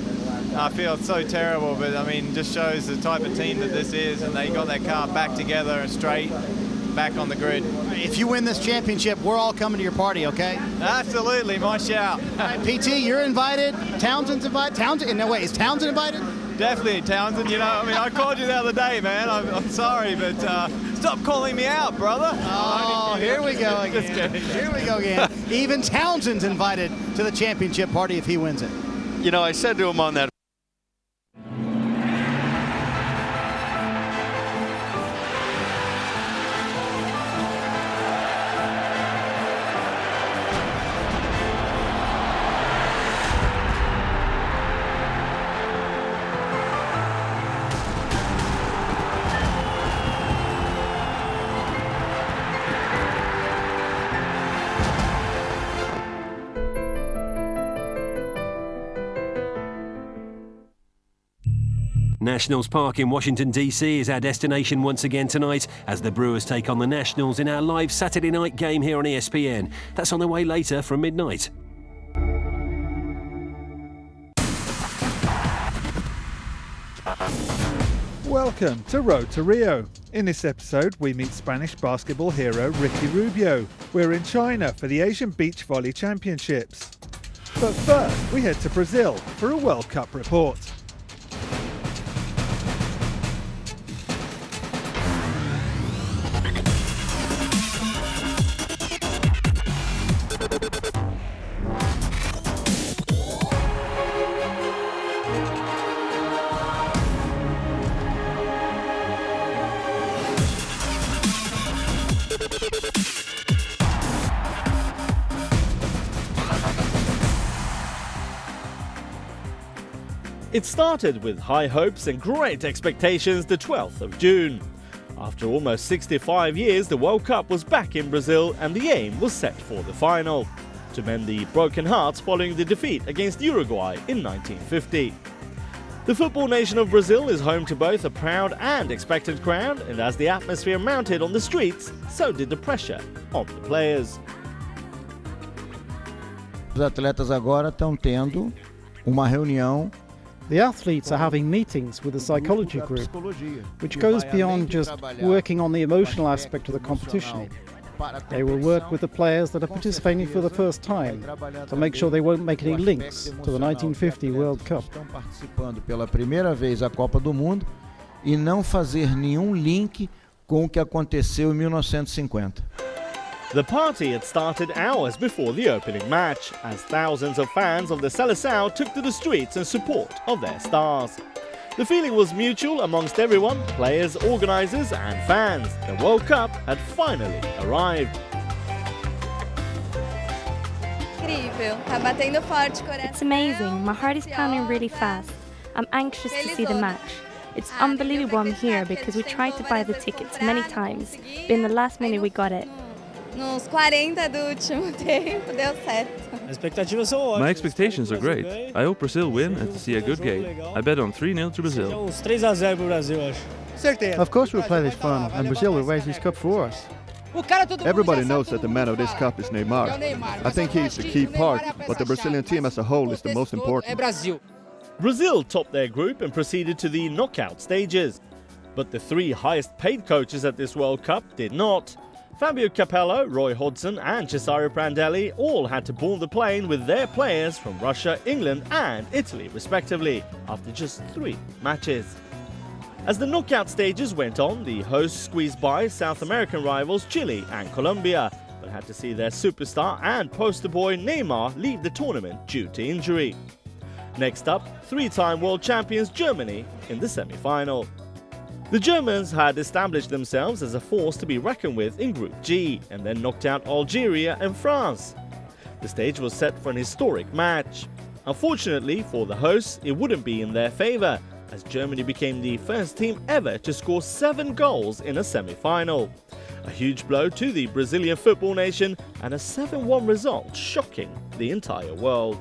I feel so terrible, but I mean, just shows the type of team that this is, and they got that car back together and straight, back on the grid. If you win this championship, we're all coming to your party, okay? Absolutely, my shout. All right, PT, you're invited. Townsend's invited. Townsend? No, wait, is Townsend invited? Definitely, Townsend. You know, I mean, I called you the other day, man. I'm sorry, but stop calling me out, brother. Oh, here we go again. Here we go again. Even Townsend's invited to the championship party if he wins it. You know, I said to him on that. Nationals Park in Washington, D.C. is our destination once again tonight as the Brewers take on the Nationals in our live Saturday night game here on ESPN. That's on the way later from midnight. Welcome to Road to Rio. In this episode, we meet Spanish basketball hero Ricky Rubio. We're in China for the Asian Beach Volley Championships. But first, we head to Brazil for a World Cup report. It started with high hopes and great expectations the 12th of June. After almost 65 years, the World Cup was back in Brazil and the aim was set for the final, to mend the broken hearts following the defeat against Uruguay in 1950. The football nation of Brazil is home to both a proud and expectant crowd, and as the atmosphere mounted on the streets, so did the pressure on the players. Os atletas agora estão tendo uma reunião. The athletes are having meetings with the psychology group, which goes beyond just working on the emotional aspect of the competition. They will work with the players that are participating for the first time to make sure they won't make any links to the 1950 World Cup. Estão participando pela primeira vez a Copa do Mundo e não fazer nenhum link com o que aconteceu em 1950. The party had started hours before the opening match, as thousands of fans of the Seleção took to the streets in support of their stars. The feeling was mutual amongst everyone, players, organisers and fans. The World Cup had finally arrived. It's amazing. My heart is pounding really fast. I'm anxious to see the match. It's unbelievable I'm here because we tried to buy the tickets many times, but in the last minute we got it. Nos 40 do último tempo deu certo. My expectations are great. I hope Brazil win and to see a good game. I bet on 3-0 to Brazil. Of course we'll play this final, and Brazil will raise this cup for us. Everybody knows that the man of this cup is Neymar. I think he's the key part, but the Brazilian team as a whole is the most important. Brazil topped their group and proceeded to the knockout stages. But the three highest paid coaches at this World Cup did not. Fabio Capello, Roy Hodgson and Cesare Prandelli all had to board the plane with their players from Russia, England and Italy respectively, after just 3 matches. As the knockout stages went on, the hosts squeezed by South American rivals Chile and Colombia, but but had to see their superstar and poster boy Neymar leave the tournament due to injury. Next up, three-time world champions Germany in the semi-final. The Germans had established themselves as a force to be reckoned with in Group G and then knocked out Algeria and France. The stage was set for an historic match. Unfortunately for the hosts, it wouldn't be in their favour, as Germany became the first team ever to score 7 goals in a semi-final. A huge blow to the Brazilian football nation and a 7-1 result shocking the entire world.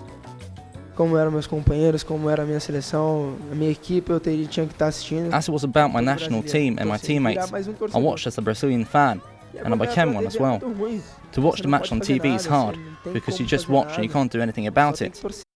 Como eram meus companheiros, como era a minha seleção, a minha equipe, eu tinha que estar assistindo. As it was about my national team and my teammates, I watched as a Brazilian fan, and I became one as well. To watch the match on TV is hard, because you just watch and you can't do anything about it.